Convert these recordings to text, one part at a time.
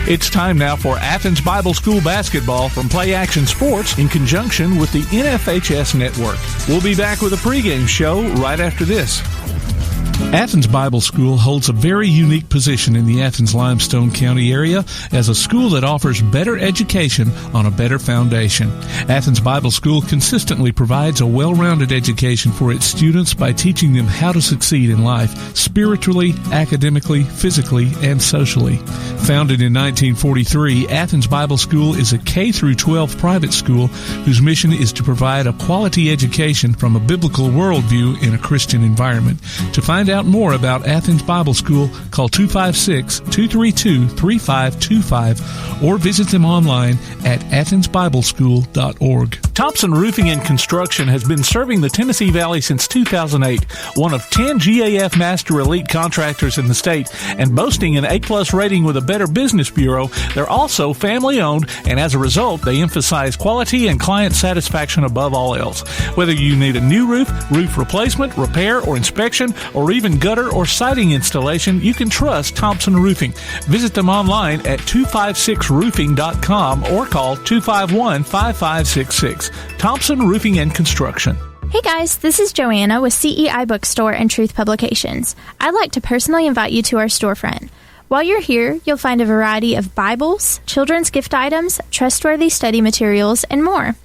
It's time now for Athens Bible School basketball from Play Action Sports in conjunction with the NFHS Network. We'll be back with a pregame show right after this. Athens Bible School holds a very unique position in the Athens-Limestone County area as a school that offers better education on a better foundation. Athens Bible School consistently provides a well-rounded education for its students by teaching them how to succeed in life, spiritually, academically, physically, and socially. Founded in 1943, Athens Bible School is a K-12 private school whose mission is to provide a quality education from a biblical worldview in a Christian environment. To find out more about Athens Bible School, call 256-232-3525 or visit them online at athensbibleschool.org. Thompson Roofing and Construction has been serving the Tennessee Valley since 2008, one of 10 GAF Master Elite contractors in the state, and boasting an A-plus rating with a Better Business Bureau. They're also family-owned, and as a result, they emphasize quality and client satisfaction above all else. Whether you need a new roof, roof replacement, repair, or inspection, or even gutter or siding installation, you can trust Thompson Roofing. Visit them online at 256roofing.com or call 251-5566. Thompson Roofing and Construction. Hey guys, this is Joanna with CEI Bookstore and Truth Publications. I'd like to personally invite you to our storefront. While you're here, you'll find a variety of Bibles, children's gift items, trustworthy study materials, and more.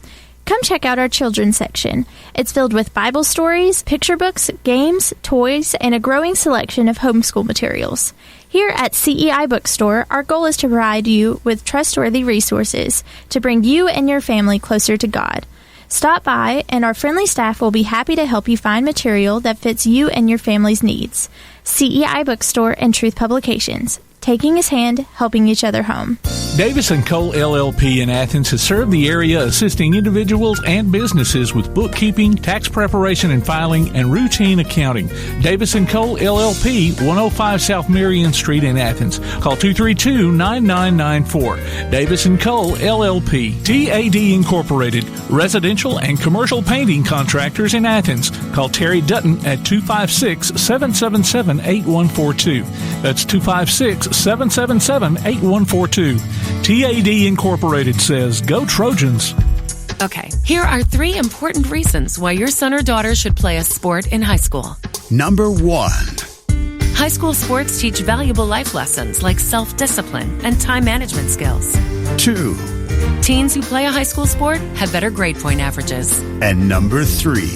Come check out our children's section. It's filled with Bible stories, picture books, games, toys, and a growing selection of homeschool materials. Here at CEI Bookstore, our goal is to provide you with trustworthy resources to bring you and your family closer to God. Stop by, and our friendly staff will be happy to help you find material that fits you and your family's needs. CEI Bookstore and Truth Publications. Taking his hand, helping each other home. Davis & Cole LLP in Athens has served the area assisting individuals and businesses with bookkeeping, tax preparation and filing, and routine accounting. Davis & Cole LLP, 105 South Marion Street in Athens. Call 232-9994. Davis & Cole LLP. TAD Incorporated, residential and commercial painting contractors in Athens. Call Terry Dutton at 256-777-8142. That's 256-777-8142. TAD Incorporated says, go Trojans. Okay, here are 3 important reasons why your son or daughter should play a sport in high school. Number 1. High school sports teach valuable life lessons like self-discipline and time management skills. 2. Teens who play a high school sport have better grade point averages. And number 3.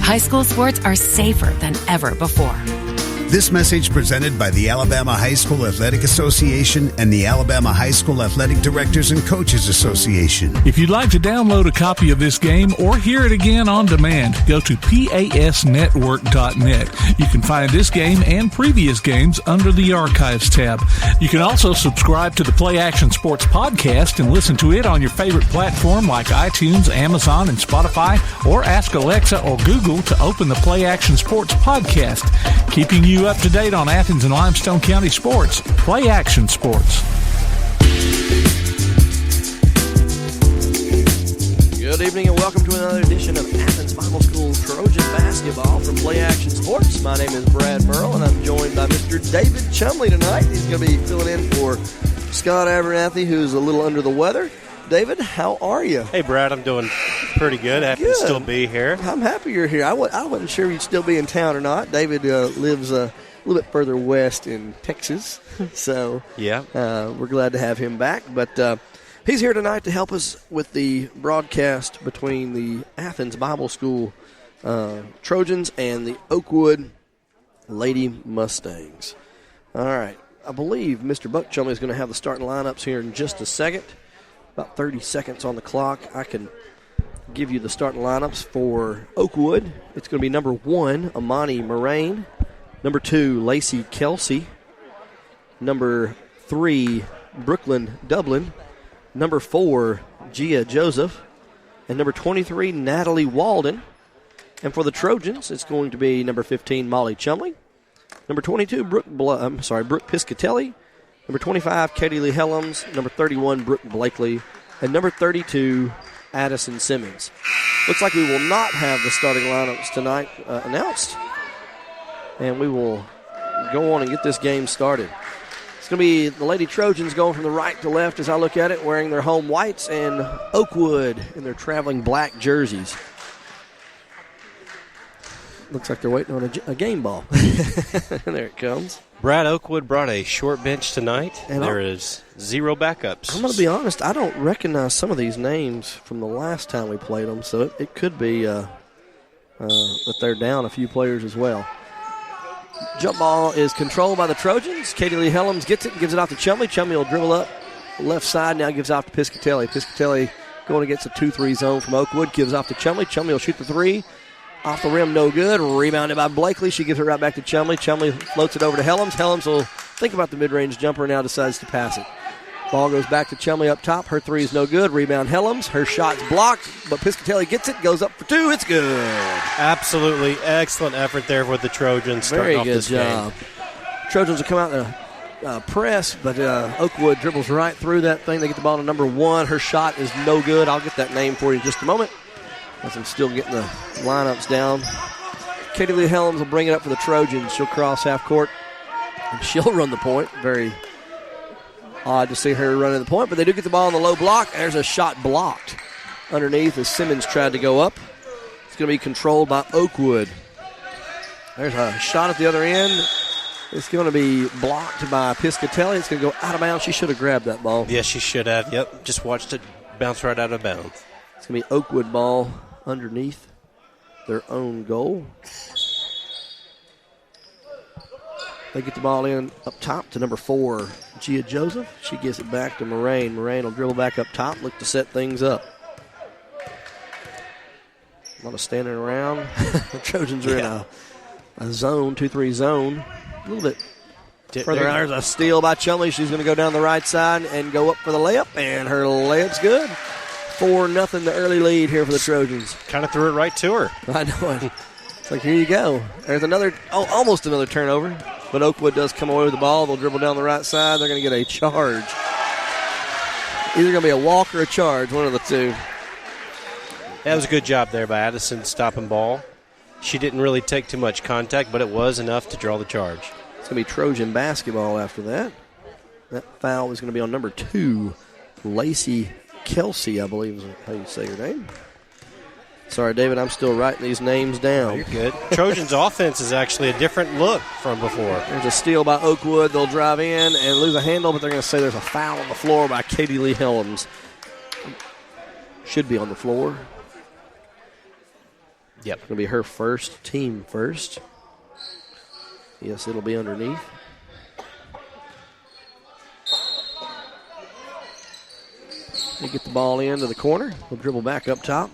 High school sports are safer than ever before. This message presented by the Alabama High School Athletic Association and the Alabama High School Athletic Directors and Coaches Association. If you'd like to download a copy of this game or hear it again on demand, go to pasnetwork.net. You can find this game and previous games under the Archives tab. You can also subscribe to the Play Action Sports podcast and listen to it on your favorite platform like iTunes, Amazon, and Spotify, or ask Alexa or Google to open the Play Action Sports podcast, keeping you up to date on Athens and Limestone County sports. Play Action Sports. Good evening and welcome to another edition of Athens Bible School Trojan Basketball from Play Action Sports. My name is Brad Merle and I'm joined by Mr. David Chumley tonight. He's going to be filling in for Scott Abernathy, who's a little under the weather. David, how are you? Hey, Brad, I'm doing pretty good. Happy to still be here. I'm happy you're here. I wasn't sure you'd still be in town or not. David lives a little bit further west in Texas, so yeah, we're glad to have him back. But he's here tonight to help us with the broadcast between the Athens Bible School Trojans and the Oakwood Lady Mustangs. All right. I believe Mr. Buck Chumley is going to have the starting lineups here in just a second. About 30 seconds on the clock. I can give you the starting lineups for Oakwood. It's going to be number 1, Amani Moraine. Number 2, Lacey Kelsey. Number 3, Brooklyn Dublin. Number 4, Gia Joseph. And number 23, Natalie Walden. And for the Trojans, it's going to be number 15, Molly Chumley. Number 22, Brooke Piscatelli. Number 25, Katie Lee Helms. Number 31, Brooke Blakely. And number 32, Addison Simmons. Looks like we will not have the starting lineups tonight announced. And we will go on and get this game started. It's going to be the Lady Trojans going from the right to left as I look at it, wearing their home whites, and Oakwood in their traveling black jerseys. Looks like they're waiting on a game ball. There it comes. Brad Oakwood brought a short bench tonight, And there is 0 backups. I'm going to be honest, I don't recognize some of these names from the last time we played them, so it could be that they're down a few players as well. Jump ball is controlled by the Trojans. Katie Lee Helms gets it and gives it off to Chumley. Chumley will dribble up left side, now gives off to Piscatelli. Piscatelli going against a 2-3 zone from Oakwood, gives off to Chumley. Chumley will shoot the 3. Off the rim, no good. Rebounded by Blakely. She gives it right back to Chumley. Chumley floats it over to Helms. Helms will think about the mid-range jumper, now decides to pass it. Ball goes back to Chumley up top. Her 3 is no good. Rebound Helms. Her shot's blocked, but Piscatelli gets it, goes up for 2. It's good. Absolutely excellent effort there with the Trojans. Very off good this job. game. Trojans will come out and press, but Oakwood dribbles right through that thing. They get the ball to number 1. Her shot is no good. I'll get that name for you in just a moment, as I'm still getting the lineups down. Katie Lee Helms will bring it up for the Trojans. She'll cross half court, and she'll run the point. Very odd to see her running the point, but they do get the ball on the low block. There's a shot blocked underneath as Simmons tried to go up. It's going to be controlled by Oakwood. There's a shot at the other end. It's going to be blocked by Piscatelli. It's going to go out of bounds. She should have grabbed that ball. Yes, she should have. Yep, just watched it bounce right out of bounds. It's going to be Oakwood ball underneath their own goal. They get the ball in up top to number 4, Gia Joseph. She gives it back to Moraine. Moraine will dribble back up top, look to set things up. A lot of standing around. The Trojans are in a zone, 2-3 zone. A little bit further out. There's a steal by Chumley. She's going to go down the right side and go up for the layup, and her layup's good. 4-0, the early lead here for the Trojans. Kind of threw it right to her. I know it. It's like, here you go. There's almost another turnover. But Oakwood does come away with the ball. They'll dribble down the right side. They're going to get a charge. Either going to be a walk or a charge, one of the two. That was a good job there by Addison stopping ball. She didn't really take too much contact, but it was enough to draw the charge. It's going to be Trojan basketball after that. That foul is going to be on number 2, Lacey Kelsey, I believe is how you say her name. Sorry, David, I'm still writing these names down. Oh, you're good. Trojans' offense is actually a different look from before. There's a steal by Oakwood. They'll drive in and lose a handle, but they're going to say there's a foul on the floor by Katie Lee Helms. Should be on the floor. Yep. It's going to be her first, team first. Yes, it'll be underneath. They get the ball into the corner. We'll dribble back up top.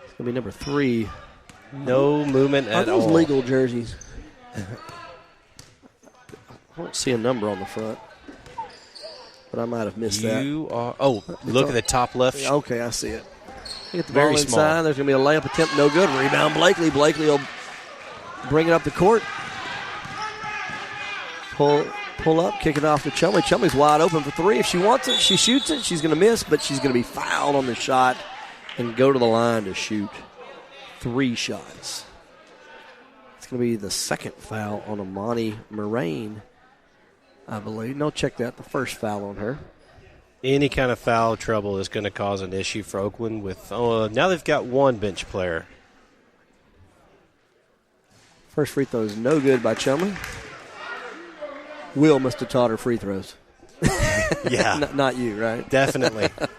It's going to be number 3. No movement at all. Are those legal jerseys? I don't see a number on the front, but I might have missed that. Look at the top left. Okay, I see it. They get the Very ball inside. small. There's going to be a layup attempt. No good. Rebound Blakely. Blakely will bring it up the court. Pull up, kick it off to Chumley. Chumley's wide open for 3. If she wants it, she shoots it. She's going to miss, but she's going to be fouled on the shot and go to the line to shoot 3 shots. It's going to be the second foul on Amani Moraine, I believe. No, check that. The first foul on her. Any kind of foul trouble is going to cause an issue for Oakland. Now they've got 1 bench player. First free throw is no good by Chumley. Will must have taught her free throws. Yeah. Not you, right? Definitely. Of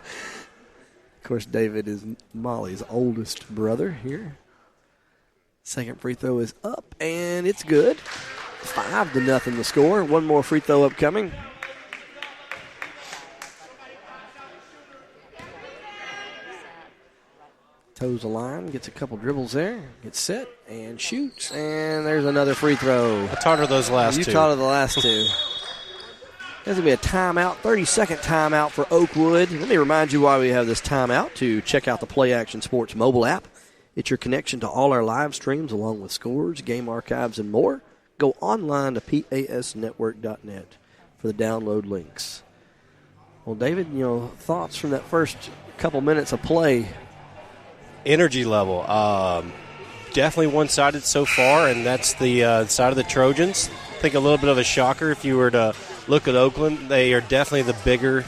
course, David is Molly's oldest brother here. Second free throw is up, and it's good. 5-0 the score. 1 more free throw upcoming. Toes the line, gets a couple dribbles there, gets set, and shoots. And there's another free throw. I taught her those last 2. You taught her the last 2. There's going to be a timeout, 30-second timeout for Oakwood. Let me remind you why we have this timeout, to check out the Play Action Sports mobile app. It's your connection to all our live streams along with scores, game archives, and more. Go online to pasnetwork.net for the download links. Well, David, thoughts from that first couple minutes of play? Energy level. definitely one-sided so far, and that's the side of the Trojans. I think a little bit of a shocker if you were to look at Oakland. They are definitely the bigger,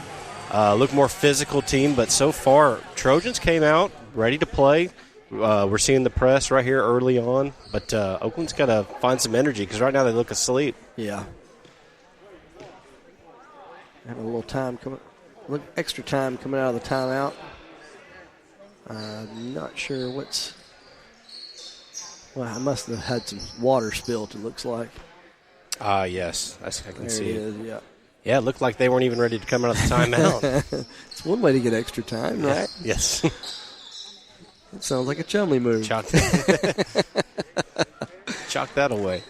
look more physical team, but so far Trojans came out ready to play. We're seeing the press right here early on, but Oakland's got to find some energy because right now they look asleep. Yeah. Having a little time extra time coming out of the timeout. I'm not sure what's. Well, I must have had some water spilt, it looks like. Yes. I can see it. it. Is, yeah. Yeah, it looked like they weren't even ready to come out of the timeout. It's one way to get extra time, right? Yes. It sounds like a Chumley move. Chalk that away.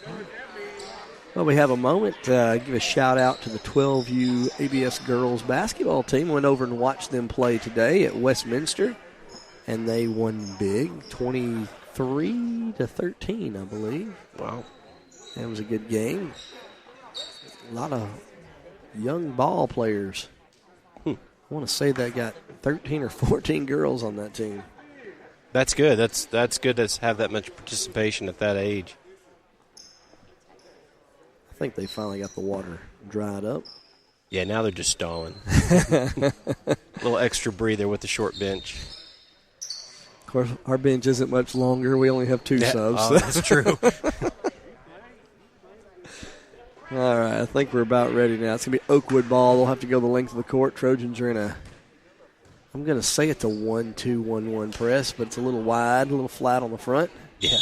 Well, we have a moment. Give a shout-out to the 12U ABS girls basketball team. Went over and watched them play today at Westminster, and they won big, 23-13, I believe. Wow. That was a good game. A lot of young ball players. I want to say they got 13 or 14 girls on that team. That's good. That's good to have that much participation at that age. I think they finally got the water dried up. Yeah, now they're just stalling. A little extra breather with the short bench. Of course, our bench isn't much longer. We only have 2 subs. Oh, that's true. All right, I think we're about ready now. It's going to be Oakwood ball. They'll have to go the length of the court. Trojans are in a, I'm going to say it's a 1-2-1-1 press, but it's a little wide, a little flat on the front. Yeah.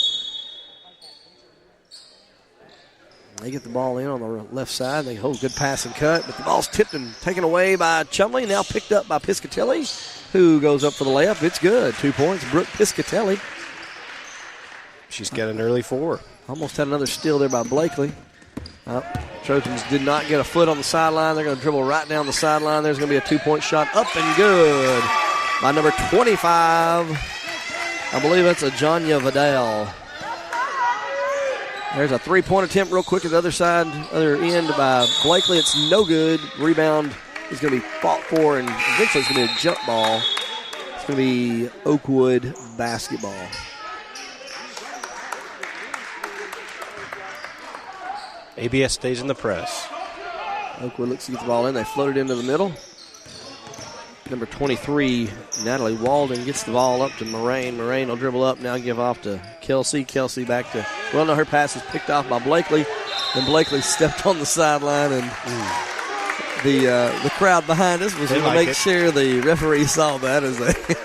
They get the ball in on the left side. They hold good pass and cut, but the ball's tipped and taken away by Chumley, now picked up by Piscatelli, who goes up for the layup. It's good. 2 points, Brooke Piscatelli. She's got an early 4. Almost had another steal there by Blakely. Trojans did not get a foot on the sideline. They're going to dribble right down the sideline. There's going to be a 2-point shot up and good by number 25. I believe that's a Janya Vidal. There's a 3-point attempt real quick at the other side, other end by Blakely. It's no good. Rebound is going to be fought for, and eventually it's going to be a jump ball. It's going to be Oakwood basketball. ABS stays in the press. Oakwood looks to get the ball in. They float it into the middle. Number 23, Natalie Walden, gets the ball up to Moraine. Moraine will dribble up, now give off to Kelsey. Kelsey back to, well, no, her pass is picked off by Blakely. Then Blakely stepped on the sideline, and the crowd behind us was going to make sure the referee saw that as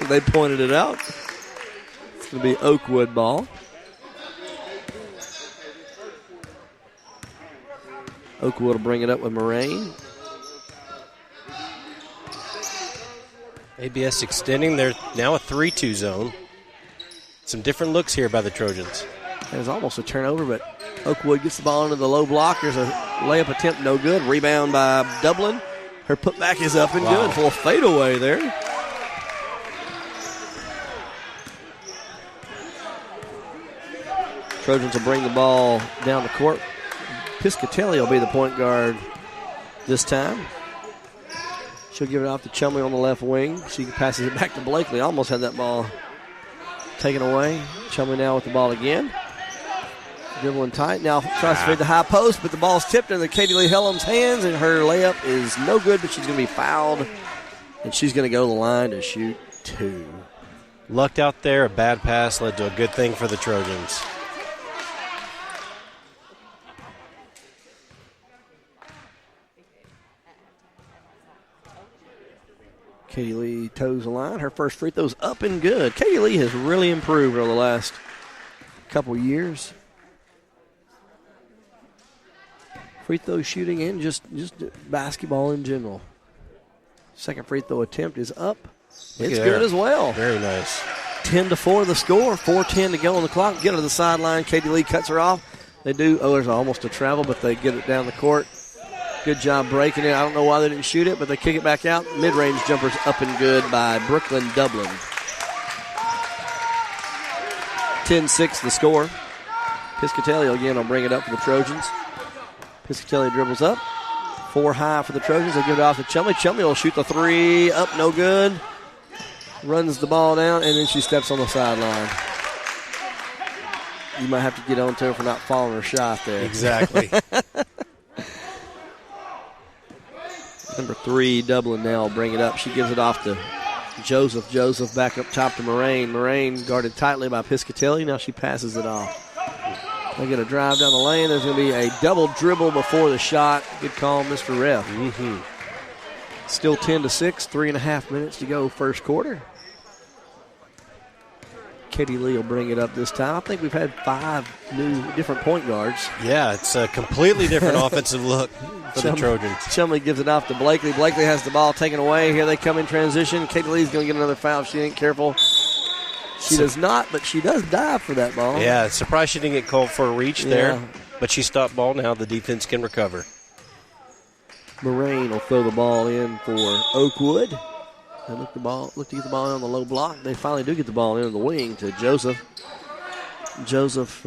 they pointed it out. It's going to be Oakwood ball. Oakwood will bring it up with Moraine. ABS extending. They're now a 3-2 zone. Some different looks here by the Trojans. There's almost a turnover, but Oakwood gets the ball into the low block. There's a layup attempt, no good. Rebound by Dublin. Her putback is up and good. Full fadeaway there. Trojans will bring the ball down the court. Piscatelli will be the point guard this time. She'll give it off to Chumley on the left wing. She passes it back to Blakely. Almost had that ball taken away. Chumley now with the ball again. Dribbling tight. Now tries to feed the high post, but the ball's tipped into Katie Lee Hellam's hands, and her layup is no good, but she's going to be fouled, and she's going to go to the line to shoot 2. Lucked out there. A bad pass led to a good thing for the Trojans. Katie Lee toes the line. Her first free throw's up and good. Katie Lee has really improved over the last couple years. Free throw shooting and just basketball in general. Second free throw attempt is up. It's good as well. Very nice. 10-4 the score. 4:10 to go on the clock. Get her to the sideline. Katie Lee cuts her off. They do. Oh, there's almost a travel, but they get it down the court. Good job breaking it. I don't know why they didn't shoot it, but they kick it back out. Mid-range jumpers up and good by Brooklyn Dublin. 10-6 the score. Piscatelli again will bring it up for the Trojans. Piscatelli dribbles up. 4 high for the Trojans. They give it off to Chumley. Chumley will shoot the 3. Up, no good. Runs the ball down, and then she steps on the sideline. you might have to get on to her for not following her shot there. Exactly. Number 3, Dublin now will bring it up. She gives it off to Joseph. Joseph back up top to Moraine. Moraine guarded tightly by Piscatelli. Now she passes it off. They get a drive down the lane. There's going to be a double dribble before the shot. Good call, Mr. Ref. Mm-hmm. Still 10-6, 3.5 minutes to go first quarter. Katie Lee will bring it up this time. I think we've had 5 new different point guards. Yeah, it's a completely different offensive look for the Trojans. Chumley gives it off to Blakely. Blakely has the ball taken away. Here they come in transition. Katie Lee's going to get another foul if she ain't careful. She does not, but she does dive for that ball. Yeah, surprised she didn't get called for a reach there. But she stopped ball now. The defense can recover. Moraine will throw the ball in for Oakwood. They look to get the ball in on the low block. They finally do get the ball in the wing to Joseph. Joseph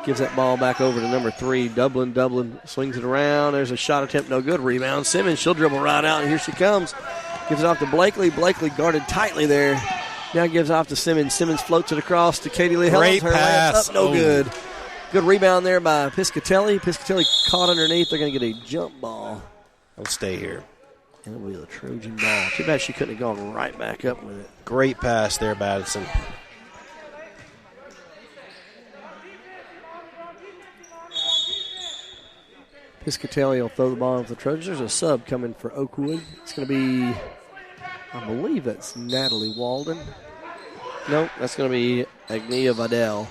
gives that ball back over to number 3, Dublin. Dublin swings it around. There's a shot attempt, no good. Rebound, Simmons. She'll dribble right out, and here she comes. Gives it off to Blakely. Blakely guarded tightly there. Now gives off to Simmons. Simmons floats it across to Katie Lee. Great pass. Up, no good. Good rebound there by Piscatelli. Piscatelli caught underneath. They're going to get a jump ball. I'll stay here. And it'll be the Trojan ball. Too bad she couldn't have gone right back up with it. Great pass there, Madison. Piscatelli will throw the ball in for the Trojans. There's a sub coming for Oakwood. It's going to be, I believe that's Natalie Walden. Nope, that's going to be Agnia Vidal.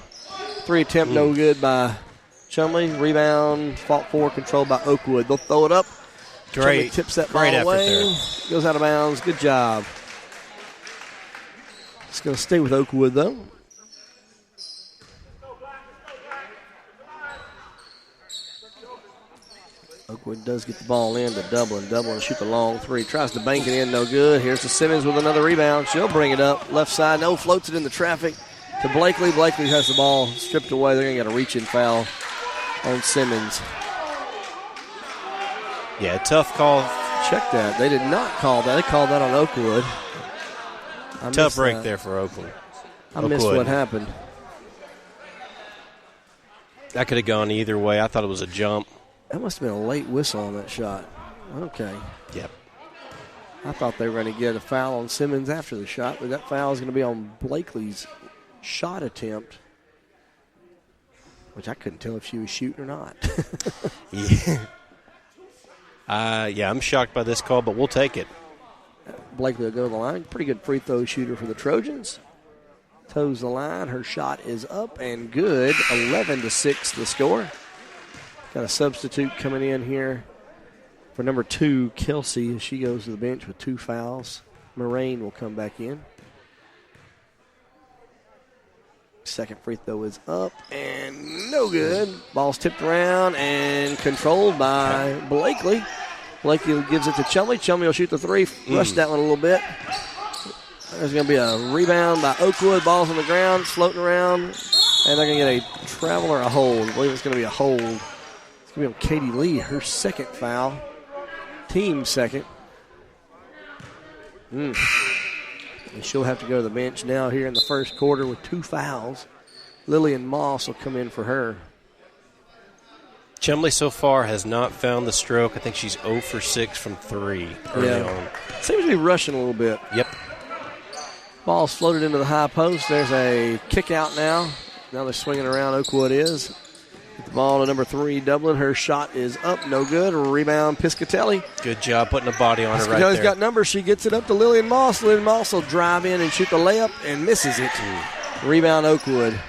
3 attempt, no good by Chumley. Rebound, fought for, controlled by Oakwood. They'll throw it up. Great. Chumley tips that ball away. There. Goes out of bounds. Good job. It's going to stay with Oakwood, though. Oakwood does get the ball in to Dublin. Dublin will shoot the long 3. Tries to bank it in, no good. Here's to Simmons with another rebound. She'll bring it up. Left side, no, floats it in the traffic to Blakely. Blakely has the ball stripped away. They're going to get a reach-in foul on Simmons. Yeah, tough call. Check that. They did not call that. They called that on Oakwood. Tough break there for Oakland. I missed what happened. That could have gone either way. I thought it was a jump. That must have been a late whistle on that shot. Okay. Yep. I thought they were going to get a foul on Simmons after the shot, but that foul is going to be on Blakely's shot attempt, which I couldn't tell if she was shooting or not. Yeah. I'm shocked by this call, but we'll take it. Blakely will go to the line. Pretty good free throw shooter for the Trojans. Toes the line. Her shot is up and good. 11-6 the score. Got a substitute coming in here for number 2, Kelsey. She goes to the bench with 2 fouls. Moraine will come back in. Second free throw is up and no good. Ball's tipped around and controlled by Blakely. Blakely gives it to Chumley. Chumley will shoot the 3. Rushed that one a little bit. There's going to be a rebound by Oakwood. Ball's on the ground, floating around. And they're going to get a travel or a hold. I believe it's going to be a hold. It's going to be on Katie Lee, her second foul. Team second. And she'll have to go to the bench now here in the first quarter with 2 fouls. Lillian Moss will come in for her. Chumley so far has not found the stroke. I think she's 0 for 6 from 3 early on. Seems to be rushing a little bit. Yep. Ball's floated into the high post. There's a kick out now. Now they're swinging around. Oakwood is. Get the ball to number 3, Dublin. Her shot is up. No good. Rebound, Piscatelli. Good job putting a body on her right Piscatelli's there. got numbers. She gets it up to Lillian Moss. Lillian Moss will drive in and shoot the layup and misses it. Rebound, Oakwood.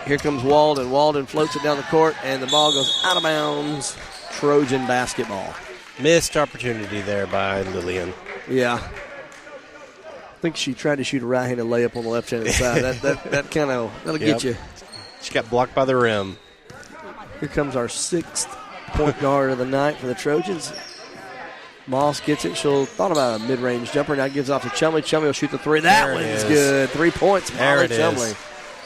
Here comes Walden. Walden floats it down the court, and the ball goes out of bounds. Trojan basketball. Missed opportunity there by Lillian. Yeah. I think she tried to shoot a right-handed layup on the left-handed side. That kind of, that'll get you. She got blocked by the rim. Here comes our 6th point guard of the night for the Trojans. Moss gets it. She'll thought about a mid-range jumper. Now gives off to Chumley. Chumley will shoot the 3. That one's good. 3 points. There it Chumley. is.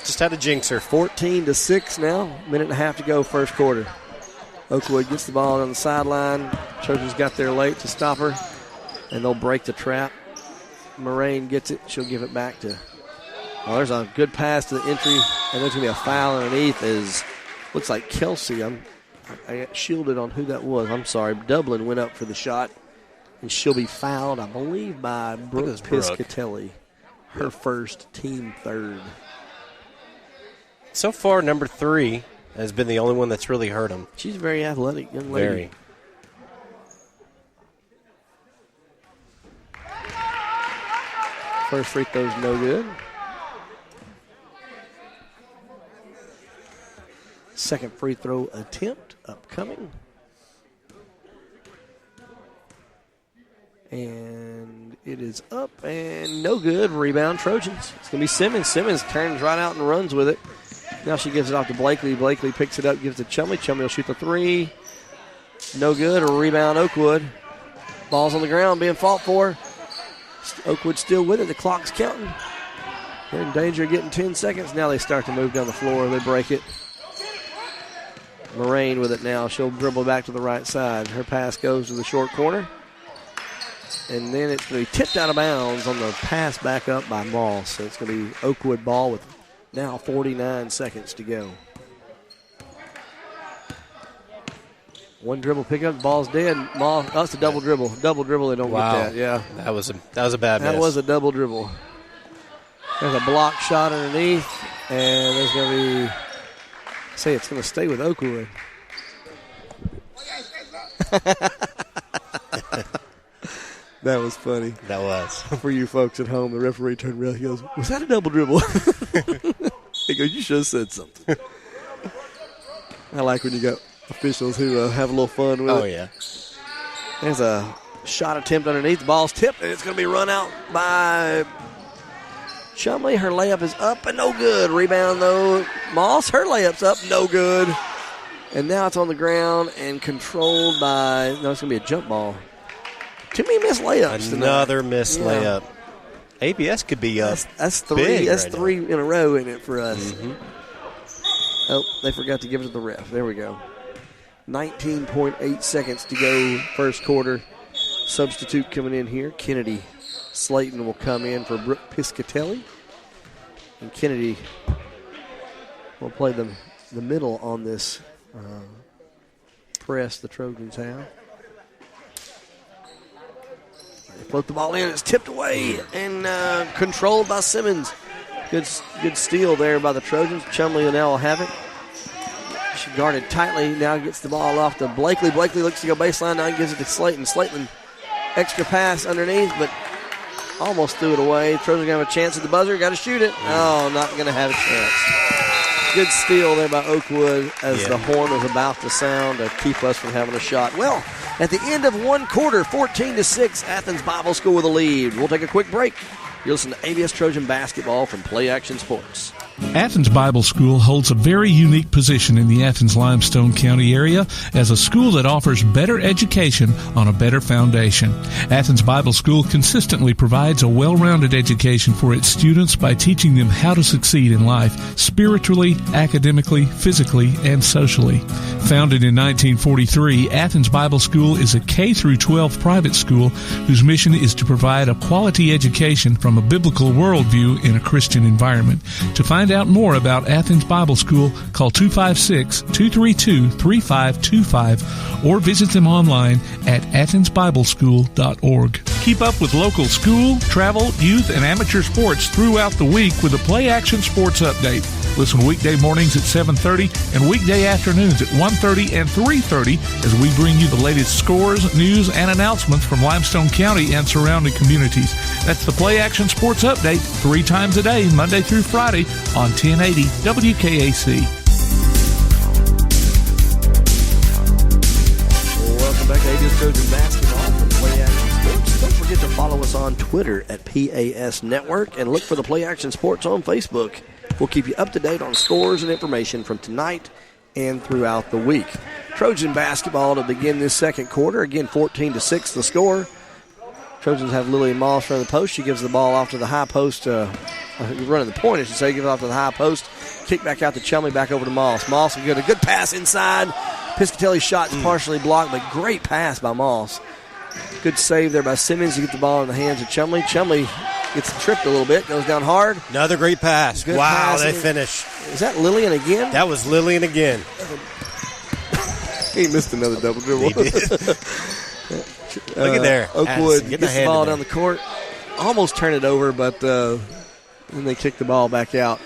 Just had to jinx her. 14-6 now. Minute and a half to go first quarter. Oakwood gets the ball on the sideline. Trojans got there late to stop her, and they'll break the trap. Moraine gets it. She'll give it back to Well, there's a good pass to the entry, and there's going to be a foul underneath. Looks like Kelsey. I got shielded on who that was. I'm sorry. Dublin went up for the shot, and she'll be fouled, I believe, by Brooke Piscatelli. Her first, team third. So far, number 3 has been the only one that's really hurt him. She's a very athletic young lady. Very. First free throw's no good. Second free throw attempt upcoming. And it is up and no good. Rebound Trojans. It's going to be Simmons. Simmons turns right out and runs with it. Now she gives it off to Blakely. Blakely picks it up, gives it to Chumley. Chumley will shoot the 3. No good. A rebound Oakwood. Ball's on the ground being fought for. Oakwood still with it. The clock's counting. They're in danger of getting 10 seconds. Now they start to move down the floor. They break it. Moraine with it now. She'll dribble back to the right side. Her pass goes to the short corner. And then it's going to be tipped out of bounds on the pass back up by Moss. So it's going to be Oakwood ball with now 49 seconds to go. One dribble pickup, the ball's dead. Moss, that's a double dribble. Double dribble, they don't get that. Yeah, that was a bad miss. That was a double dribble. There's a block shot underneath, and there's going to be. Say it's going to stay with Oakwood. That was funny. That was. For you folks at home, the referee turned around. He goes, "Was that a double dribble?" He goes, "You should have said something." I like when you got officials who have a little fun with it. Oh, yeah. There's a shot attempt underneath. The ball's tipped, and it's going to be run out by Chumley. Her layup is up and no good. Rebound, though. Moss, her layup's up, no good. And now it's on the ground and controlled by, no, it's going to be a jump ball. Too many missed layups Another missed layup. ABS could be up. That's three. That's right three in a row in it for us. Mm-hmm. Oh, they forgot to give it to the ref. There we go. 19.8 seconds to go first quarter. Substitute coming in here. Kennedy Slayton will come in for Brooke Piscatelli. And Kennedy will play the middle on this press the Trojans have. They float the ball in. It's tipped away and controlled by Simmons. Good steal there by the Trojans. Chumley now will have it. She guarded tightly. Now gets the ball off to Blakely. Blakely looks to go baseline. Now gives it to Slayton. Slayton, extra pass underneath, but almost threw it away. Trojans going to have a chance at the buzzer. Got to shoot it. Oh, not going to have a chance. Good steal there by Oakwood as the horn was about to sound to keep us from having a shot. Well, at the end of one quarter, 14-6, Athens Bible School with a lead. We'll take a quick break. You listen to ABS Trojan basketball from Play Action Sports. Athens Bible School holds a very unique position in the Athens-Limestone County area as a school that offers better education on a better foundation. Athens Bible School consistently provides a well-rounded education for its students by teaching them how to succeed in life, spiritually, academically, physically, and socially. Founded in 1943, Athens Bible School is a K-12 private school whose mission is to provide a quality education from a biblical worldview in a Christian environment. To find out more about Athens Bible School, call 256-232-3525 or visit them online at athensbibleschool.org. Keep up with local school, travel, youth, and amateur sports throughout the week with a Play Action Sports Update. Listen weekday mornings at 7:30 and weekday afternoons at 1:30 and 3:30 as we bring you the latest scores, news, and announcements from Limestone County and surrounding communities. That's the Play Action Sports Update 3 times a day, Monday through Friday on 1080 WKAC. Welcome back to ABS Trojan basketball from Play Action Sports. Don't forget to follow us on Twitter at PAS Network and look for the Play Action Sports on Facebook. We'll keep you up to date on scores and information from tonight and throughout the week. Trojan basketball to begin this second quarter. Again, 14-6 the score. Trojans have Lily Moss running the post. She gives the ball off to the high post. Running the point, I should say. Gives it off to the high post. Kick back out to Chumley, back over to Moss. Moss will get a good pass inside. Piscatelli's shot is partially blocked, but great pass by Moss. Good save there by Simmons to get the ball in the hands of Chumley. Chumley Gets tripped a little bit. Goes down hard. Another great pass. Good wow, pass. they finish. Is that Lillian again? That was Lillian again. He missed another double dribble. He did. Look at there. Oakwood gets the ball down the court. Almost turn it over, but then they kick the ball back out.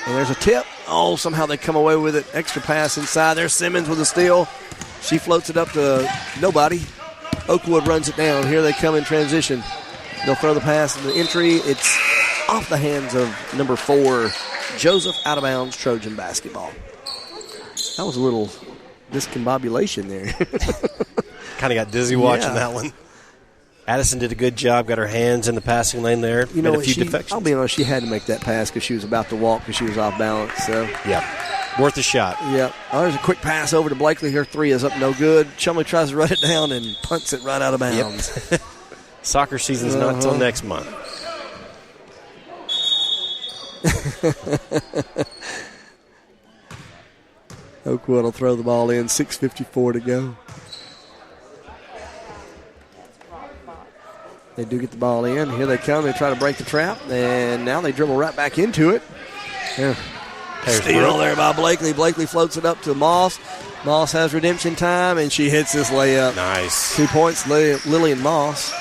And there's a tip. Oh, somehow they come away with it. Extra pass inside. There's Simmons with a steal. She floats it up to nobody. Oakwood runs it down. Here they come in transition. They'll throw the pass in the entry. It's off the hands of number 4, Joseph, out of bounds, Trojan basketball. That was a little discombobulation there. Kind of got dizzy watching that one. Addison did a good job, got her hands in the passing lane there. You know, a few defections. I'll be honest, she had to make that pass because she was about to walk because she was off balance. So worth a shot. Yep. Oh, there's a quick pass over to Blakely. Her 3 is up no good. Chumley tries to run it down and punts it right out of bounds. Yep. Soccer season's not until next month. Oakwood will throw the ball in. 6:54 to go. They do get the ball in. Here they come. They try to break the trap, and now they dribble right back into it. Yeah. Steal there by Blakely. Blakely floats it up to Moss. Moss has redemption time, and she hits this layup. Nice. 2 points, Lillian Moss.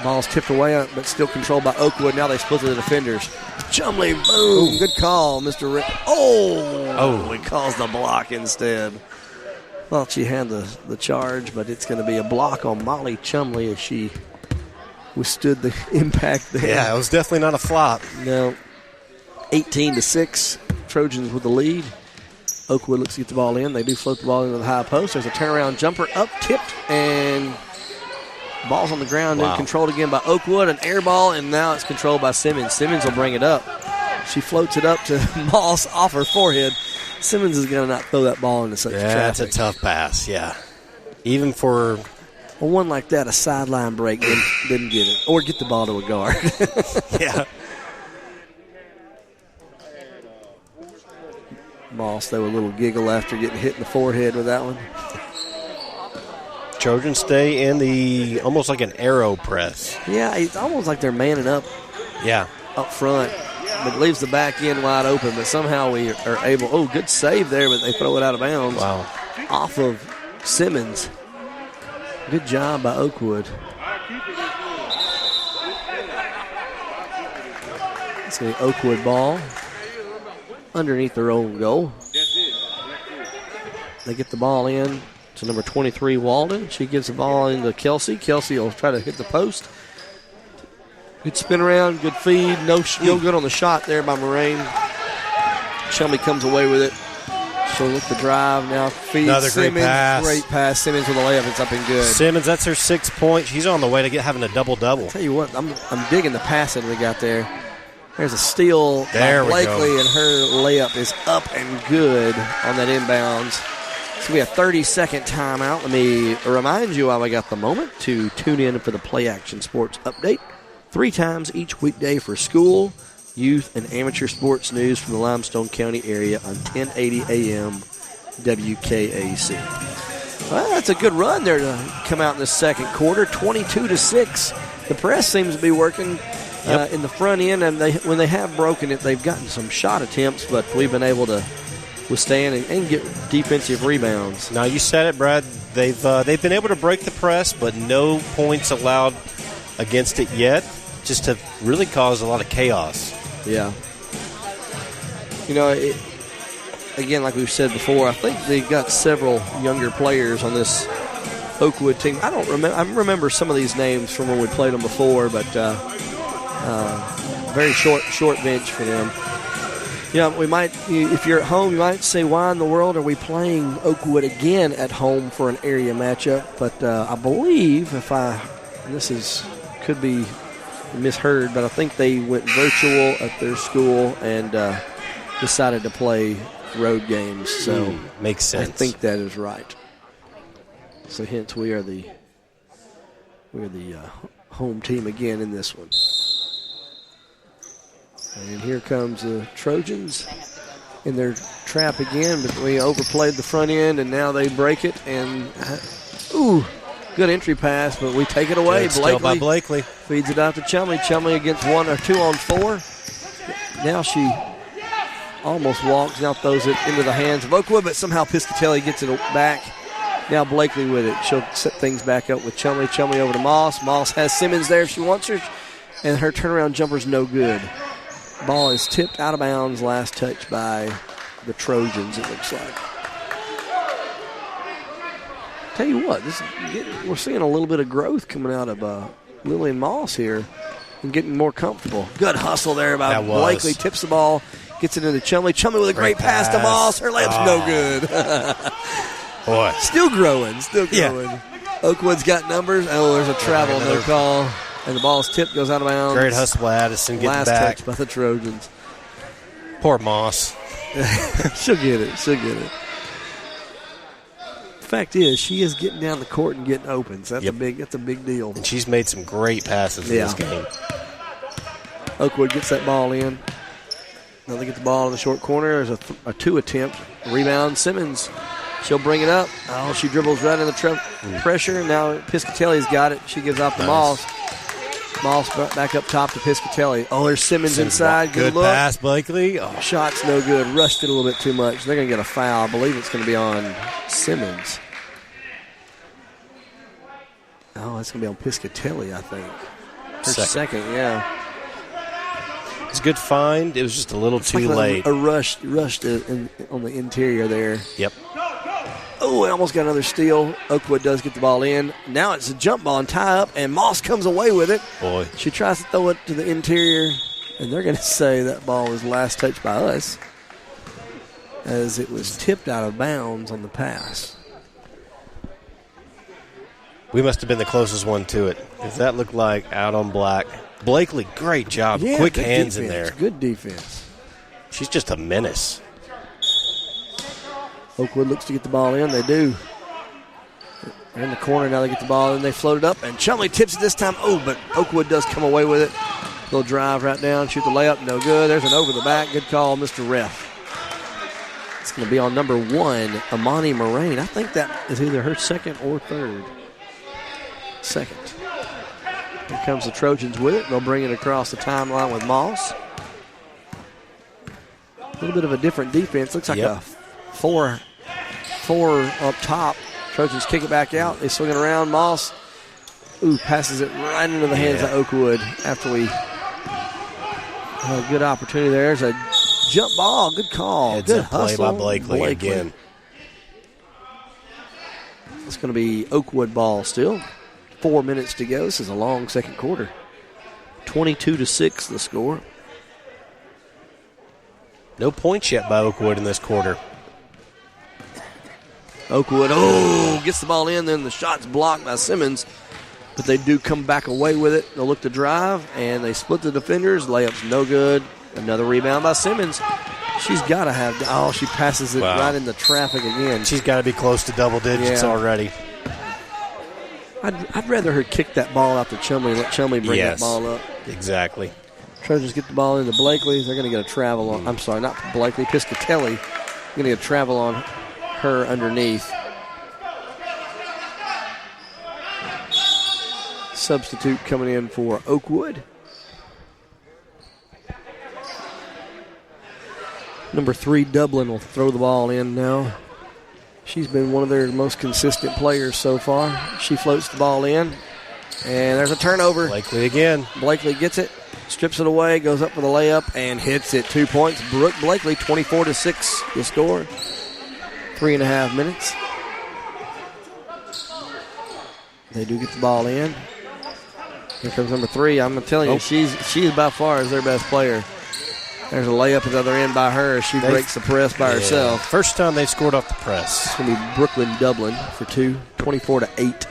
Ball's tipped away, but still controlled by Oakwood. Now they split the defenders. Chumley, boom. Good call, Mr. Rick. Oh, he calls the block instead. Thought she had the charge, but it's going to be a block on Molly Chumley as she withstood the impact there. Yeah, it was definitely not a flop. No. 18-6, Trojans with the lead. Oakwood looks to get the ball in. They do float the ball into the high post. There's a turnaround jumper up, tipped, and ball's on the ground and controlled again by Oakwood. An air ball, and now it's controlled by Simmons. Simmons will bring it up. She floats it up to Moss off her forehead. Simmons is going to not throw that ball into such traffic. That's a tough pass, even for one like that, a sideline break didn't get it. Or get the ball to a guard. Yeah. Moss, they were a little giggle after getting hit in the forehead with that one. Trojans stay in the almost like an arrow press. Yeah, it's almost like they're manning up. Yeah. Up front. But it leaves the back end wide open, but somehow we are able. Oh, good save there, but they throw it out of bounds. Wow. Off of Simmons. Good job by Oakwood. It's the Oakwood ball underneath their own goal. They get the ball in to number 23, Walden. She gives the ball into Kelsey. Kelsey will try to hit the post. Good spin around, good feed. No good on the shot there by Moraine. Chumley comes away with it. She'll look to drive now. Feed another Simmons. Great pass. Great pass. Simmons with a layup. It's up and good. Simmons, that's her 6 points. She's on the way to having a double-double. Tell you what, I'm digging the passing we got there. There's a steal by Blakely, and her layup is up and good on that inbounds. So we have 30-second timeout. Let me remind you while I got the moment to tune in for the Play Action Sports Update 3 times each weekday for school, youth, and amateur sports news from the Limestone County area on 1080 AM WKAC. Well, that's a good run there to come out in the second quarter, 22-6. The press seems to be working in the front end, and when they have broken it, they've gotten some shot attempts, but we've been able to withstand and get defensive rebounds. Now, you said it, Brad. They've been able to break the press, but no points allowed against it yet, just to really cause a lot of chaos. Yeah. You know, again, like we've said before, I think they've got several younger players on this Oakwood team. I remember some of these names from when we played them before, but very short bench for them. Yeah, we might, if you're at home, you might say, why in the world are we playing Oakwood again at home for an area matchup? But I believe, could be misheard, but I think they went virtual at their school and decided to play road games. So makes sense. I think that is right. So hence we are the home team again in this one. And here comes the Trojans in their trap again, but we overplayed the front end, and now they break it. And Good entry pass, but we take it away. Good steal by Blakely. Feeds it out to Chumley. Chumley against 1 or 2 on 4. Now she almost walks. Now throws it into the hands of Oakwood, but somehow Piscatelli gets it back. Now Blakely with it. She'll set things back up with Chumley. Chumley over to Moss. Moss has Simmons there if she wants her, and her turnaround jumper's no good. Ball is tipped out of bounds. Last touch by the Trojans, it looks like. Tell you what, we're seeing a little bit of growth coming out of Lillian Moss here and getting more comfortable. Good hustle there by Blakely. Tips the ball, gets it into Chumley. Chumley with a great pass to Moss. Her layup's no good. Boy. Still growing. Yeah. Oakwood's got numbers. Oh, there's a travel, no call. And the ball's tipped, goes out of bounds. Great hustle by Addison getting Last back. touch by the Trojans. Poor Moss. She'll get it. Fact is, she is getting down the court and getting open. So that's a big deal. And she's made some great passes in this game. Oakwood gets that ball in. Now they get the ball in the short corner. There's a 2 attempt. Rebound, Simmons. She'll bring it up. Oh, she dribbles right in the pressure. Now Piscatelli's got it. She gives off to Moss. Moss back up top to Piscatelli. Oh, there's Simmons inside. Good look. Pass, Blakely. Oh. Shot's no good. Rushed it a little bit too much. They're going to get a foul. I believe it's going to be on Simmons. Oh, it's going to be on Piscatelli, I think. Her second, yeah. It's a good find. It was just a little too late. A rushed on the interior there. Yep. Oh, I almost got another steal. Oakwood does get the ball in. Now it's a jump ball and tie up, and Moss comes away with it. Boy. She tries to throw it to the interior, and they're going to say that ball was last touched by us as it was tipped out of bounds on the pass. We must have been the closest one to it because that looked like out on black. Blakely, great job. Yeah, quick hands defense. In there. Good defense. She's just a menace. Oakwood looks to get the ball in. They do. They're in the corner. Now they get the ball in. They float it up. And Chumley tips it this time. Oh, but Oakwood does come away with it. They'll drive right down, shoot the layup. No good. There's an over the back. Good call, Mr. Ref. It's going to be on number 1, Amani Moraine. I think that is either her second or third. Second. Here comes the Trojans with it. They'll bring it across the timeline with Moss. A little bit of a different defense. Looks like a 4 up top. Trojans kick it back out. They swing it around. Moss, passes it right into the hands of Oakwood after we had a good opportunity there. There's a jump ball. Good call. Good hustle. Play by Blakely again. It's going to be Oakwood ball still. 4 minutes to go. This is a long second quarter. 22-6 the score. No points yet by Oakwood in this quarter. Oakwood, gets the ball in, then the shot's blocked by Simmons, but they do come back away with it. They'll look to drive, and they split the defenders. Layup's no good. Another rebound by Simmons. She's got to have, she passes it right into traffic again. She's got to be close to double digits already. I'd rather her kick that ball out to Chumley and let Chumley bring that ball up. Exactly. Trojans get the ball into Blakely. They're going to get a travel on. I'm sorry, not Blakely. Piscatelli. Going to get a travel on her underneath. Substitute coming in for Oakwood. Number 3, Dublin, will throw the ball in now. She's been one of their most consistent players so far. She floats the ball in, and there's a turnover. Blakely again. Blakely gets it, strips it away, goes up for the layup, and hits it. 2 points. Brooke Blakely, 24-6 the score. 3.5 minutes. They do get the ball in. Here comes number 3. I'm telling you, she's by far is their best player. There's a layup at the other end by her. She breaks the press by herself. First time they scored off the press. It's going to be Brooklyn Dublin for 2, 24-8.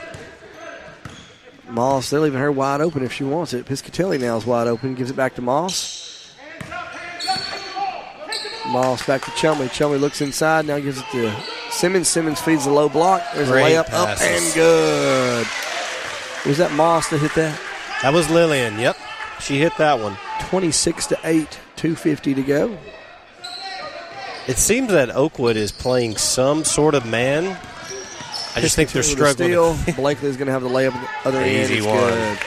Moss, they're leaving her wide open if she wants it. Piscatelli now is wide open. Gives it back to Moss. Moss back to Chumley. Chumley looks inside. Now gives it to Simmons. Simmons feeds the low block. There's a layup up and good. Was that Moss that hit that? That was Lillian. Yep. She hit that one. 26-8. 2:50 to go. It seems that Oakwood is playing some sort of man I just think they're struggling. Blakely's going to have the layup at the other end. Easy it's one. Good.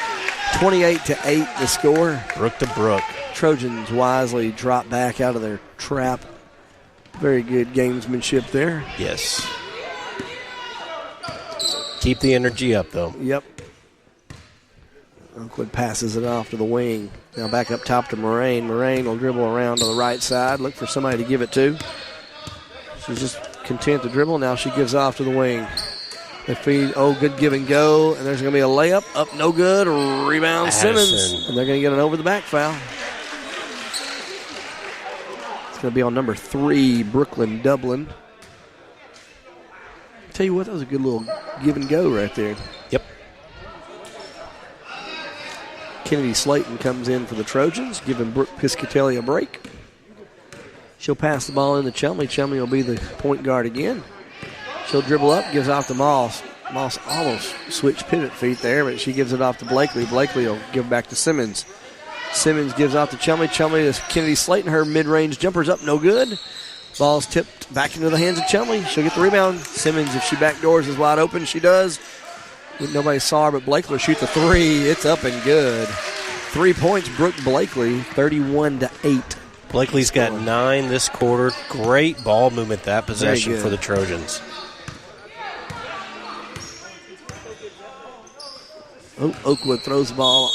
28-8 the score. Brook to Brook. Trojans wisely drop back out of their trap. Very good gamesmanship there. Yes. Keep the energy up, though. Yep. Oakwood passes it off to the wing. Now back up top to Moraine. Moraine will dribble around to the right side. Look for somebody to give it to. She's just content to dribble. Now she gives off to the wing. They feed. Oh, good give and go. And there's going to be a layup. Up, no good. Rebound, Addison. Simmons. And they're going to get an over-the-back foul. It's going to be on number 3, Brooklyn Dublin. Tell you what, that was a good little give and go right there. Yep. Kennedy Slayton comes in for the Trojans, giving Brooke Piscatelli a break. She'll pass the ball in to Chumley. Chumley will be the point guard again. She'll dribble up, gives off to Moss. Moss almost switched pivot feet there, but she gives it off to Blakely. Blakely will give back to Simmons. Simmons gives off to Chumley. Chumley to Kennedy Slayton. Her mid-range jumper's up, no good. Ball's tipped back into the hands of Chumley. She'll get the rebound. Simmons, if she backdoors, is wide open. She does. Nobody saw her, but Blakely will shoot the 3. It's up and good. 3 points, Brooke Blakely, 31-8. Blakely's got 9 this quarter. Great ball movement that possession for the Trojans. Oakwood throws the ball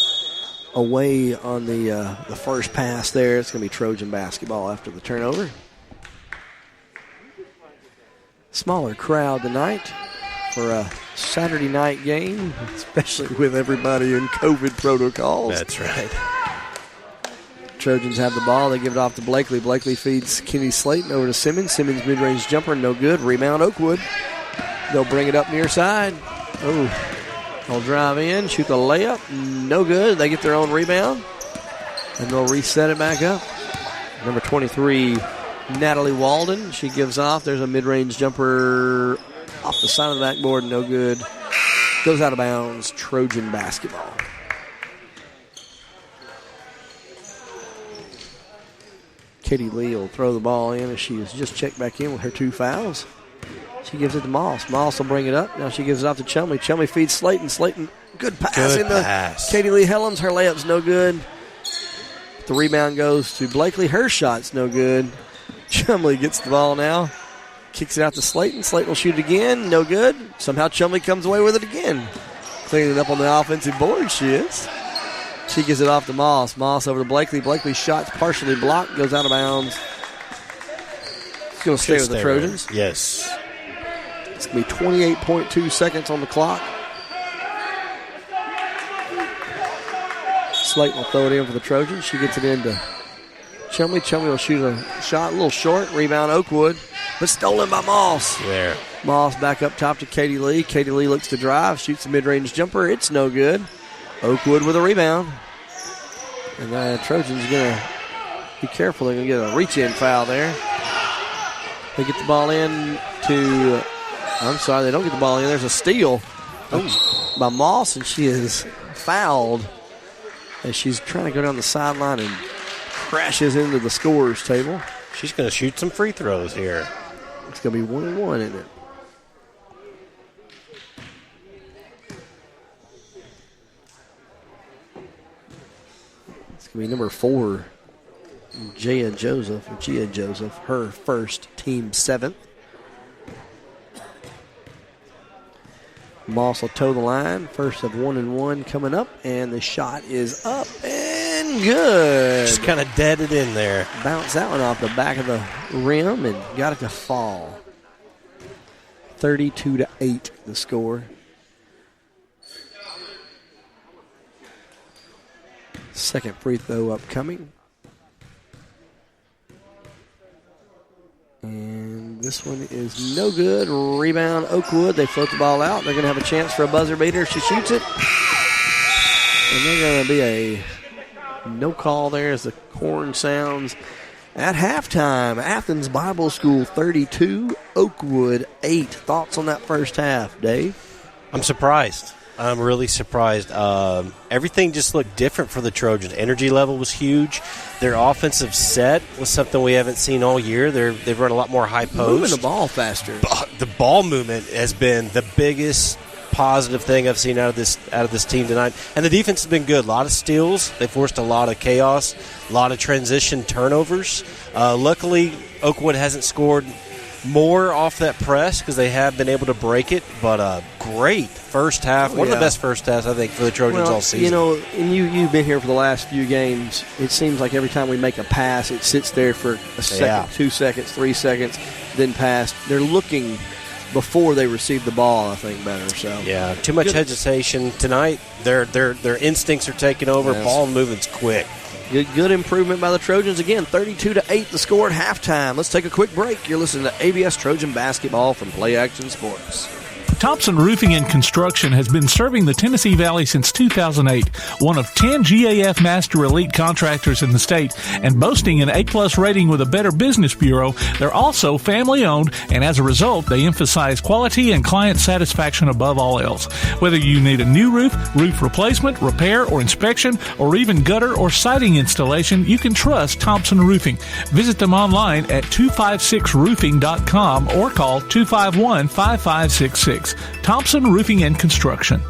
away on the first pass there. It's going to be Trojan basketball after the turnover. Smaller crowd tonight for a Saturday night game, especially with everybody in COVID protocols. That's right. Trojans have the ball. They give it off to Blakely. Blakely feeds Kenny Slayton over to Simmons. Simmons mid-range jumper, no good. Rebound Oakwood. They'll bring it up near side. Oh, they'll drive in, shoot the layup. No good. They get their own rebound, and they'll reset it back up. Number 23, Natalie Walden. She gives off. There's a mid-range jumper off the side of the backboard. No good. Goes out of bounds. Trojan basketball. Katie Lee will throw the ball in as she has just checked back in with her 2 fouls. She gives it to Moss. Moss will bring it up. Now she gives it off to Chumley. Chumley feeds Slayton. Slayton, good pass Katie Lee Helms. Her layup's no good. The rebound goes to Blakely. Her shot's no good. Chumley gets the ball now. Kicks it out to Slayton. Slayton will shoot it again. No good. Somehow Chumley comes away with it again. Cleaning it up on the offensive board, she is. She gives it off to Moss. Moss over to Blakely. Blakely's shot's partially blocked. Goes out of bounds. It's going to stay with the Trojans. Yes. It's going to be 28.2 seconds on the clock. Slayton will throw it in for the Trojans. She gets it into Chumley. Chumley will shoot a shot, a little short. Rebound Oakwood, but stolen by Moss. There. Moss back up top to Katie Lee. Katie Lee looks to drive, shoots a mid-range jumper. It's no good. Oakwood with a rebound. And the Trojans are going to be careful. They're going to get a reach-in foul there. They get the ball in to... I'm sorry, they don't get the ball in. There's a steal by Moss, and she is fouled as she's trying to go down the sideline and crashes into the scorer's table. She's going to shoot some free throws here. It's going to be 1-1, isn't it? It's going to be number 4, Gia Joseph, her first, team 7th. Moss will toe the line. First of 1-1 coming up, and the shot is up and good. Just kind of dead it in there. Bounce that one off the back of the rim and got it to fall. 32-8 the score. Second free throw upcoming. And this one is no good. Rebound Oakwood. They float the ball out. They're going to have a chance for a buzzer beater. She shoots it. And they're going to be a no call there as the horn sounds. At halftime, Athens Bible School 32, Oakwood 8. Thoughts on that first half, Dave? I'm surprised. I'm really surprised. Everything just looked different for the Trojans. Energy level was huge. Their offensive set was something we haven't seen all year. They've run a lot more high post. Moving the ball faster. The ball movement has been the biggest positive thing I've seen out of this team tonight. And the defense has been good. A lot of steals. They forced a lot of chaos, a lot of transition turnovers. Luckily, Oakwood hasn't scored more off that press because they have been able to break it. But great first half. One of the best first halves, I think, for the Trojans all season. You know, and you've been here for the last few games. It seems like every time we make a pass, it sits there for a second, 2 seconds, 3 seconds, then pass. They're looking before they receive the ball, I think, better. So yeah, too much hesitation tonight. Their instincts are taking over. Yes. Ball movement's quick. Good improvement by the Trojans. Again, 32-8 the score at halftime. Let's take a quick break. You're listening to ABS Trojan Basketball from Play Action Sports. Thompson Roofing and Construction has been serving the Tennessee Valley since 2008, one of 10 GAF Master Elite contractors in the state, and boasting an A-plus rating with a Better Business Bureau. They're also family-owned, and as a result, they emphasize quality and client satisfaction above all else. Whether you need a new roof, roof replacement, repair, or inspection, or even gutter or siding installation, you can trust Thompson Roofing. Visit them online at 256roofing.com or call 251-5566. Thompson Roofing and Construction.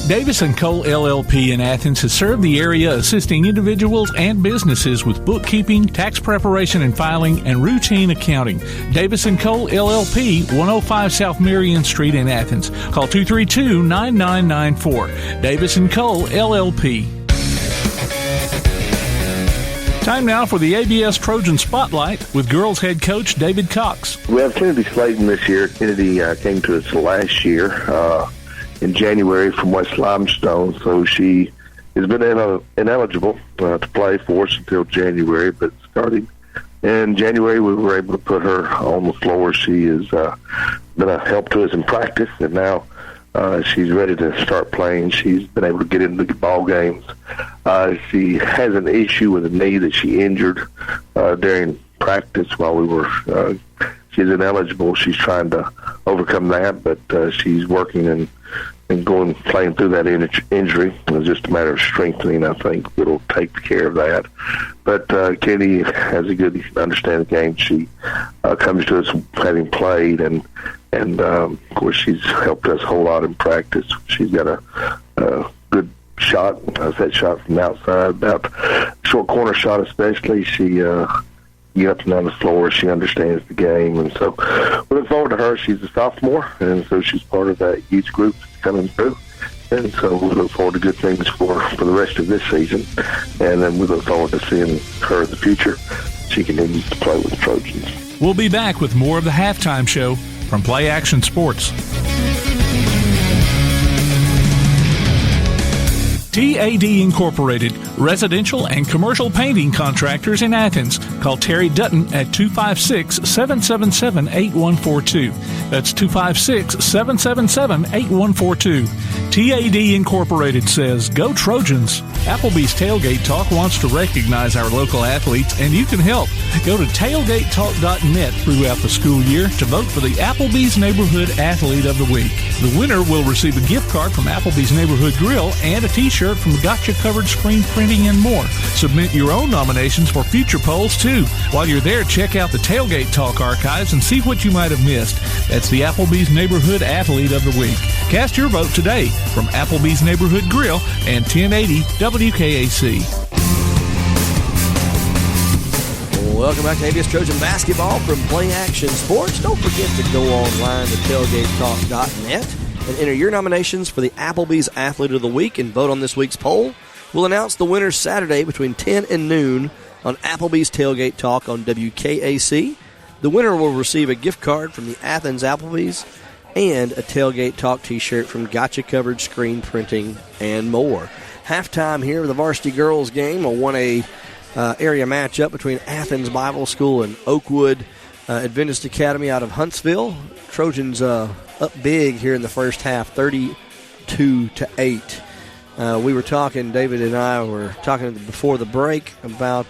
Davis & Cole LLP in Athens has served the area assisting individuals and businesses with bookkeeping, tax preparation and filing, and routine accounting. Davis & Cole LLP, 105 South Marion Street in Athens. Call 232-9994. Davis & Cole LLP. Time now for the ABS Trojan Spotlight with girls head coach David Cox. We have Kennedy Slayton this year. Kennedy came to us last year in January from West Limestone, so she has been ineligible to play for us until January, but starting in January we were able to put her on the floor. She has been a help to us in practice, and now she's ready to start playing. She's been able to get into the ball games. She has an issue with a knee that she injured during practice while we were. She's ineligible. She's trying to overcome that, but she's working and playing through that injury. It's just a matter of strengthening. I think it'll take care of that. But Kenny has a good understanding of the game. She comes to us having played, and of course she's helped us a whole lot in practice. She's got a good shot, set shot from the outside, about short corner shot especially. She get up and down the floor. She understands the game, and so we look forward to her. She's a sophomore, and so she's part of that huge group that's coming through. And so we look forward to good things for the rest of this season, and then we look forward to seeing her in the future. She continues to play with the Trojans. We'll be back with more of the halftime show from Play Action Sports. TAD Incorporated, residential and commercial painting contractors in Athens. Call Terry Dutton at 256-777-8142. That's 256-777-8142. TAD Incorporated says, "Go Trojans." Applebee's Tailgate Talk wants to recognize our local athletes, and you can help. Go to tailgatetalk.net throughout the school year to vote for the Applebee's Neighborhood Athlete of the Week. The winner will receive a gift card from Applebee's Neighborhood Grill and a t-shirt from Gotcha Covered Screen Printing and more. Submit your own nominations for future polls, too. While you're there, check out the Tailgate Talk archives and see what you might have missed. That's the Applebee's Neighborhood Athlete of the Week. Cast your vote today from Applebee's Neighborhood Grill and 1080 WKAC. Welcome back to ABS Trojan Basketball from Play Action Sports. Don't forget to go online to tailgatetalk.net and enter your nominations for the Applebee's Athlete of the Week and vote on this week's poll. We'll announce the winners Saturday between 10 and noon on Applebee's Tailgate Talk on WKAC. The winner will receive a gift card from the Athens Applebee's and a Tailgate Talk t-shirt from Gotcha Covered Screen Printing and more. Halftime here of the varsity girls game, a 1A area matchup between Athens Bible School and Oakwood Adventist Academy out of Huntsville. Trojans up big here in the first half, 32-8. We were talking, David and I were talking before the break about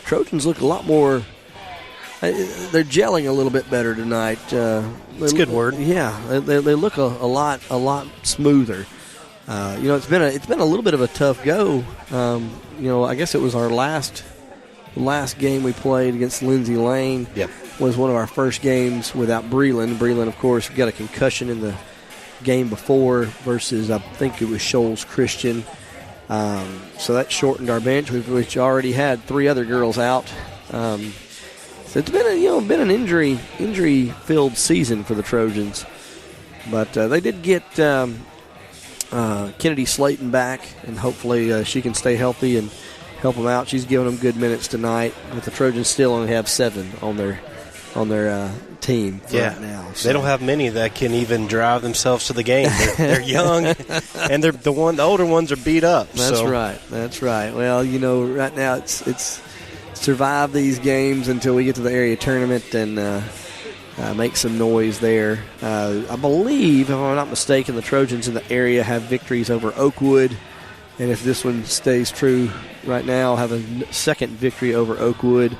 Trojans look a lot more. They're gelling a little bit better tonight. That's a good word. Yeah, they look a lot smoother. It's been a little bit of a tough go. I guess it was our last game we played against Lindsay Lane. Yep. Was one of our first games without Breland. Breland, of course, got a concussion in the game before versus I think it was Shoals Christian. So that shortened our bench, which already had 3 other girls out. So it's been an injury-filled season for the Trojans. But they did get Kennedy Slayton back, and hopefully she can stay healthy and help them out. She's giving them good minutes tonight, but the Trojans still only have 7 on their team right now. So. They don't have many that can even drive themselves to the game. They're young, and the older ones are beat up. That's right. Well, right now it's survive these games until we get to the area tournament and make some noise there. I believe, if I'm not mistaken, the Trojans in the area have victories over Oakwood, and if this one stays true right now, have a second victory over Oakwood.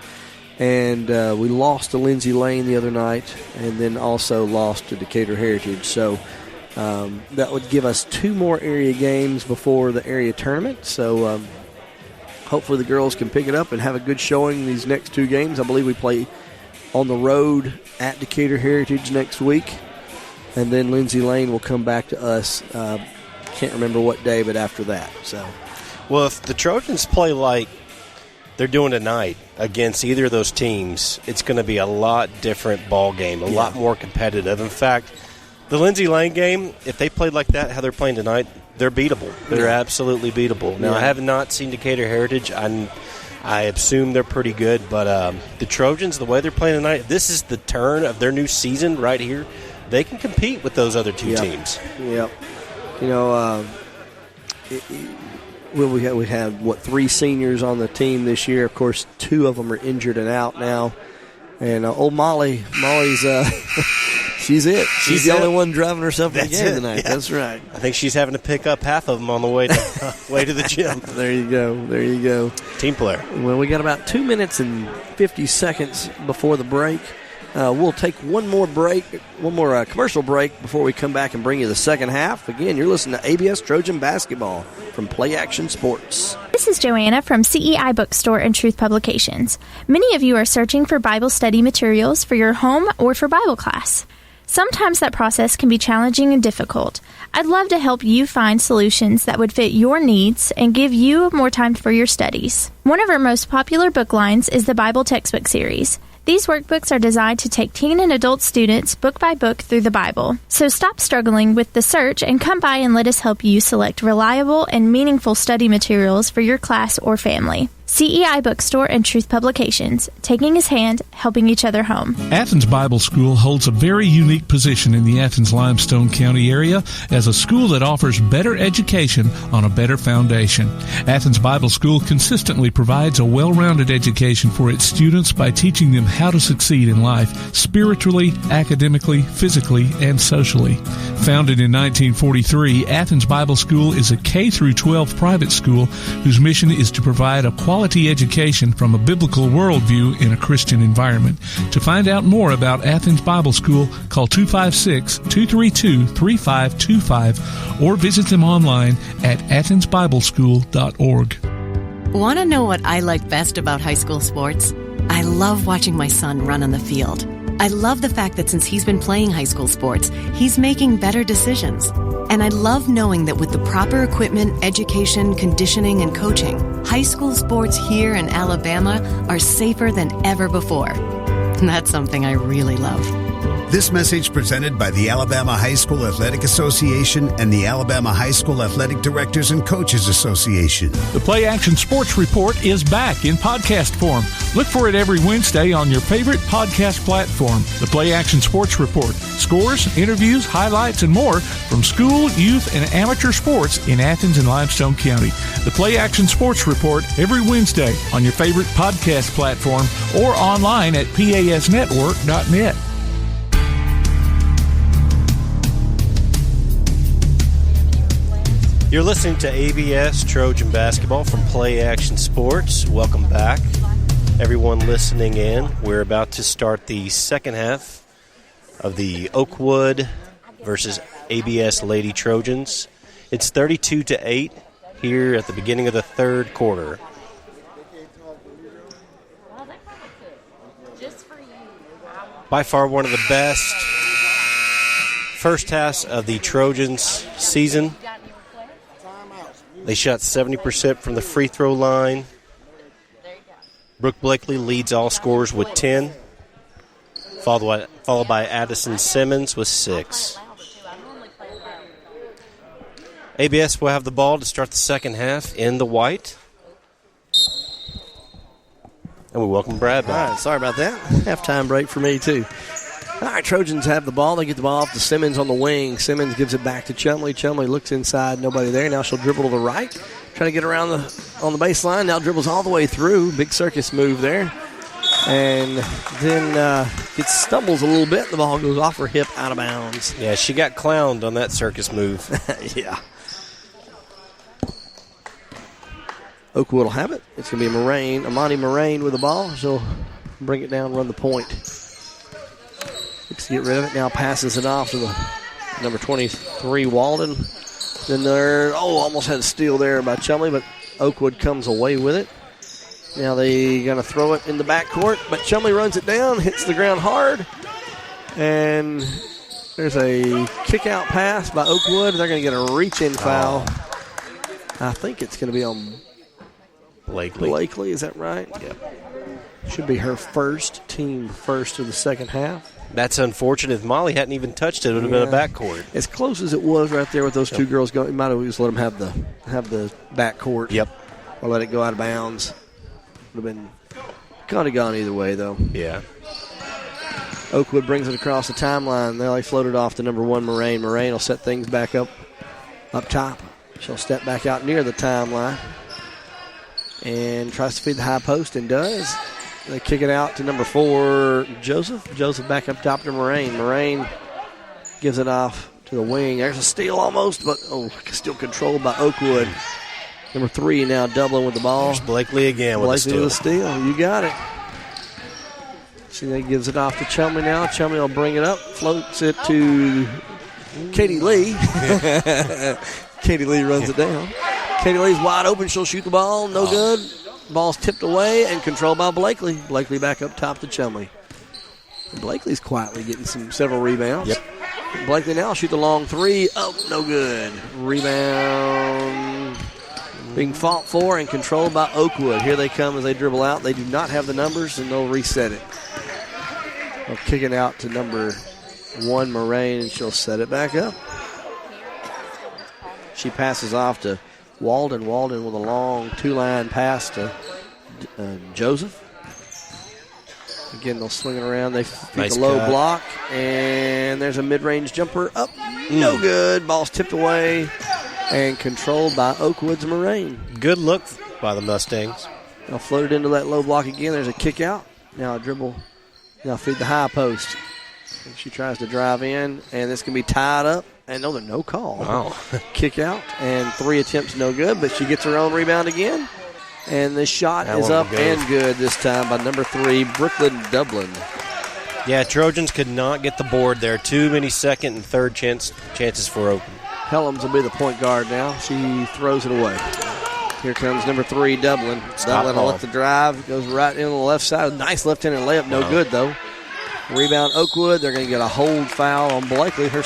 And we lost to Lindsay Lane the other night, and then also lost to Decatur Heritage. So that would give us 2 more area games before the area tournament. So hopefully the girls can pick it up and have a good showing these next 2 games. I believe we play on the road at Decatur Heritage next week, and then Lindsay Lane will come back to us. Can't remember what day, but after that. So, well, if the Trojans play like they're doing tonight against either of those teams, it's going to be a lot different ball game, a lot more competitive. In fact, the Lindsay Lane game, if they played like that, how they're playing tonight, they're beatable. They're absolutely beatable. Now, I have not seen Decatur Heritage. I assume they're pretty good, but the Trojans, the way they're playing tonight, this is the turn of their new season right here. They can compete with those other 2 teams. Yep. We had 3 seniors on the team this year. Of course, 2 of them are injured and out now. And old Molly's she's it. She's the only one driving herself to the game tonight. Yeah. That's right. I think she's having to pick up half of them on the way to the gym. There you go. Team player. Well, we got about 2 minutes and 50 seconds before the break. We'll take one more commercial break before we come back and bring you the second half. Again, you're listening to ABS Trojan Basketball from Play Action Sports. This is Joanna from CEI Bookstore and Truth Publications. Many of you are searching for Bible study materials for your home or for Bible class. Sometimes that process can be challenging and difficult. I'd love to help you find solutions that would fit your needs and give you more time for your studies. One of our most popular book lines is the Bible Textbook Series. These workbooks are designed to take teen and adult students book by book through the Bible. So stop struggling with the search and come by and let us help you select reliable and meaningful study materials for your class or family. CEI Bookstore and Truth Publications, taking his hand, helping each other home. Athens Bible School holds a very unique position in the Athens-Limestone County area as a school that offers better education on a better foundation. Athens Bible School consistently provides a well-rounded education for its students by teaching them how to succeed in life, spiritually, academically, physically, and socially. Founded in 1943, Athens Bible School is a K-12 private school whose mission is to provide a quality education from a biblical worldview in a Christian environment. To find out more about Athens Bible School, call 256-232-3525 or visit them online at athensbibleschool.org. Want to know what I like best about high school sports? I love watching my son run on the field. I love the fact that since he's been playing high school sports, he's making better decisions. And I love knowing that with the proper equipment, education, conditioning, and coaching, high school sports here in Alabama are safer than ever before. And that's something I really love. This message presented by the Alabama High School Athletic Association and the Alabama High School Athletic Directors and Coaches Association. The Play Action Sports Report is back in podcast form. Look for it every Wednesday on your favorite podcast platform. The Play Action Sports Report. Scores, interviews, highlights, and more from school, youth, and amateur sports in Athens and Limestone County. The Play Action Sports Report every Wednesday on your favorite podcast platform or online at pasnetwork.net. You're listening to ABS Trojan Basketball from Play Action Sports. Welcome back, everyone listening in. We're about to start the second half of the Oakwood versus ABS Lady Trojans It's 32-8 here at the beginning of the third quarter. By far one of the best first halves of the Trojans season. They shot 70% from the free throw line. Brooke Blakely leads all scorers with 10, followed by Addison Simmons with 6. ABS will have the ball to start the second half in the white. And we welcome Brad back. All right, sorry about that. Halftime break for me, too. All right, Trojans have the ball. They get the ball off to Simmons on the wing. Simmons gives it back to Chumley. Chumley looks inside, nobody there. Now she'll dribble to the right, trying to get around on the baseline. Now dribbles all the way through. Big circus move there. And then it stumbles a little bit. The ball goes off her hip, out of bounds. Yeah, she got clowned on that circus move. Yeah. Oakwood will have it. It's going to be Amani Moraine with the ball. She'll bring it down, run the point. Looks to get rid of it. Now passes it off to the number 23, Walden. Then there, almost had a steal there by Chumley, but Oakwood comes away with it. Now they're going to throw it in the backcourt, but Chumley runs it down, hits the ground hard, and there's a kick-out pass by Oakwood. They're going to get a reach-in foul. I think it's going to be on Blakely, is that right? Yep. Should be her team first of the second half. That's unfortunate. If Molly hadn't even touched it, it would have been a backcourt. As close as it was right there with those two girls going, you might have just let them have the backcourt. Yep. Or let it go out of bounds. Would have been kind of gone either way, though. Yeah. Oakwood brings it across the timeline. They floated off to number 1, Moraine. Moraine will set things back up top. She'll step back out near the timeline and tries to feed the high post and does. They kick it out to number 4, Joseph. Joseph back up top to Moraine. Moraine gives it off to the wing. There's a steal almost, but still controlled by Oakwood. Number 3 now doubling with the ball. There's Blakely again with the steal. Blakely with a steal. You got it. She then gives it off to Chumley now. Chumley will bring it up, floats it to Katie Lee. Katie Lee runs it down. Katie Lee's wide open. She'll shoot the ball. No good. Ball's tipped away and controlled by Blakely. Blakely back up top to Chumley. And Blakely's quietly getting several rebounds. Yep. Blakely now shoot the long 3. No good. Rebound being fought for and controlled by Oakwood. Here they come as they dribble out. They do not have the numbers, and they'll reset it. They'll kick it out to number 1, Moraine, and she'll set it back up. She passes off to Walden. Walden with a long 2-line pass to Joseph. Again, they'll swing it around. They feed the low block, and there's a mid-range jumper up. No good. Ball's tipped away and controlled by Oakwood's Moraine. Good look by the Mustangs. They'll float it into that low block again. There's a kick out. Now a dribble. Now feed the high post. And she tries to drive in, and this can be tied up. And no call. Wow. Kick out, and 3 attempts no good, but she gets her own rebound again. And the shot is up and good this time by number 3, Brooklyn Dublin. Yeah, Trojans could not get the board there. Too many second and third chances for Oakland. Helms will be the point guard now. She throws it away. Here comes number 3, Dublin. Dublin will let the drive. Goes right in on the left side. Nice left-handed layup. No good, though. Rebound Oakwood. They're going to get a hold foul on Blakely, her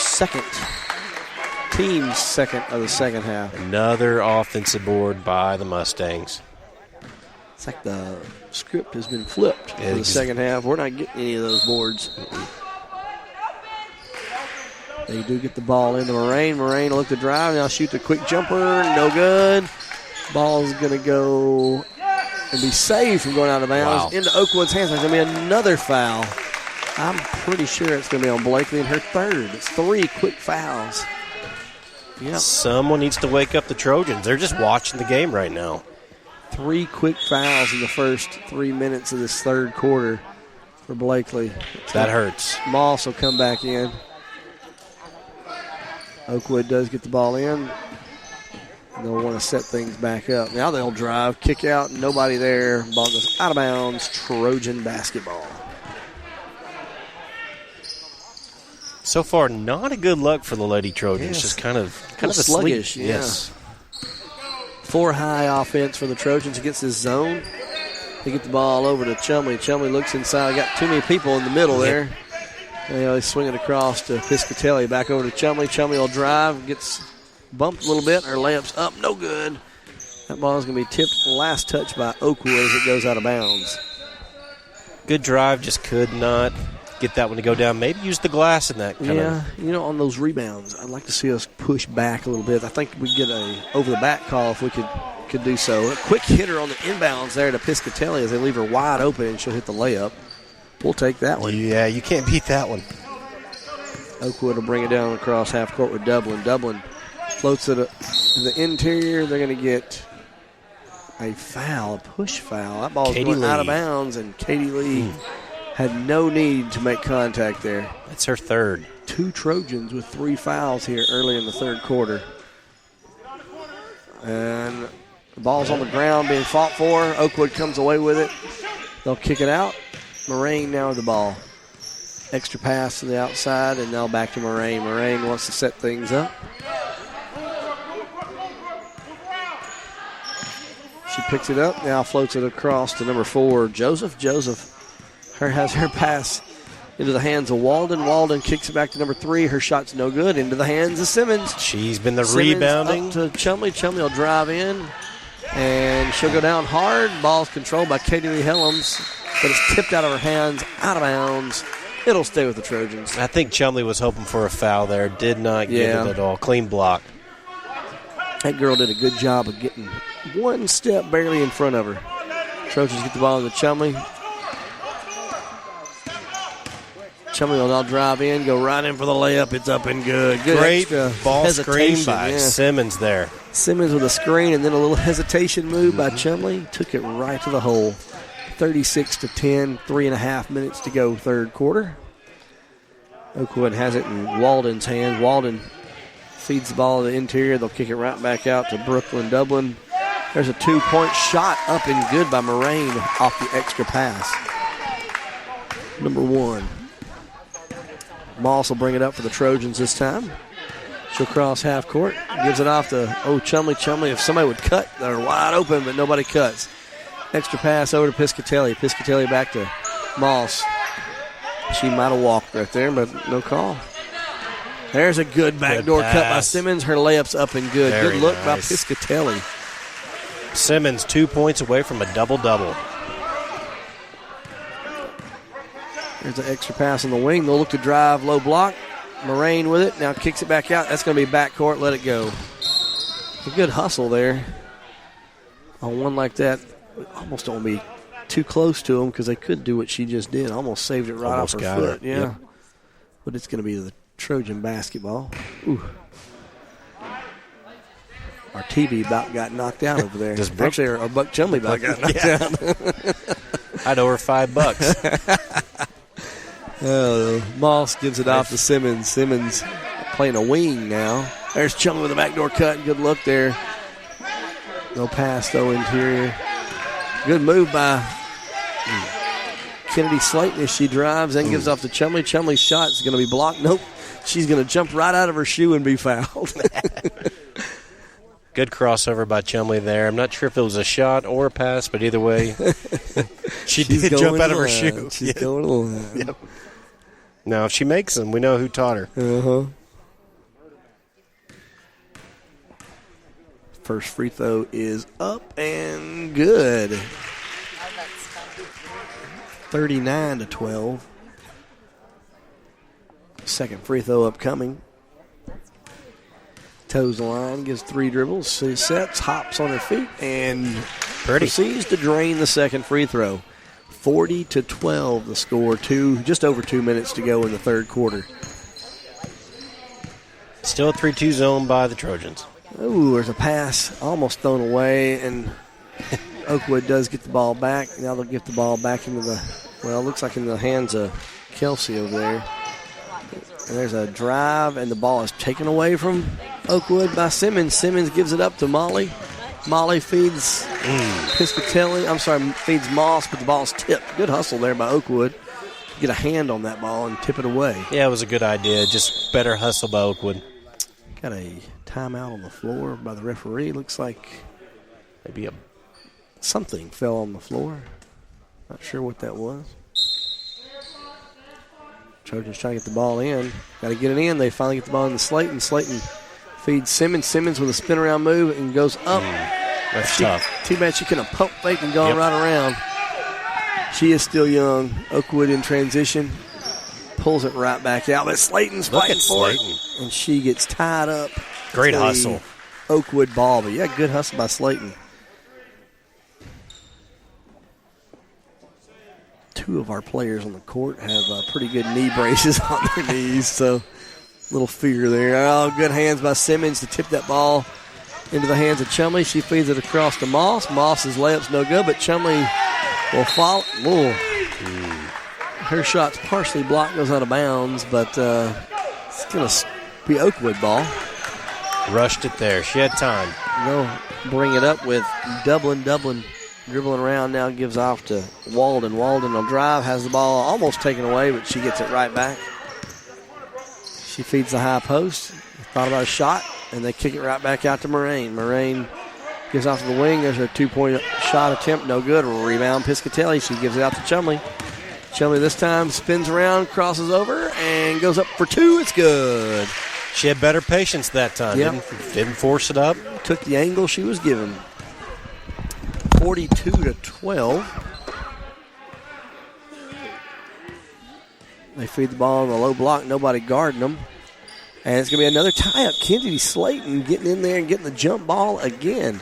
team's second of the second half. Another offensive board by the Mustangs. It's like the script has been flipped for the second half. We're not getting any of those boards. They do get the ball into Moraine. Moraine will look to drive. Now shoot the quick jumper. No good. Ball's going to go and be saved from going out of bounds into Oakwood's hands. There's going to be another foul. I'm pretty sure it's going to be on Blakely in her third. It's 3 quick fouls. Yep. Someone needs to wake up the Trojans. They're just watching the game right now. 3 quick fouls in the first 3 minutes of this third quarter for Blakely. That hurts. Moss will come back in. Oakwood does get the ball in. They'll want to set things back up. Now they'll drive, kick out, nobody there. Ball goes out of bounds. Trojan basketball. So far, not a good look for the Lady Trojans. Yes. Just kind of sluggish. asleep. Yes. 4 high offense for the Trojans against this zone. They get the ball over to Chumley. Chumley looks inside. Got too many people in the middle there. They swing it across to Piscatelli. Back over to Chumley. Chumley will drive. Gets bumped a little bit. Her layup's up. No good. That ball is going to be tipped last touch by Oakwood as it goes out of bounds. Good drive. Just could not get that one to go down. Maybe use the glass in that kind of. On those rebounds, I'd like to see us push back a little bit. I think we get a over-the-back call if we could do so. A quick hitter on the inbounds there to Piscatelli as they leave her wide open and she'll hit the layup. We'll take that one. Yeah, you can't beat that one. Oakwood will bring it down across half court with Dublin. Dublin floats it in the interior. They're going to get a foul, a push foul. That ball's going out of bounds, and Katie Lee had no need to make contact there. That's her third. 2 Trojans with 3 fouls here early in the third quarter. And the ball's on the ground being fought for. Oakwood comes away with it. They'll kick it out. Moraine now with the ball. Extra pass to the outside, and now back to Moraine. Moraine wants to set things up. She picks it up, now floats it across to number 4, Joseph. Joseph has her pass into the hands of Walden. Walden kicks it back to number 3. Her shot's no good. Into the hands of Simmons. She's been the Simmons rebounding. Up to Chumley. Chumley will drive in, and she'll go down hard. Ball's controlled by Katie Lee Helms, but it's tipped out of her hands, out of bounds. It'll stay with the Trojans. I think Chumley was hoping for a foul there. Did not get it at all. Clean block. That girl did a good job of getting one step barely in front of her. Trojans get the ball to Chumley. Chumley will now drive in, go right in for the layup. It's up and good. Great ball screen by Simmons there. Simmons with a screen and then a little hesitation move by Chumley. Took it right to the hole. 36-10, 3.5 minutes to go, third quarter. Oakwood has it in Walden's hands. Walden feeds the ball to the interior. They'll kick it right back out to Brooklyn Dublin. There's a 2-point shot up and good by Moraine off the extra pass. Number 1. Moss will bring it up for the Trojans this time. She'll cross half court. Gives it off to Chumley. Chumley, if somebody would cut, they're wide open, but nobody cuts. Extra pass over to Piscatelli. Piscatelli back to Moss. She might have walked right there, but no call. There's a good backdoor cut by Simmons. Her layup's up and good. Very good look nice by Piscatelli. Simmons 2 points away from a double-double. There's an extra pass on the wing. They'll look to drive, low block. Moraine with it. Now kicks it back out. That's going to be backcourt. Let it go. A good hustle there. On one like that, almost don't be too close to them because they could do what she just did. Almost saved it right off her foot. Yeah. Yep. But it's going to be the Trojan basketball. Ooh. Our TV about got knocked out over there. Actually, our Buck Chumley about got knocked out. I'd owe her $5. Moss gives it off to Simmons. Simmons playing a wing now. There's Chumley with a backdoor cut. Good look there. No pass, though, interior. Good move by Kennedy Slayton as she drives and gives off to Chumley. Chumley's shot is going to be blocked. Nope. She's going to jump right out of her shoe and be fouled. Good crossover by Chumley there. I'm not sure if it was a shot or a pass, but either way, she did jump out of her shoe. She's going to the line. Yep. Now, if she makes them, we know who taught her. Uh-huh. First free throw is up and good. 39-12. Second free throw upcoming. Toes the line, gives 3 dribbles, sets, hops on her feet, and proceeds to drain the second free throw. 40-12 the score. Just over 2 minutes to go in the third quarter. Still a 3-2 zone by the Trojans. Ooh, there's a pass almost thrown away, and Oakwood does get the ball back. Now they'll get the ball back into looks like in the hands of Kelsey over there. And there's a drive, and the ball is taken away from Oakwood by Simmons. Simmons gives it up to Molly. Molly feeds feeds Moss, but the ball's tipped. Good hustle there by Oakwood. get a hand on that ball and tip it away. Yeah, it was a good idea. Just better hustle by Oakwood. Got a timeout on the floor by the referee. Looks like maybe something fell on the floor. Not sure what that was. Trojans trying to get the ball in. Got to get it in. They finally get the ball into Slayton. Slayton feeds Simmons. Simmons with a spin-around move and goes up. That's tough. Too bad she couldn't have pump faked and gone right around. She is still young. Oakwood in transition. Pulls it right back out. But Slayton's fighting for it. And she gets tied up. Great hustle. Oakwood ball. But, yeah, good hustle by Slayton. Two of our players on the court have pretty good knee braces on their knees, so a little fear there. Oh, good hands by Simmons to tip that ball into the hands of Chumley. She feeds it across to Moss. Moss's layup's no good, but Chumley will follow. Her shot's partially blocked, goes out of bounds, but it's going to be Oakwood ball. Rushed it there. She had time. They'll bring it up with Dublin. Dribbling around now, gives off to Walden. Walden will drive, has the ball almost taken away, but she gets it right back. She feeds the high post. Thought about a shot, and they kick it right back out to Moraine. Moraine gives off to the wing. There's her 2-point shot attempt. No good. Rebound, Piscatelli. She gives it out to Chumley. Chumley this time spins around, crosses over, and goes up for two. It's good. She had better patience that time. Yep. Didn't force it up. Took the angle she was given. 42-12. They feed the ball on the low block. Nobody guarding them. And it's going to be another tie-up. Kennedy Slayton getting in there and getting the jump ball again.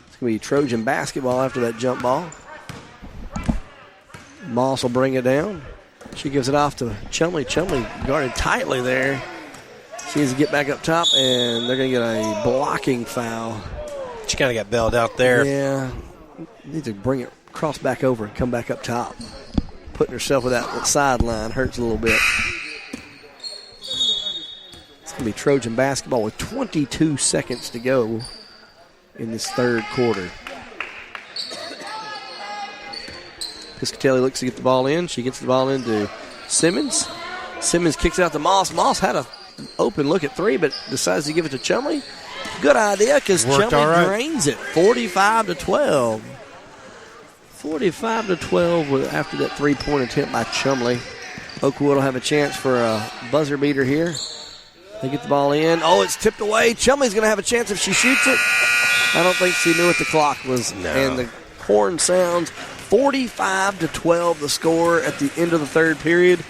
It's going to be Trojan basketball after that jump ball. Moss will bring it down. She gives it off to Chumley. Chumley guarded tightly there. She needs to get back up top, and they're going to get a blocking foul. She kind of got bailed out there. Yeah. Need to bring it, cross back over and come back up top. Putting herself with that sideline hurts a little bit. It's going to be Trojan basketball with 22 seconds to go in this third quarter. Piscatelli looks to get the ball in. She gets the ball into Simmons. Simmons kicks out to Moss. Moss had an open look at three, but decides to give it to Chumley. Good idea because Chumley drains it. 45-12. 45-12 after that three-point attempt by Chumley. Oakwood will have a chance for a buzzer beater here. They get the ball in. Oh, it's tipped away. Chumley's going to have a chance if she shoots it. I don't think she knew what the clock was. No. And the horn sounds. 45-12 the score at the end of the third period.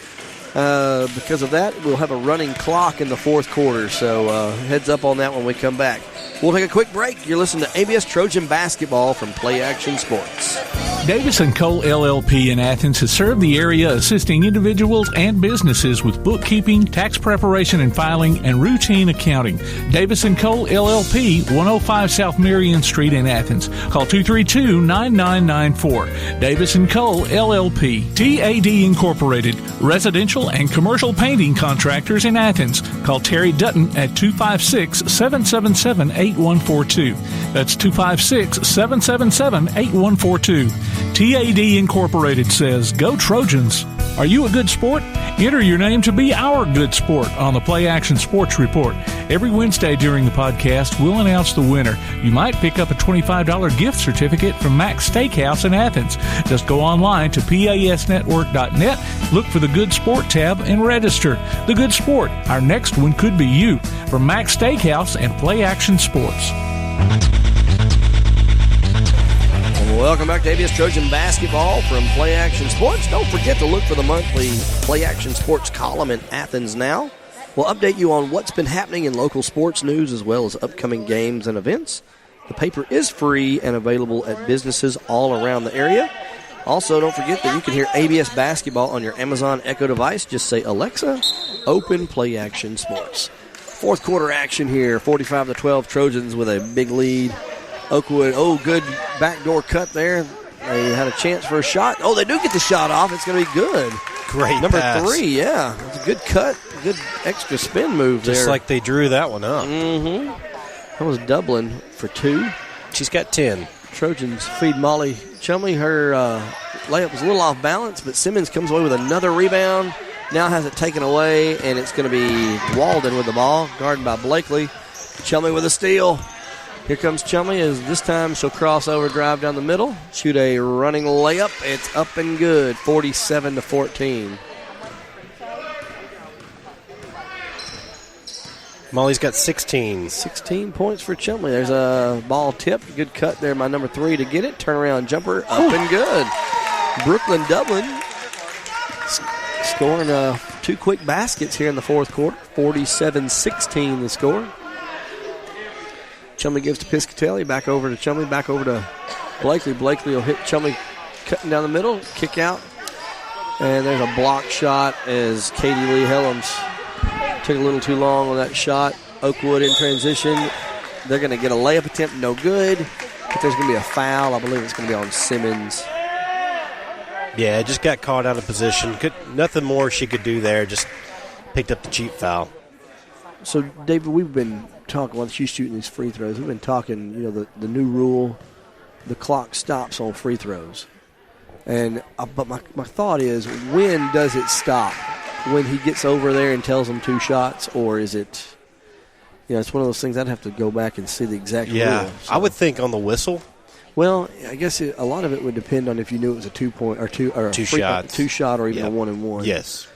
Because of that, we'll have a running clock in the fourth quarter. So heads up on that when we come back. We'll take a quick break. You're listening to ABS Trojan Basketball from Play Action Sports. Davis & Cole LLP in Athens has served the area assisting individuals and businesses with bookkeeping, tax preparation and filing, and routine accounting. Davis & Cole LLP, 105 South Marion Street in Athens. Call 232-9994. Davis & Cole LLP. TAD Incorporated, residential and commercial painting contractors in Athens. Call Terry Dutton at 256-777-8142. That's 256-777-8142. TAD Incorporated says, Go Trojans! Are you a good sport? Enter your name to be our good sport on the Play Action Sports Report. Every Wednesday during the podcast, we'll announce the winner. You might pick up a $25 gift certificate from Max Steakhouse in Athens. Just go online to pasnetwork.net, look for the Good Sport tab, and register. The Good Sport. Our next one could be you. From Max Steakhouse and Play Action Sports. Welcome back to ABS Trojan Basketball from Play Action Sports. Don't forget to look for the monthly Play Action Sports column in Athens Now. We'll update you on what's been happening in local sports news as well as upcoming games and events. The paper is free and available at businesses all around the area. Also, don't forget that you can hear ABS Basketball on your Amazon Echo device. Just say, Alexa, open Play Action Sports. Fourth quarter action here, 45-12 Trojans with a big lead. Oakwood, good backdoor cut there. They had a chance for a shot. Oh, they do get the shot off. It's going to be good. Great Number pass. 3, yeah. It's a good cut, good extra spin move there. Just like they drew that one up. Mm-hmm. That was Dublin for 2. She's got 10. Trojans feed Molly Chumley. Her layup was a little off balance, but Simmons comes away with another rebound. Now has it taken away, and it's going to be Walden with the ball, guarded by Blakely. Chumley with a steal. Here comes Chumley, as this time she'll cross over, drive down the middle, shoot a running layup. It's up and good, 47-14. Molly's got 16. 16 points for Chumley. There's a ball tipped. Good cut there by number 3 to get it. Turnaround jumper, up and good. Brooklyn Dublin scoring 2 quick baskets here in the fourth quarter. 47-16 the score. Chumley gives to Piscatelli. Back over to Chumley. Back over to Blakely. Blakely will hit Chumley cutting down the middle. Kick out. And there's a block shot as Katie Lee Helms took a little too long on that shot. Oakwood in transition. They're going to get a layup attempt. No good. But there's going to be a foul. I believe it's going to be on Simmons. Yeah, just got caught out of position. Nothing more she could do there. Just picked up the cheap foul. So, David, we've been talking, once you shooting these free throws, we've been talking, the new rule, the clock stops on free throws. And but my thought is, when does it stop? When he gets over there and tells them 2 shots, or is it, it's one of those things I'd have to go back and see the exact rule. So. I would think on the whistle. Well, I guess a lot of it would depend on if you knew it was a 2-point or 2 shots, 2 shot, or even a 1-and-1. Yes.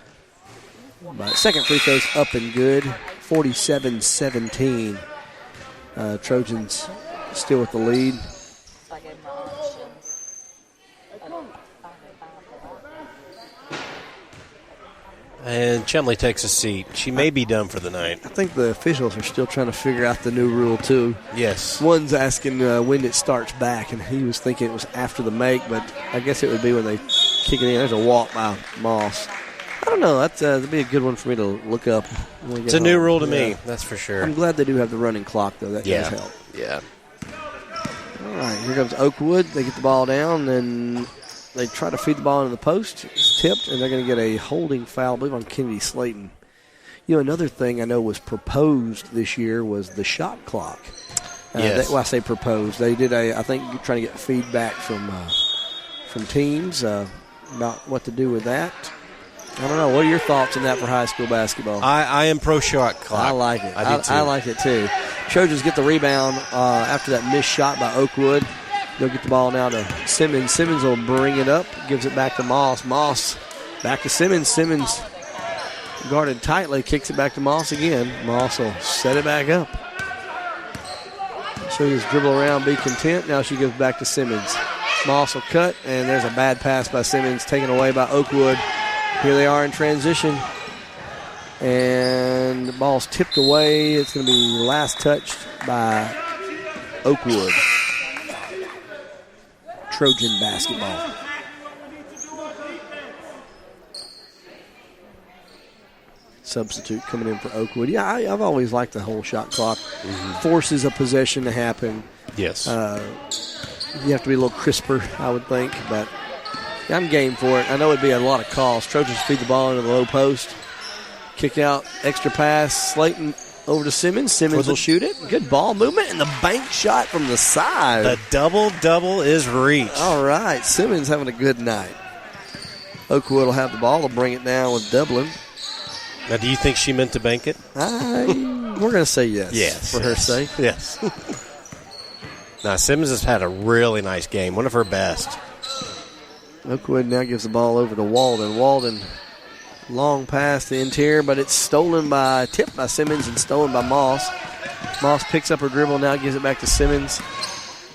But second free throw's up and good, 47-17. Trojans still with the lead. And Chumley takes a seat. She may be done for the night. I think the officials are still trying to figure out the new rule, too. Yes. One's asking when it starts back, and he was thinking it was after the make, but I guess it would be when they kick it in. There's a walk by Moss. I don't know. That'd be a good one for me to look up. It's a new rule to me, that's for sure. I'm glad they do have the running clock, though. That does help. Yeah. All right, here comes Oakwood. They get the ball down, and they try to feed the ball into the post. It's tipped, and they're going to get a holding foul, I believe, on Kennedy Slayton. Another thing I know was proposed this year was the shot clock. Yes. I say proposed. They did I think, trying to get feedback from teams about what to do with that. I don't know. What are your thoughts on that for high school basketball? I am pro shot clock. I like it. I do too. I like it too. Trojans get the rebound after that missed shot by Oakwood. They'll get the ball now to Simmons. Simmons will bring it up, gives it back to Moss. Moss back to Simmons. Simmons guarded tightly, kicks it back to Moss again. Moss will set it back up. So just dribble around, be content. Now she gives back to Simmons. Moss will cut, and there's a bad pass by Simmons taken away by Oakwood. Here they are in transition. And the ball's tipped away. It's going to be last touched by Oakwood. Trojan basketball. Substitute coming in for Oakwood. Yeah, I've always liked the whole shot clock. Forces a possession to happen. Yes. You have to be a little crisper, I would think, but I'm game for it. I know it'd be a lot of calls. Trojans feed the ball into the low post. Kick out, extra pass. Slayton over to Simmons. Simmons will shoot it. Good ball movement and the bank shot from the side. The double-double is reached. All right, Simmons having a good night. Oakwood will have the ball. They'll bring it down with Dublin. Now, do you think she meant to bank it? We're going to say yes. Yes. For her sake. Yes. Now, Simmons has had a really nice game, one of her best. Oakwood now gives the ball over to Walden. Walden, long pass to the interior, but it's tipped by Simmons and stolen by Moss. Moss picks up her dribble, now gives it back to Simmons.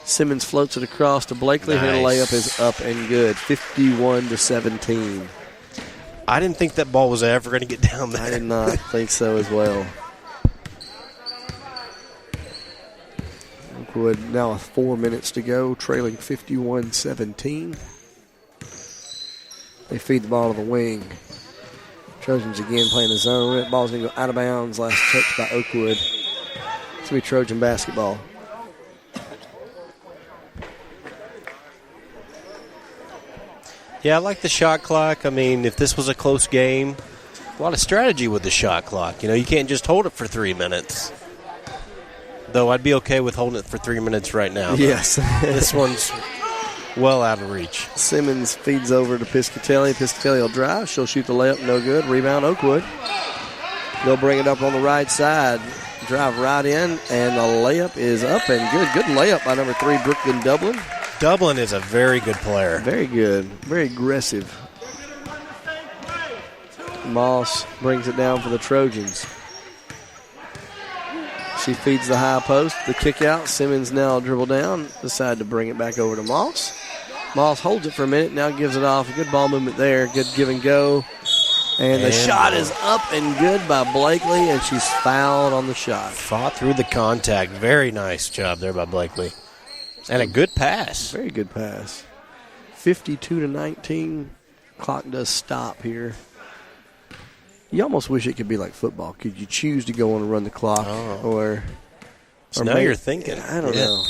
Simmons floats it across to Blakely. Nice. Her layup is up and good, 51-17. I didn't think that ball was ever going to get down there. I did not think so as well. Oakwood now with 4 minutes to go, trailing 51-17. They feed the ball to the wing. Trojans again playing the zone. That ball's going to go out of bounds. Last touch by Oakwood. It's going to be Trojan basketball. Yeah, I like the shot clock. I mean, if this was a close game, a lot of strategy with the shot clock. You can't just hold it for 3 minutes. though I'd be okay with holding it for 3 minutes right now. Yes. This one's well out of reach. Simmons feeds over to Piscatelli. Piscatelli will drive. She'll shoot the layup. No good. Rebound, Oakwood. They'll bring it up on the right side. Drive right in, and the layup is up and good. Good layup by number 3, Brooklyn Dublin. Dublin is a very good player. Very good. Very aggressive. Moss brings it down for the Trojans. She feeds the high post, the kick out. Simmons now dribble down, decide to bring it back over to Moss. Moss holds it for a minute, now gives it off. Good ball movement there, good give and go. And the shot is up and good by Blakely, and she's fouled on the shot. Fought through the contact. Very nice job there by Blakely. And a good pass. Very good pass. 52-19. Clock does stop here. You almost wish it could be like football. Could you choose to go on and run the clock? Or now you're thinking. I don't know.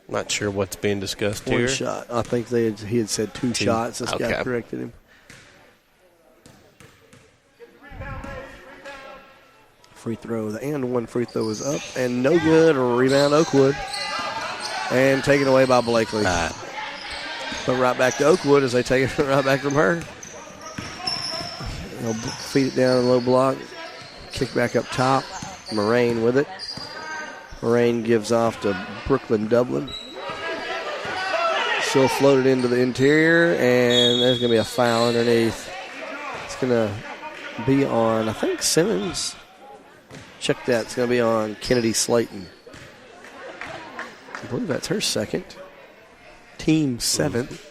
Not sure what's being discussed here. One shot. I think he had said two shots. This guy corrected him. Free throw. The and one free throw is up and no good. Rebound Oakwood. And taken away by Blakely. But right back to Oakwood as they take it right back from her. They'll feed it down in low block. Kick back up top. Moraine with it. Moraine gives off to Brooklyn Dublin. She'll float it into the interior, and there's going to be a foul underneath. It's going to be on, I think, Simmons. Check that. It's going to be on Kennedy Slayton. I believe that's her second. Team 7th.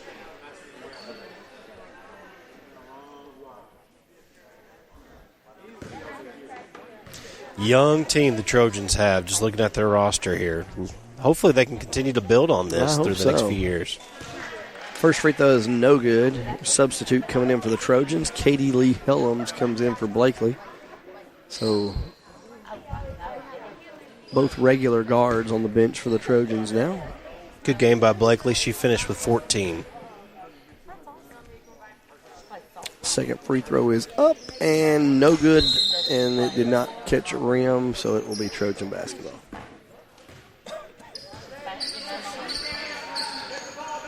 Young team the Trojans have, just looking at their roster here. Hopefully they can continue to build on this through the next few years. First free throw is no good. Substitute coming in for the Trojans. Katie Lee Helms comes in for Blakely. So both regular guards on the bench for the Trojans now. Good game by Blakely. She finished with 14. Second free throw is up and no good, and it did not catch a rim, so it will be Trojan basketball.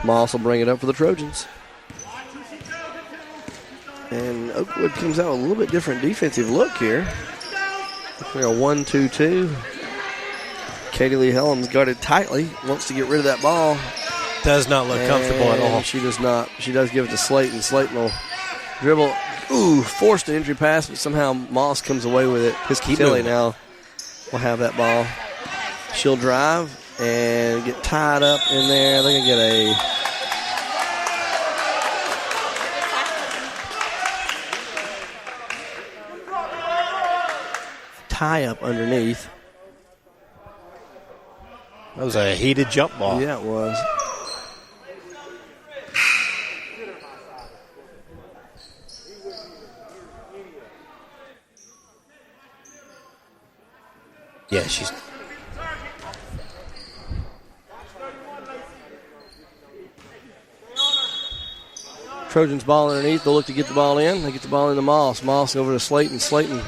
Moss will bring it up for the Trojans. And Oakwood comes out with a little bit different defensive look here. They're a 1-2-2. Katie Lee Helms guarded tightly, wants to get rid of that ball. Does not look comfortable at all. She does not. She does give it to Slayton. Slayton will dribble. Forced an entry pass, but somehow Moss comes away with it. Piscatelli now will have that ball. She'll drive and get tied up in there. They're going to get a tie up underneath. That was a heated jump ball. Yeah, it was. Yeah, she's... Trojans ball underneath. They'll look to get the ball in. They get the ball into Moss. Moss over to Slayton. Slayton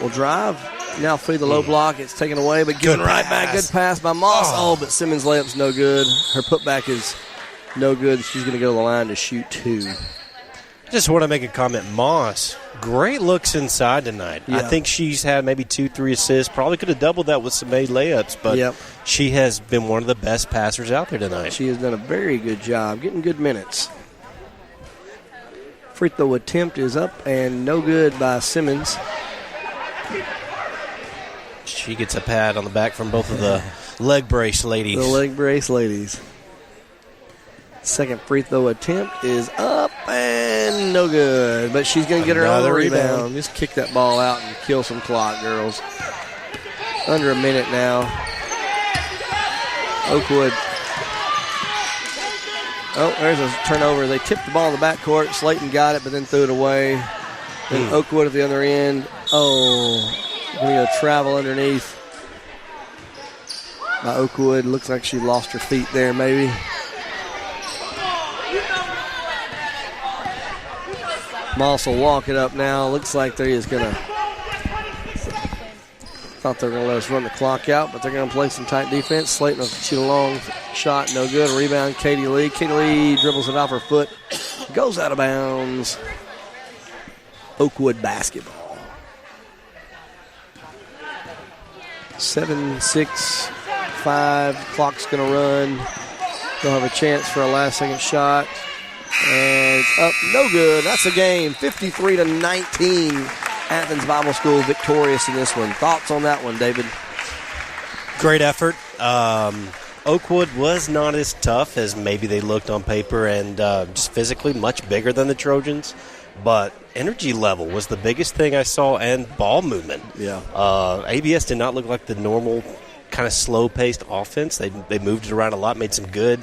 will drive. Now feed the low block. It's taken away, but given right back. Good pass by Moss. But Simmons' layup's no good. Her putback is no good. She's going to go to the line to shoot 2. Just want to make a comment. Moss, great looks inside tonight. Yeah. I think she's had maybe 2-3 assists. Probably could have doubled that with some made layups, but she has been one of the best passers out there tonight. She has done a very good job, getting good minutes. Free throw attempt is up and no good by Simmons. She gets a pat on the back from both of the leg brace ladies. The leg brace ladies. Second free throw attempt is up and no good. But she's going to get her own rebound. Just kick that ball out and kill some clock, girls. Under a minute now. Oakwood. Oh, there's a turnover. They tipped the ball in the backcourt. Slayton got it, but then threw it away. And Oakwood at the other end. Going to travel underneath by Oakwood. Looks like she lost her feet there, maybe. Moss will walk it up now. Looks like they're just going to. Thought they were going to let us run the clock out, but they're going to play some tight defense. Slayton will shoot a long shot, no good. Rebound, Katie Lee. Katie Lee dribbles it off her foot, goes out of bounds. Oakwood basketball. 7-6-5. Clock's going to run. They'll have a chance for a last-second shot. And it's up, no good. That's the game. 53-19. Athens Bible School victorious in this one. Thoughts on that one, David? Great effort. Oakwood was not as tough as maybe they looked on paper, and just physically much bigger than the Trojans. But energy level was the biggest thing I saw, and ball movement. Yeah. ABS did not look like the normal kind of slow-paced offense. They moved it around a lot, made some good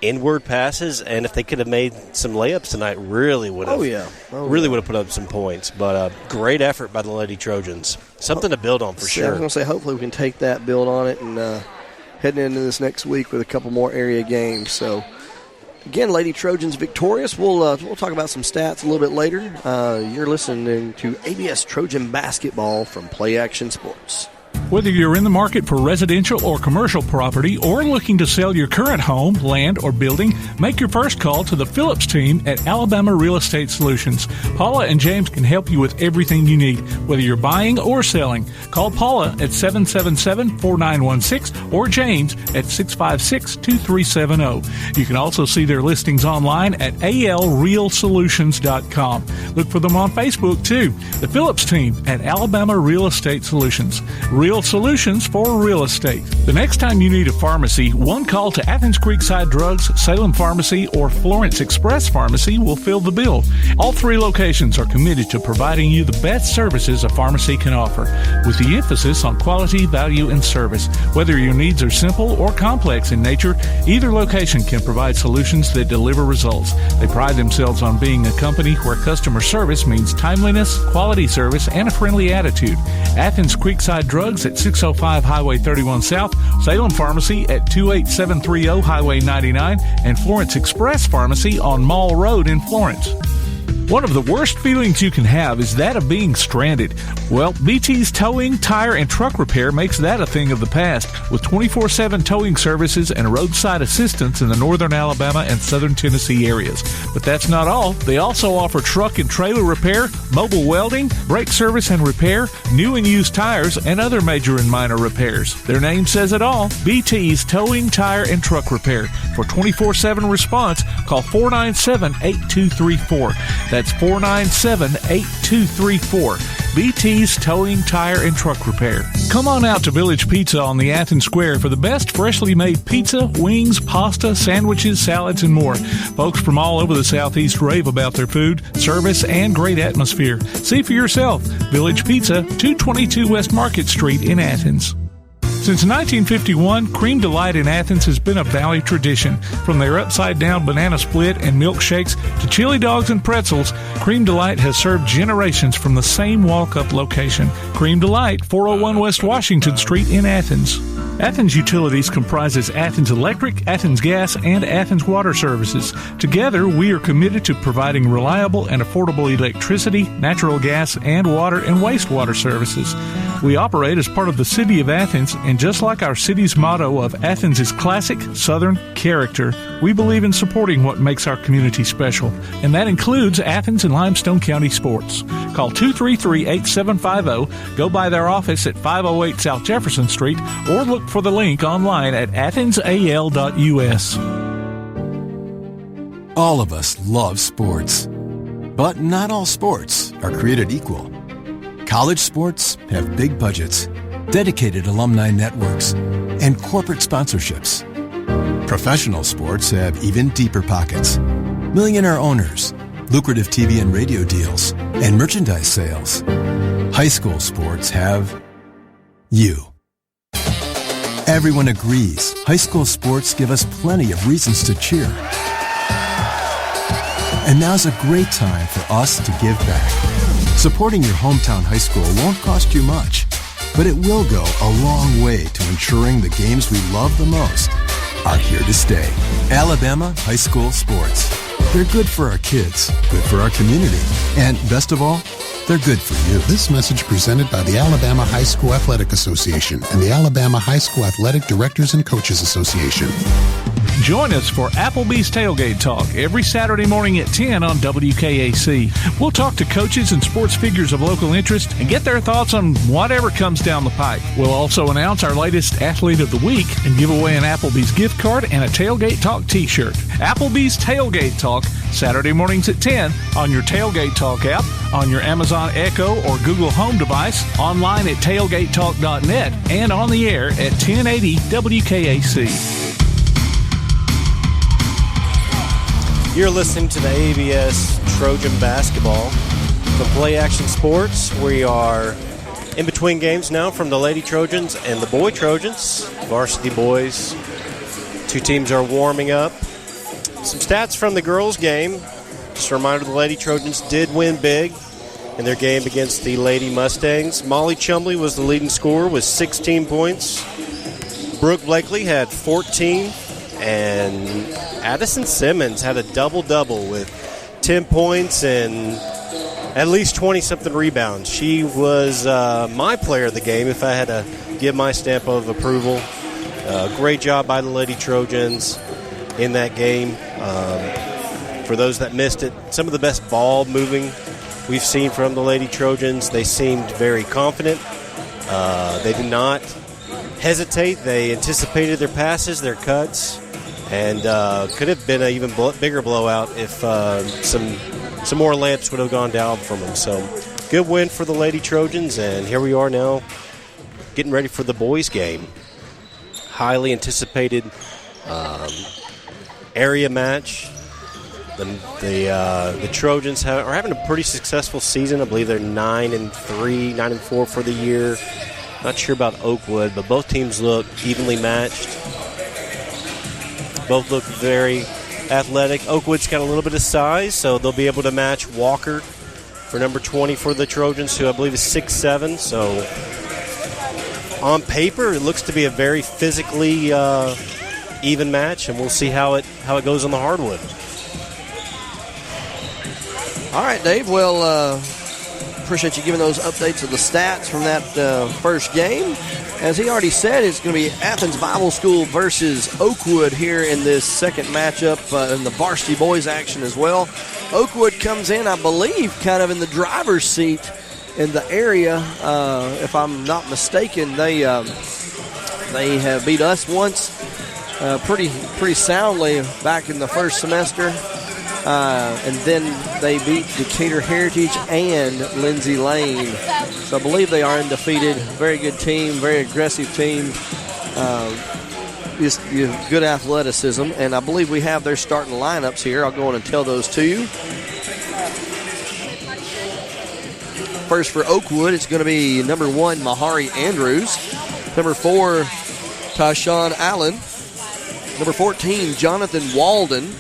inward passes, and if they could have made some layups tonight, really would have. Would have put up some points. But great effort by the Lady Trojans. Something to build on for sure. I was going to say, hopefully we can take that, build on it, and heading into this next week with a couple more area games. So, again, Lady Trojans victorious. We'll talk about some stats a little bit later. You're listening to ABS Trojan Basketball from Play Action Sports. Whether you're in the market for residential or commercial property or looking to sell your current home, land, or building, make your first call to the Phillips team at Alabama Real Estate Solutions. Paula and James can help you with everything you need, whether you're buying or selling. Call Paula at 777-4916 or James at 656-2370. You can also see their listings online at alrealsolutions.com. Look for them on Facebook, too. The Phillips team at Alabama Real Estate Solutions. Real solutions for real estate. The next time you need a pharmacy, one call to Athens Creekside Drugs, Salem Pharmacy, or Florence Express Pharmacy will fill the bill. All three locations are committed to providing you the best services a pharmacy can offer, with the emphasis on quality, value, and service. Whether your needs are simple or complex in nature, either location can provide solutions that deliver results. They pride themselves on being a company where customer service means timeliness, quality service, and a friendly attitude. Athens Creekside Drugs at 605 Highway 31 South, Salem Pharmacy at 28730 Highway 99, and Florence Express Pharmacy on Mall Road in Florence. One of the worst feelings you can have is that of being stranded. Well, BT's Towing, Tire, and Truck Repair makes that a thing of the past, with 24/7 towing services and roadside assistance in the northern Alabama and southern Tennessee areas. But that's not all. They also offer truck and trailer repair, mobile welding, brake service and repair, new and used tires, and other major and minor repairs. Their name says it all. BT's Towing, Tire, and Truck Repair. For 24/7 response, call 497-8234. That's 497-8234. BT's Towing, Tire, and Truck Repair. Come on out to Village Pizza on the Athens Square for the best freshly made pizza, wings, pasta, sandwiches, salads, and more. Folks from all over the Southeast rave about their food, service, and great atmosphere. See for yourself. Village Pizza, 222 West Market Street in Athens. Since 1951, Cream Delight in Athens has been a Valley tradition. From their upside-down banana split and milkshakes to chili dogs and pretzels, Cream Delight has served generations from the same walk-up location. Cream Delight, 401 West Washington Street in Athens. Athens Utilities comprises Athens Electric, Athens Gas, and Athens Water Services. Together, we are committed to providing reliable and affordable electricity, natural gas, and water and wastewater services. We operate as part of the City of Athens, and just like our city's motto of Athens is classic, Southern character, we believe in supporting what makes our community special, and that includes Athens and Limestone County sports. Call 233-8750, go by their office at 508 South Jefferson Street, or look for the link online at athensal.us. All of us love sports, but not all sports are created equal. College sports have big budgets, dedicated alumni networks, and corporate sponsorships. Professional sports have even deeper pockets, millionaire owners, lucrative TV and radio deals, and merchandise sales. High school sports have you. Everyone agrees high school sports give us plenty of reasons to cheer. And now's a great time for us to give back. Supporting your hometown high school won't cost you much, but it will go a long way to ensuring the games we love the most are here to stay. Alabama High School Sports. They're good for our kids, good for our community, and best of all, they're good for you. This message presented by the Alabama High School Athletic Association and the Alabama High School Athletic Directors and Coaches Association. Join us for Applebee's Tailgate Talk every Saturday morning at 10 on WKAC. We'll talk to coaches and sports figures of local interest and get their thoughts on whatever comes down the pike. We'll also announce our latest Athlete of the Week and give away an Applebee's gift card and a Tailgate Talk t-shirt. Applebee's Tailgate Talk, Saturday mornings at 10 on your Tailgate Talk app, on your Amazon Echo or Google Home device, online at tailgatetalk.net, and on the air at 1080 WKAC. You're listening to the ABS Trojan Basketball from Play Action Sports. We are in between games now from the Lady Trojans and the Boy Trojans, varsity boys. Two teams are warming up. Some stats from the girls' game. Just a reminder, the Lady Trojans did win big in their game against the Lady Mustangs. Molly Chumley was the leading scorer with 16 points. Brooke Blakely had 14. And Addison Simmons had a double-double with 10 points and at least 20-something rebounds. She was my player of the game if I had to give my stamp of approval. Great job by the Lady Trojans in that game. For those that missed it, some of the best ball moving we've seen from the Lady Trojans. They seemed very confident. They did not hesitate. They anticipated their passes, their cuts. And could have been an even bigger blowout if some more lamps would have gone down from them. So good win for the Lady Trojans, and here we are now getting ready for the boys' game. Highly anticipated area match. The Trojans are having a pretty successful season. I believe they're 9-3, 9-4 for the year. Not sure about Oakwood, but both teams look evenly matched. Both look very athletic. Oakwood's got a little bit of size, so they'll be able to match Walker for number 20 for the Trojans, who I believe is 6'7". So on paper, it looks to be a very physically even match, and we'll see how it goes on the hardwood. All right, Dave. Well, appreciate you giving those updates of the stats from that first game. As he already said, it's going to be Athens Bible School versus Oakwood here in this second matchup in the varsity boys action as well. Oakwood comes in, I believe, kind of in the driver's seat in the area. If I'm not mistaken, they have beat us once pretty soundly back in the first semester. And then they beat Decatur Heritage and Lindsay Lane. So I believe they are undefeated. Very good team, very aggressive team. Just good athleticism. And I believe we have their starting lineups here. I'll go on and tell those to you. First for Oakwood, it's going to be number 1, Mahari Andrews. Number 4, Tashawn Allen. Number 14, Jonathan Walden.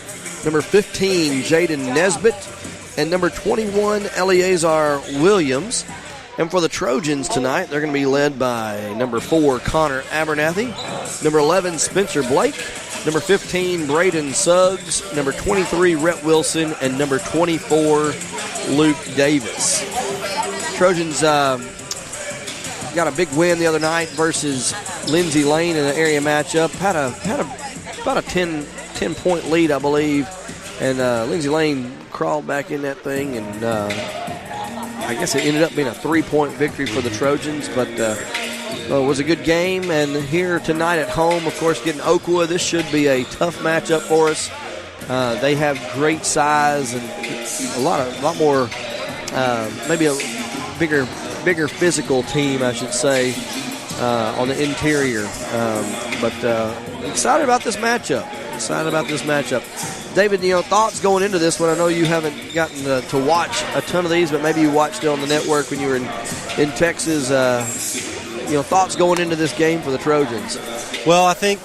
Number 15, Jaden Nesbitt. And number 21, Eleazar Williams. And for the Trojans tonight, they're going to be led by number 4, Connor Abernathy. Number 11, Spencer Blake. Number 15, Braden Suggs. Number 23, Rhett Wilson. And number 24, Luke Davis. Trojans got a big win the other night versus Lindsay Lane in an area matchup. Had about a 10-point lead, I believe, and Lindsay Lane crawled back in that thing, and I guess it ended up being a 3-point victory for the Trojans, but it was a good game. And here tonight at home, of course, getting Oakwood, this should be a tough matchup for us. They have great size and a lot more, maybe a bigger physical team, I should say, on the interior. But excited about this matchup. David, thoughts going into this one? I know you haven't gotten to watch a ton of these, but maybe you watched it on the network when you were in Texas. Thoughts going into this game for the Trojans? Well, I think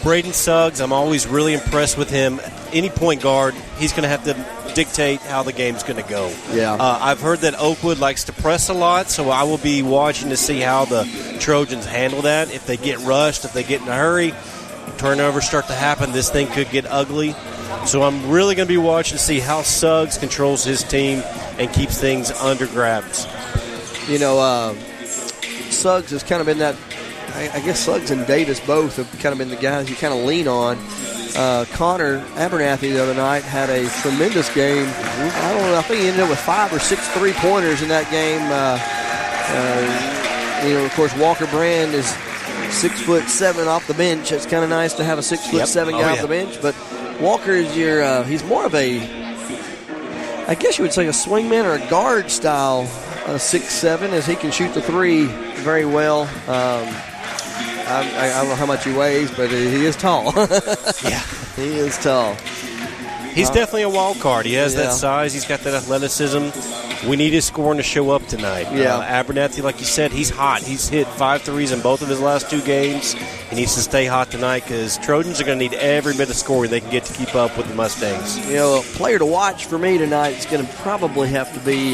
Braden Suggs, I'm always really impressed with him. Any point guard, he's going to have to dictate how the game's going to go. Yeah. I've heard that Oakwood likes to press a lot, so I will be watching to see how the Trojans handle that. If they get rushed, if they get in a hurry, turnovers start to happen, this thing could get ugly. So I'm really going to be watching to see how Suggs controls his team and keeps things under grabs. Suggs has kind of been that, I guess Suggs and Davis both have kind of been the guys you kind of lean on. Connor Abernathy the other night had a tremendous game. I don't know, I think he ended up with 5 or 6 3-pointers in that game. Of course, Walker Brand is 6'7" off the bench. It's kind of nice to have a 6'7" guy off the bench, but Walker is he's more of a, I guess you would say, a swingman or a guard style 6'7", as he can shoot the three very well. I don't know how much he weighs, but he is tall. Yeah. He is tall. He's definitely a wild card. He has that size. He's got that athleticism. We need his scoring to show up tonight. Yeah. Abernathy, like you said, he's hot. He's hit 5 threes in both of his last 2 games. He needs to stay hot tonight because Trojans are going to need every bit of scoring they can get to keep up with the Mustangs. A player to watch for me tonight is going to probably have to be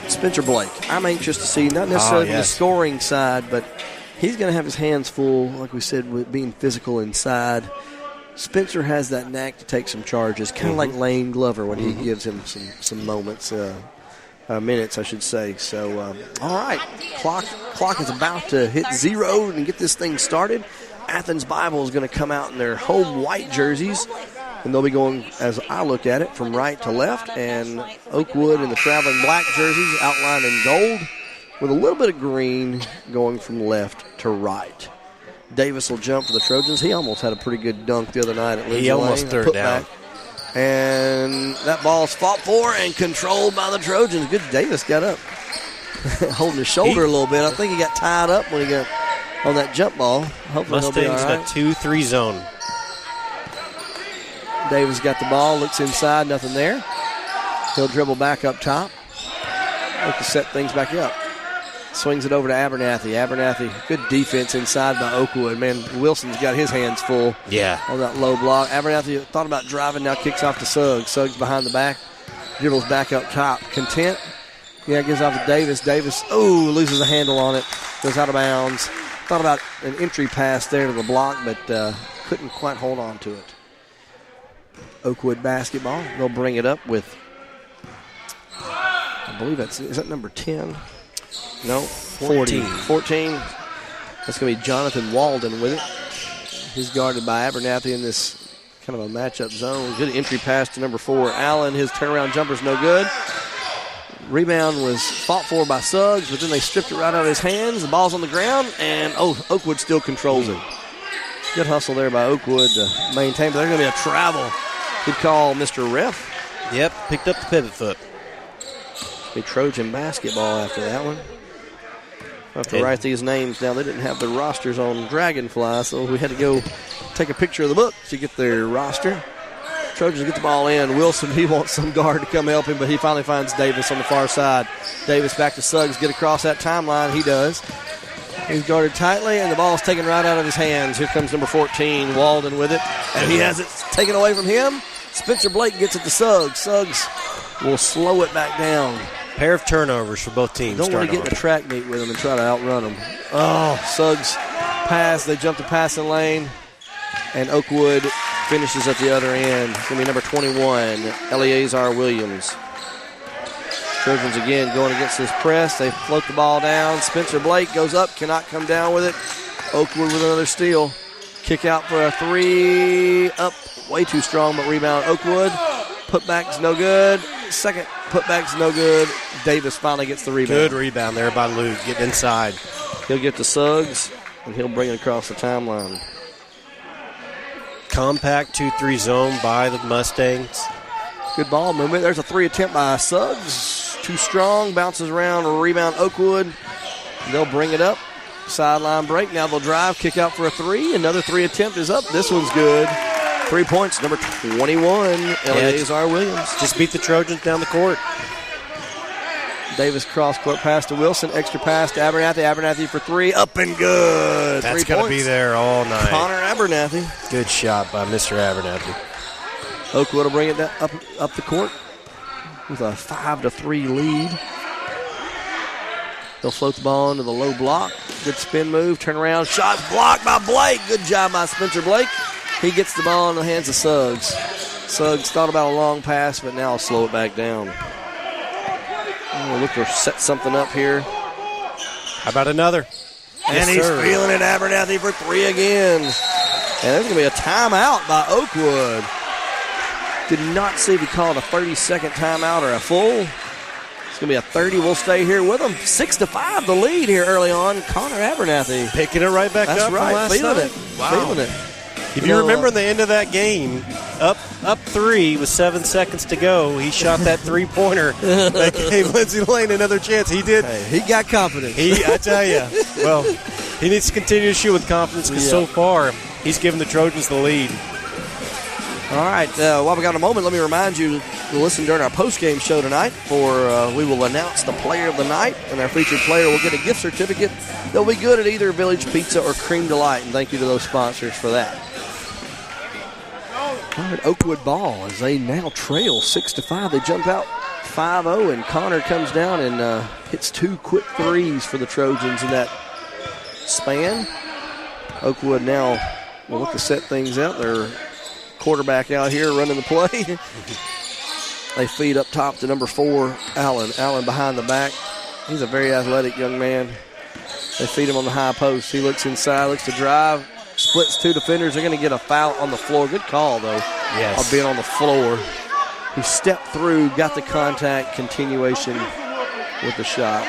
Spencer Blake. I'm anxious to see, not necessarily the scoring side, but he's going to have his hands full, like we said, with being physical inside. Spencer has that knack to take some charges, kind of like Lane Glover when he gives him some moments, minutes, I should say. So, all right, clock is about to hit 0 and get this thing started. Athens Bible is going to come out in their home white jerseys, and they'll be going, as I look at it, from right to left, and Oakwood in the traveling black jerseys outlined in gold with a little bit of green going from left to right. Davis will jump for the Trojans. He almost had a pretty good dunk the other night at Lindsay He almost Lane. threw it down. And that ball's fought for and controlled by the Trojans. Good, Davis got up. Holding his shoulder a little bit. I think he got tied up when he got on that jump ball. Hopefully he'll be all right. Mustangs got 2-3 zone. Davis got the ball, looks inside, nothing there. He'll dribble back up top. Look to set things back up. Swings it over to Abernathy. Abernathy, good defense inside by Oakwood. Man, Wilson's got his hands full on that low block. Abernathy thought about driving, now kicks off to Suggs. Suggs behind the back, dribbles back up top. Content, gives off to Davis. Davis, loses a handle on it, goes out of bounds. Thought about an entry pass there to the block, but couldn't quite hold on to it. Oakwood basketball. They'll bring it up with, I believe is that number 10? No, 14. That's going to be Jonathan Walden with it. He's guarded by Abernathy in this kind of a matchup zone. Good entry pass to number 4, Allen. His turnaround jumper's no good. Rebound was fought for by Suggs, but then they stripped it right out of his hands. The ball's on the ground, and Oakwood still controls it. Good hustle there by Oakwood to maintain, but there's going to be a travel. Good call, Mr. Ref. Yep, picked up the pivot foot. Be Trojan basketball after that one. I have to write these names down. They didn't have the rosters on Dragonfly, so we had to go take a picture of the book to get their roster. Trojans get the ball in. Wilson, he wants some guard to come help him, but he finally finds Davis on the far side. Davis back to Suggs, get across that timeline. He does. He's guarded tightly, and the ball's taken right out of his hands. Here comes number 14, Walden with it, and he has it taken away from him. Spencer Blake gets it to Suggs. Suggs will slow it back down. Pair of turnovers for both teams. Don't want to get in a track meet with them and try to outrun them. Suggs pass. They jump the passing lane, and Oakwood finishes at the other end. It's going to be number 21, Eleazar Williams. Trojans again going against this press. They float the ball down. Spencer Blake goes up, cannot come down with it. Oakwood with another steal. Kick out for a 3. Up, way too strong, but rebound Oakwood. Putback's no good. Second putback's no good. Davis finally gets the rebound. Good rebound there by Luke. Getting inside. He'll get to Suggs, and he'll bring it across the timeline. Compact 2-3 zone by the Mustangs. Good ball movement. There's a 3 attempt by Suggs. Too strong. Bounces around. Rebound Oakwood. They'll bring it up. Sideline break. Now they'll drive. Kick out for a 3. Another 3 attempt is up. This one's good. 3 points. Number 21, Eleazar Williams. Just beat the Trojans down the court. Davis cross-court pass to Wilson. Extra pass to Abernathy. Abernathy for 3. Up and good. That's 3 going to points. be there all night. Connor Abernathy. Good shot by Mr. Abernathy. Oakwood will bring it up the court with a 5-3 lead. They'll float the ball into the low block. Good spin move. Turn around. Shots blocked by Blake. Good job by Spencer Blake. He gets the ball in the hands of Suggs. Suggs thought about a long pass, but now I'll slow it back down. We'll look to set something up here. How about another? And yes, he's sir. feeling it, Abernathy, for 3 again. And there's going to be a timeout by Oakwood. Did not see if he called a 30-second timeout or a full. It's going to be a 30. We'll stay here with them. 6-5 the lead here early on. Connor Abernathy. Picking it right back That's up right. from last Feeling night. it. Wow. Feeling it. If you remember the end of that game, up 3 with 7 seconds to go, he shot that three-pointer that gave Lindsey Lane another chance. He did. Hey, he got confidence. I tell you. Well, he needs to continue to shoot with confidence because so far he's given the Trojans the lead. All right, while we got a moment, let me remind you to listen during our post-game show tonight we will announce the player of the night, and our featured player will get a gift certificate. They'll be good at either Village Pizza or Cream Delight, and thank you to those sponsors for that. All right, Oakwood ball as they now trail 6-5. They jump out 5-0, and Connor comes down and hits 2 quick threes for the Trojans in that span. Oakwood now will look to set things up. They're quarterback out here running the play. They feed up top to number 4, Allen. Allen behind the back. He's a very athletic young man. They feed him on the high post. He looks inside, looks to drive, splits 2 defenders. They're going to get a foul on the floor. Good call, though. Yes. Of being on the floor. He stepped through, got the contact, continuation with the shot.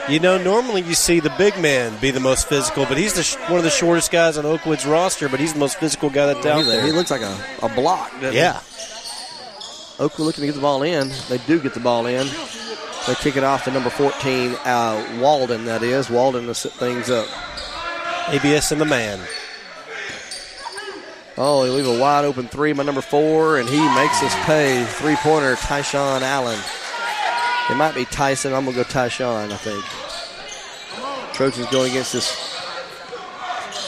You know, normally you see the big man be the most physical, but he's one of the shortest guys on Oakwood's roster, but he's the most physical guy that's out there. He looks like a block, doesn't he? Yeah. Oakwood looking to get the ball in. They do get the ball in. They kick it off to number 14, Walden, that is. Walden to set things up. ABS and the man. Oh, he leaves a wide open 3 by number 4, and he makes us pay. 3-pointer, Tyshawn Allen. It might be Tyson. I'm going to go Tyshawn, I think. Trojans going against this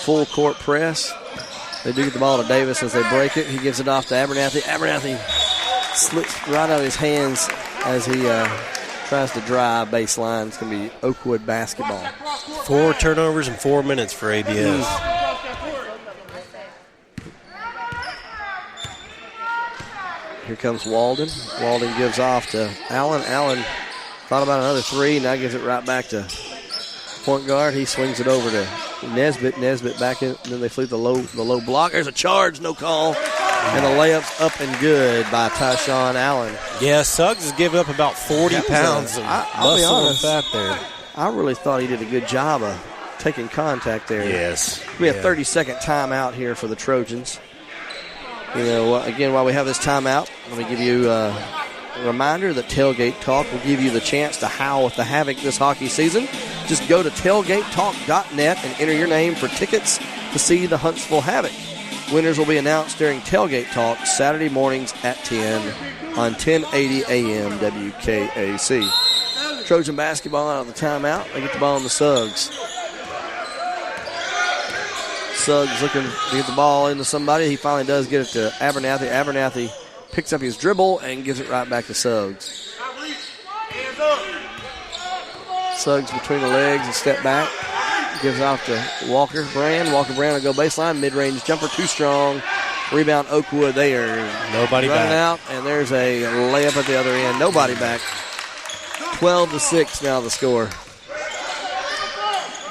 full court press. They do get the ball to Davis as they break it. He gives it off to Abernathy. Abernathy slips right out of his hands as he tries to drive baseline. It's going to be Oakwood basketball. 4 turnovers in 4 minutes for ABS. Here comes Walden. Walden gives off to Allen. Allen thought about another 3. Now gives it right back to point guard. He swings it over to Nesbitt. Nesbitt back in. Then they flip the low block. There's a charge, no call. And the layup's up and good by Tyshawn Allen. Yeah, Suggs has given up about 40 pounds of muscle and fat there. I really thought he did a good job of taking contact there. Yes. We have 30-second timeout here for the Trojans. You know, again, while we have this timeout, let me give you a reminder that Tailgate Talk will give you the chance to howl with the Havoc this hockey season. Just go to tailgatetalk.net and enter your name for tickets to see the Huntsville Havoc. Winners will be announced during Tailgate Talk Saturday mornings at 10 on 1080 AM WKAC. Trojan basketball out of the timeout. They get the ball on the Suggs. Suggs looking to get the ball into somebody. He finally does get it to Abernathy. Abernathy picks up his dribble and gives it right back to Suggs. Suggs between the legs and step back. Gives off to Walker Brand. Walker Brand will go baseline. Mid-range jumper, too strong. Rebound Oakwood. They are nobody running back out, and there's a layup at the other end. Nobody back. 12-6 now the score.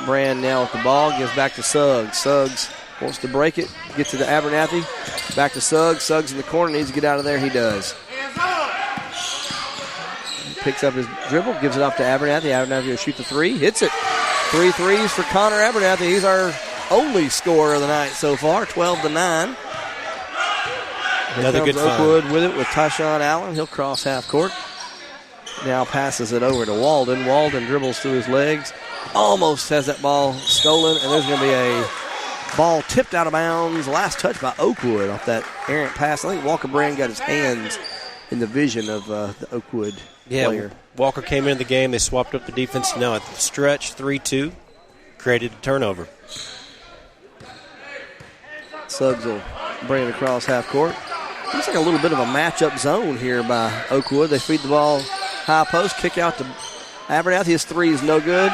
Brand now with the ball. Gives back to Suggs. Suggs wants to break it. Gets it to Abernathy. Back to Suggs. Suggs in the corner. Needs to get out of there. He does. Picks up his dribble. Gives it off to Abernathy. Abernathy will shoot the 3. Hits it. 3 threes for Connor Abernathy. He's our only scorer of the night so far, 12-9. Another good Oakwood find. with it with Tyshawn Allen. He'll cross half court. Now passes it over to Walden. Walden dribbles through his legs. Almost has that ball stolen, and there's going to be a ball tipped out of bounds. Last touch by Oakwood off that errant pass. I think Walker Brand got his hands in the vision of the Oakwood player. Walker came into the game. They swapped up the defense. Now at the stretch, 3-2, created a turnover. Suggs will bring it across half court. Looks like a little bit of a matchup zone here by Oakwood. They feed the ball high post, kick out to Abernathy. His 3 is no good.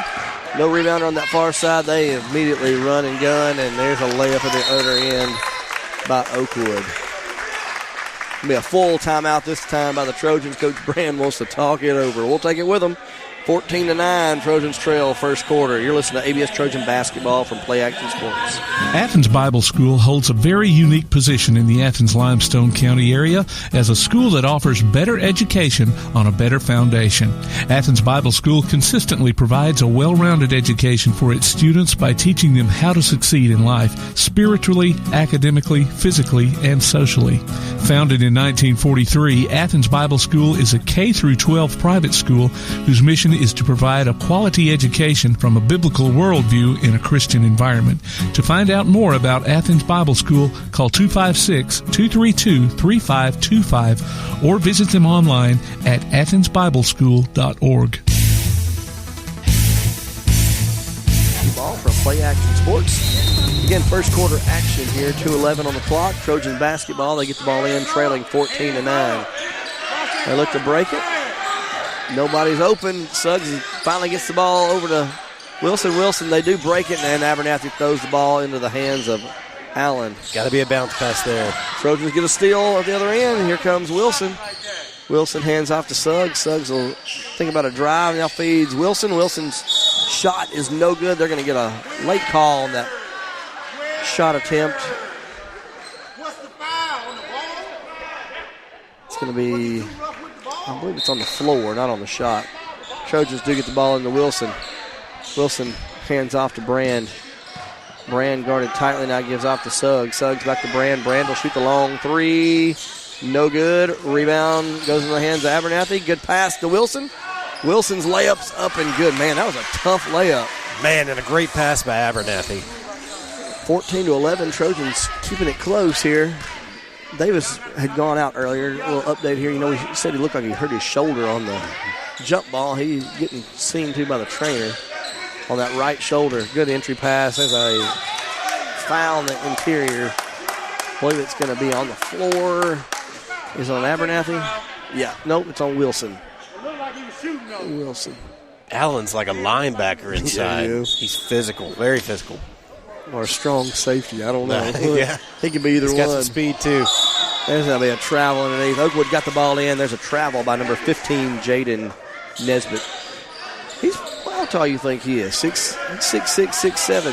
No rebounder on that far side. They immediately run and gun, and there's a layup at the other end by Oakwood. It'll be a full timeout this time by the Trojans. Coach Brand wants to talk it over. We'll take it with them. 14-9, Trojans trail first quarter. You're listening to ABS Trojan Basketball from Play Action Sports. Athens Bible School holds a very unique position in the Athens-Limestone County area as a school that offers better education on a better foundation. Athens Bible School consistently provides a well-rounded education for its students by teaching them how to succeed in life, spiritually, academically, physically, and socially. Founded in 1943, Athens Bible School is a K-12 private school whose mission is to provide a quality education from a biblical worldview in a Christian environment. To find out more about Athens Bible School, call 256-232-3525 or visit them online at athensbibleschool.org. Ball from Play Action Sports. Again, first quarter action here, 2:11 on the clock. Trojan basketball, they get the ball in, trailing 14-9. They look to break it. Nobody's open. Suggs finally gets the ball over to Wilson. Wilson, they do break it, and Abernathy throws the ball into the hands of Allen. Got to be a bounce pass there. Trojans get a steal at the other end. Here comes Wilson. Wilson hands off to Suggs. Suggs will think about a drive. Now feeds Wilson. Wilson's shot is no good. They're going to get a late call on that shot attempt. It's going to be, I believe it's on the floor, not on the shot. Trojans do get the ball into Wilson. Wilson hands off to Brand. Brand guarded tightly, now gives off to Suggs. Suggs back to Brand. Brand will shoot the long three. No good. Rebound goes in the hands of Abernathy. Good pass to Wilson. Wilson's layup's up and good. Man, that was a tough layup. Man, and a great pass by Abernathy. 14-11, Trojans keeping it close here. Davis had gone out earlier. A little update here. You know, he said he looked like he hurt his shoulder on the jump ball. He's getting seen to by the trainer on that right shoulder. Good entry pass. There's a foul in the interior. I believe it's going to be on the floor. Is it on Abernathy? Yeah. Nope, it's on Wilson. Wilson. Allen's like a linebacker inside. Yeah, he's physical, very physical. Or a strong safety. I don't know. Yeah. He could be either one. He's got some speed, too. There's going to be a travel underneath. Oakwood got the ball in. There's a travel by number 15, Jaden Nesbitt. He's, how tall you think he is? 6'6", 6'7".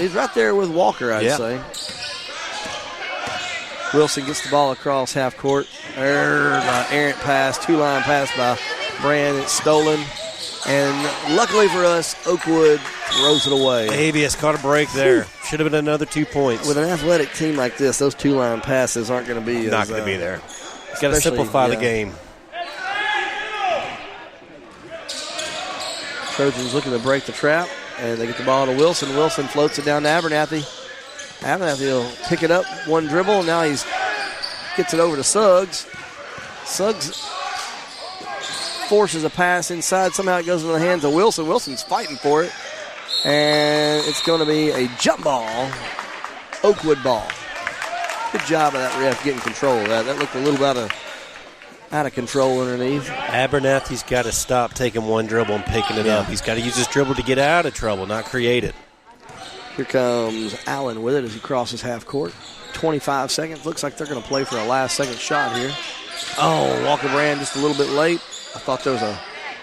He's right there with Walker, I'd say. Wilson gets the ball across half court. Errant pass, two-line pass by Brand. It's stolen. And luckily for us, Oakwood throws it away. ABS caught a break there. Should have been another 2 points. With an athletic team like this, those two-line passes aren't going to be not going to be there. It's got to simplify the game. Trojans looking to break the trap, and they get the ball to Wilson. Wilson floats it down to Abernathy. Abernathy will pick it up, one dribble. Now he gets it over to Suggs. Suggs forces a pass inside. Somehow it goes into the hands of Wilson. Wilson's fighting for it. And it's going to be a jump ball. Oakwood ball. Good job of that ref getting control of that. That looked a little bit out of control underneath. Abernathy's got to stop taking one dribble and picking it up. He's got to use his dribble to get out of trouble, not create it. Here comes Allen with it as he crosses half court. 25 seconds. Looks like they're going to play for a last-second shot here. Oh, Walker Brand just a little bit late. I thought there was a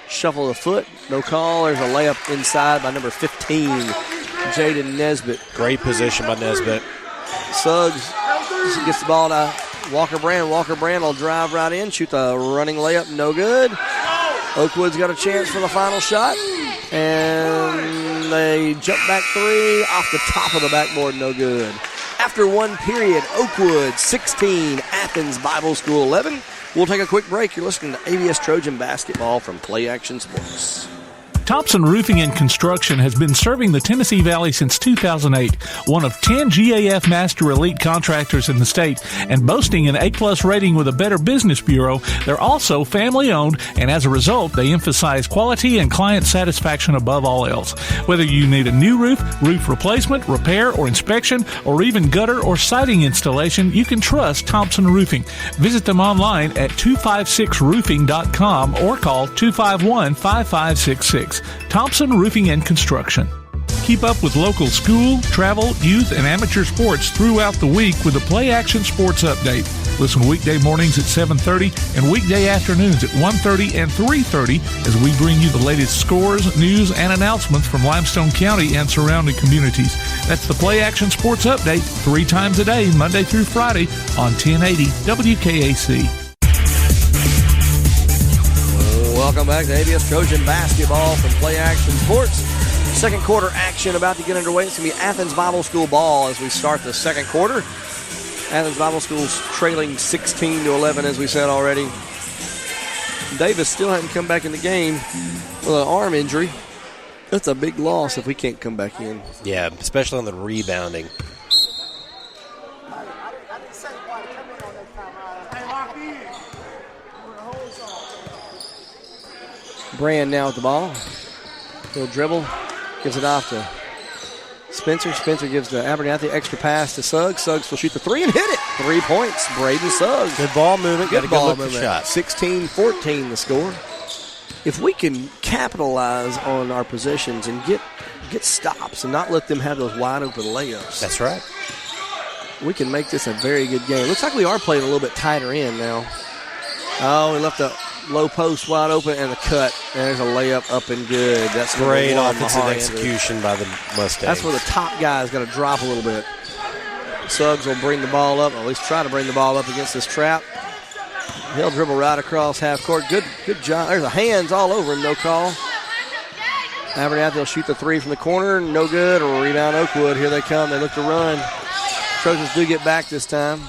shuffle of the foot. No call. There's a layup inside by number 15, Jaden Nesbitt. Great position by Nesbitt. Suggs gets the ball to Walker Brand. Walker Brand will drive right in, shoot the running layup. No good. Oakwood's got a chance for the final shot. And they jump back three off the top of the backboard. No good. After one period, Oakwood 16, Athens Bible School 11. We'll take a quick break. You're listening to ABS Trojan Basketball from Play Action Sports. Thompson Roofing and Construction has been serving the Tennessee Valley since 2008, one of 10 GAF Master Elite contractors in the state, and boasting an A-plus rating with a Better Business Bureau. They're also family-owned, and as a result, they emphasize quality and client satisfaction above all else. Whether you need a new roof, roof replacement, repair, or inspection, or even gutter or siding installation, you can trust Thompson Roofing. Visit them online at 256roofing.com or call 251-5566. Thompson Roofing and Construction. Keep up with local school, travel, youth, and amateur sports throughout the week with the Play Action Sports Update. Listen weekday mornings at 7:30 and weekday afternoons at 1:30 and 3:30 as we bring you the latest scores, news, and announcements from Limestone County and surrounding communities. That's the Play Action Sports Update 3 times a day, Monday through Friday on 1080 WKAC. Welcome back to ABS Trojan basketball from Play Action Sports. Second quarter action about to get underway. It's going to be Athens Bible School ball as we start the second quarter. Athens Bible School's trailing 16-11, as we said already. Davis still hasn't come back in the game with an arm injury. That's a big loss if we can't come back in. Yeah, especially on the rebounding. Brand now with the ball. He'll dribble, gives it off to Spencer. Spencer gives the Abernathy extra pass to Suggs. Suggs will shoot the 3 and hit it. 3 points. Braden Suggs. Good ball movement. Good ball movement. Shot. 16-14 the score. If we can capitalize on our possessions and get stops and not let them have those wide open layups. That's right. We can make this a very good game. Looks like we are playing a little bit tighter in now. Oh, we left the low post wide open and the cut. And there's a layup up and good. That's great offensive execution by the Mustangs. That's where the top guy is going to drop a little bit. Suggs will bring the ball up, or at least try to bring the ball up against this trap. He'll dribble right across half court. Good job. There's a hands all over him, no call. Abernathy will shoot the 3 from the corner. No good. Or rebound Oakwood. Here they come. They look to run. Trojans do get back this time.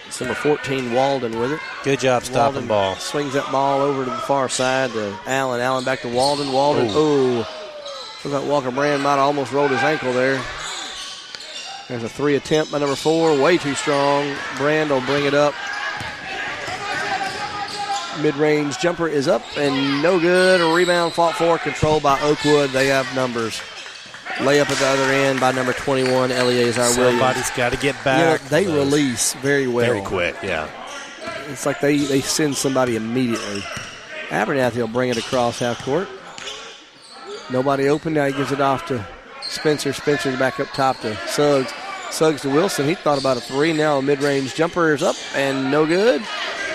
It's number 14, Walden, with it. Good job stopping Walden ball. Swings that ball over to the far side to Allen. Allen back to Walden. Walden, looks like Walker Brand might have almost rolled his ankle there. There's a 3 attempt by number 4. Way too strong. Brand will bring it up. Mid-range jumper is up and no good. A rebound fought for, controlled by Oakwood. They have numbers. Layup at the other end by number 21, Eleazar Williams. Somebody's got to get back. They release very well. Very quick, yeah. It's like they send somebody immediately. Abernathy will bring it across half court. Nobody open. Now he gives it off to Spencer. Spencer back up top to Suggs. Suggs to Wilson. He thought about a 3. Now a mid-range jumper is up and no good.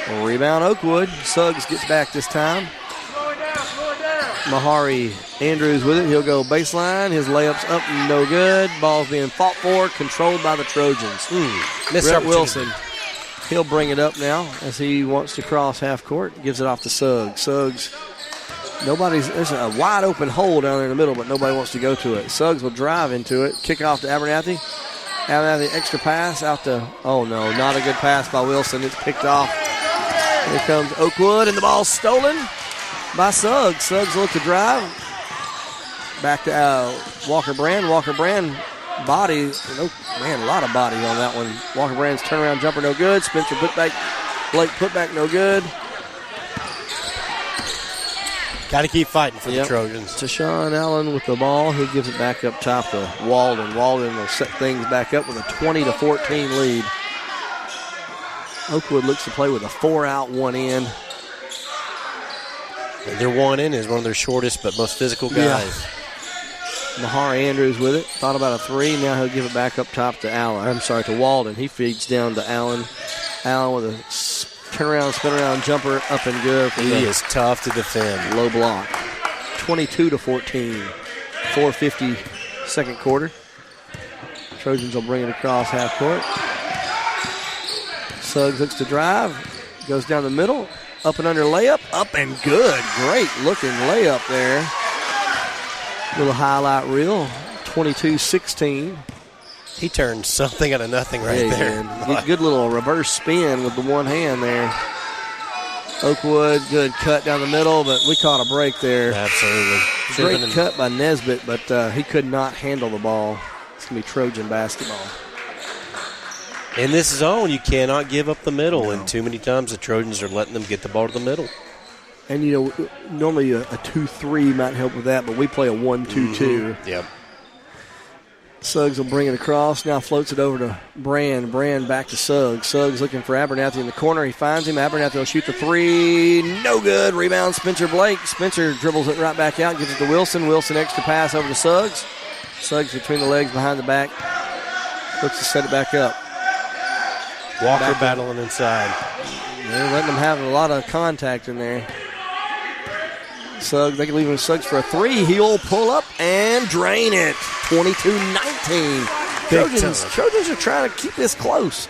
A rebound Oakwood. Suggs gets back this time. Mahari Andrews with it. He'll go baseline. His layup's up and no good. Ball's being fought for, controlled by the Trojans. Brett Wilson. He'll bring it up now as he wants to cross half court. Gives it off to Suggs. Suggs. There's a wide open hole down there in the middle, but nobody wants to go to it. Suggs will drive into it. Kick off to Abernathy. Abernathy extra pass out to, not a good pass by Wilson. It's picked off. Here comes Oakwood, and the ball's stolen by Suggs. Suggs look to drive. Back to Walker Brand. Walker Brand body. A lot of body on that one. Walker Brand's turnaround jumper no good. Spencer putback. Blake putback no good. Got to keep fighting for the Trojans. Tashawn Allen with the ball. He gives it back up top to Walden. Walden will set things back up with a 20-14 lead. Oakwood looks to play with a 4-out, 1-in. Their 1-in is one of their shortest but most physical guys. Mahar Andrews with it. Thought about a 3. Now he'll give it back up top to Walden. He feeds down to Allen. Allen with a turnaround, spin around jumper up and good. He is tough to defend. Low block. 22-14. 4:50 second quarter. Trojans will bring it across half court. Suggs looks to drive. Goes down the middle. Up and under layup. Up and good. Great looking layup there. Little highlight reel. 22-16. He turned something out of nothing there. Good little reverse spin with the one hand there. Oakwood, good cut down the middle, but we caught a break there. Absolutely. Great cut by Nesbitt, but he could not handle the ball. It's going to be Trojan basketball. In this zone, you cannot give up the middle, and too many times the Trojans are letting them get the ball to the middle. And, normally a 2-3 might help with that, but we play a 1-2-2. Yep. Suggs will bring it across. Now floats it over to Brand. Brand back to Suggs. Suggs looking for Abernathy in the corner. He finds him. Abernathy will shoot the three. No good. Rebound Spencer Blake. Spencer dribbles it right back out. Gives it to Wilson. Wilson extra pass over to Suggs. Suggs between the legs, behind the back. Looks to set it back up. Walker battling inside. They're letting them have a lot of contact in there. Suggs, they can leave him Suggs for a three. He'll pull up and drain it. 22-19. Trojans are trying to keep this close.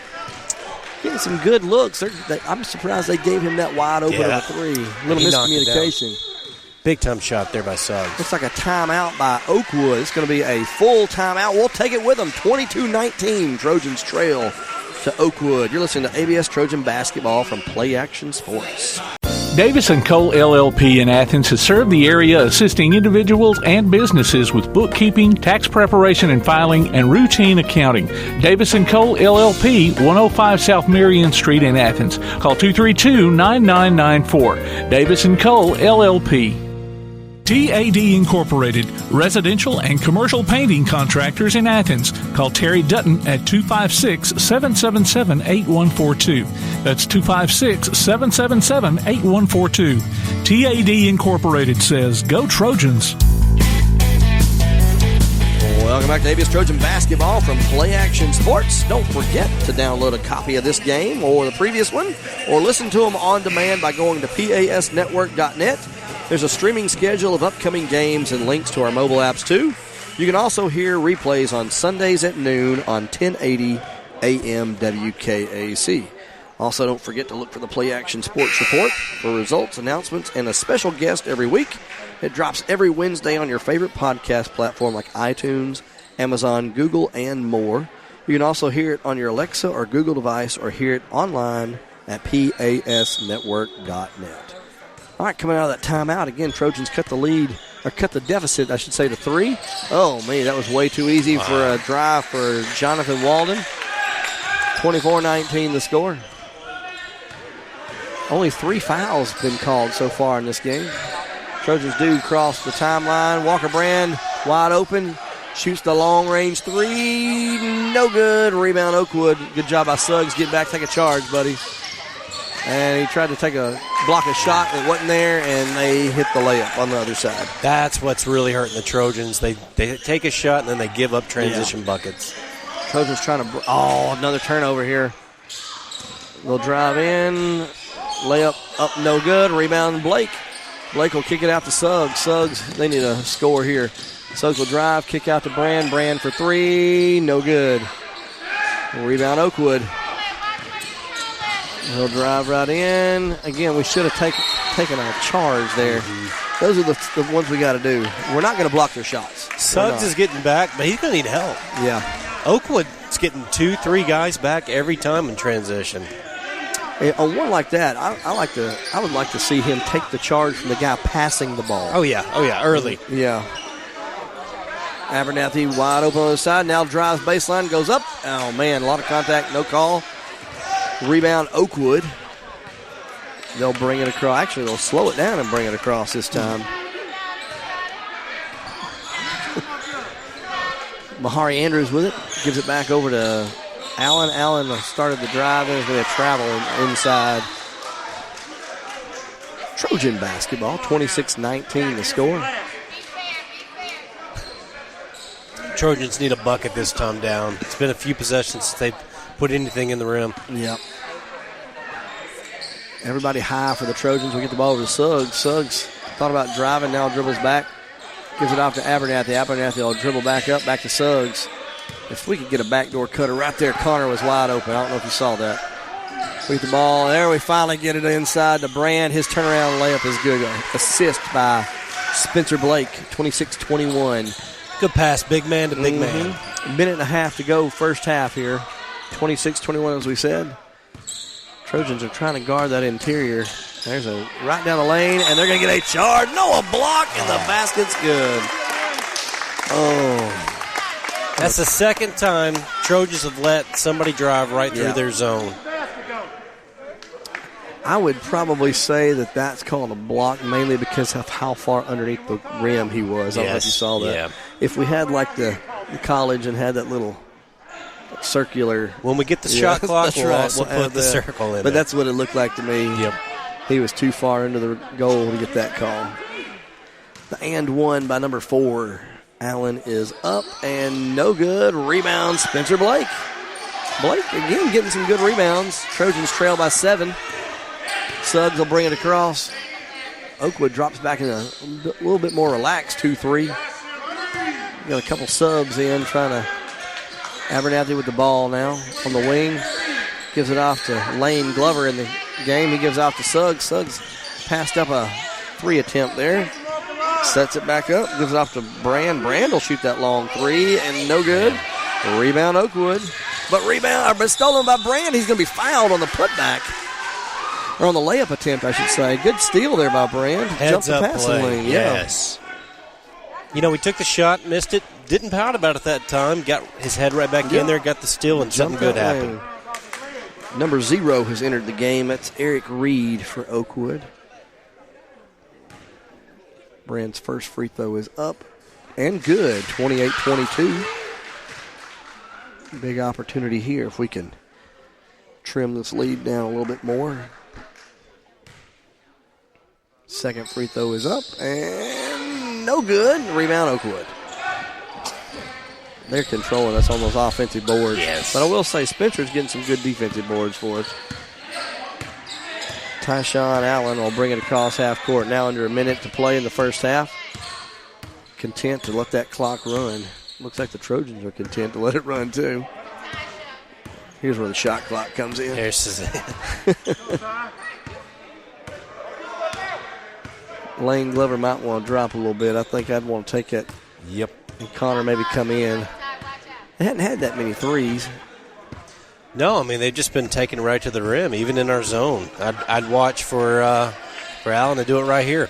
Getting some good looks. I'm surprised they gave him that wide open of a three. A little miscommunication. Big time shot there by Suggs. Looks like a timeout by Oakwood. It's going to be a full timeout. We'll take it with them. 22-19. Trojans trail to Oakwood. You're listening to ABS Trojan Basketball from Play Action Sports. Davis & Cole LLP in Athens has served the area assisting individuals and businesses with bookkeeping, tax preparation and filing, and routine accounting. Davis & Cole LLP, 105 South Marion Street in Athens. Call 232-9994. Davis & Cole LLP. TAD Incorporated, residential and commercial painting contractors in Athens. Call Terry Dutton at 256-777-8142. That's 256-777-8142. TAD Incorporated says, go Trojans. Welcome back to ABS Trojan Basketball from Play Action Sports. Don't forget to download a copy of this game or the previous one, or listen to them on demand by going to pasnetwork.net. There's a streaming schedule of upcoming games and links to our mobile apps, too. You can also hear replays on Sundays at noon on 1080 AM WKAC. Also, don't forget to look for the Play Action Sports Report for results, announcements, and a special guest every week. It drops every Wednesday on your favorite podcast platform like iTunes, Amazon, Google, and more. You can also hear it on your Alexa or Google device or hear it online at pasnetwork.net. All right, coming out of that timeout, again, Trojans cut the lead, or cut the deficit, I should say, to three. Oh, man, that was way too easy for a drive for Jonathan Walden. 24-19 the score. Only 3 fouls been called so far in this game. Trojans do cross the timeline. Walker Brand wide open. Shoots the long-range three. No good. Rebound Oakwood. Good job by Suggs. Get back, take a charge, buddy. And he tried to block a shot that wasn't there, and they hit the layup on the other side. That's what's really hurting the Trojans. They take a shot, and then they give up transition buckets. Trojans trying to... another turnover here. They'll drive in. Layup up, no good. Rebound Blake. Blake will kick it out to Suggs. Suggs, they need a score here. Suggs will drive, kick out to Brand. Brand for three, no good. Rebound Oakwood. He'll drive right in. Again, we should have taken a charge there. Mm-hmm. Those are the ones we got to do. We're not going to block their shots. Suggs is getting back, but he's going to need help. Yeah. Oakwood's getting 2-3 guys back every time in transition. And on one like that, I would like to see him take the charge from the guy passing the ball. Oh yeah, early. Yeah. Abernathy wide open on the side. Now drives baseline, goes up. Oh, man, a lot of contact, no call. Rebound Oakwood. They'll bring it across. Actually, they'll slow it down and bring it across this time. Mahari Andrews with it. Gives it back over to Allen. Allen started the drive. There's going to travel inside. Trojan basketball. 26-19 the score. Trojans need a bucket this time down. It's been a few possessions since they've put anything in the rim. Yep. Everybody high for the Trojans. We get the ball over to Suggs. Suggs thought about driving, now dribbles back. Gives it off to Abernathy. Abernathy will dribble back up, back to Suggs. If we could get a backdoor cutter right there, Connor was wide open. I don't know if you saw that. We get the ball. There we finally get it inside to Brand. His turnaround layup is good. Assist by Spencer Blake, 26-21. Good pass, big man to big man. A minute and a half to go first half here. 26-21 as we said. Trojans are trying to guard that interior. There's a right down the lane, and they're going to get a charge. No, a block, and the basket's good. Oh. That's the second time Trojans have let somebody drive right through their zone. I would probably say that that's called a block mainly because of how far underneath the rim he was. I don't know if you saw that. Yeah. If we had like the college and had that little circular. When we get the shot clock, we'll also put the circle in. But that's what it looked like to me. Yep. He was too far into the goal to get that call. The and one by number 4. Allen is up and no good. Rebound, Spencer Blake. Blake, again, getting some good rebounds. Trojans trail by 7. Suggs will bring it across. Oakwood drops back in a little bit more relaxed 2-3. Got a couple subs in, trying to Abernathy with the ball now on the wing. Gives it off to Lane Glover in the game. He gives off to Suggs. Suggs passed up a 3 attempt there. Sets it back up. Gives it off to Brand. Brand will shoot that long 3 and no good. Rebound Oakwood. But stolen by Brand. He's going to be fouled on the putback. Or on the layup attempt, I should say. Good steal there by Brand. Heads up the passing play. lane. Yes. We took the shot, missed it, didn't pout about it that time. Got his head right back in there, got the steal, and something good happened. Number 0 has entered the game. That's Eric Reed for Oakwood. Brand's first free throw is up and good. 28-22. Big opportunity here if we can trim this lead down a little bit more. Second free throw is up and no good. Rebound Oakwood. They're controlling us on those offensive boards. Yes. But I will say Spencer's getting some good defensive boards for us. Tyshawn Allen will bring it across half court. Now under a minute to play in the first half. Content to let that clock run. Looks like the Trojans are content to let it run too. Here's where the shot clock comes in. There's Suzanne. Lane Glover might want to drop a little bit. I think I'd want to take it. Yep. And Connor maybe come in. They hadn't had that many threes. No, they've just been taken right to the rim, even in our zone. I'd watch for Allen to do it right here.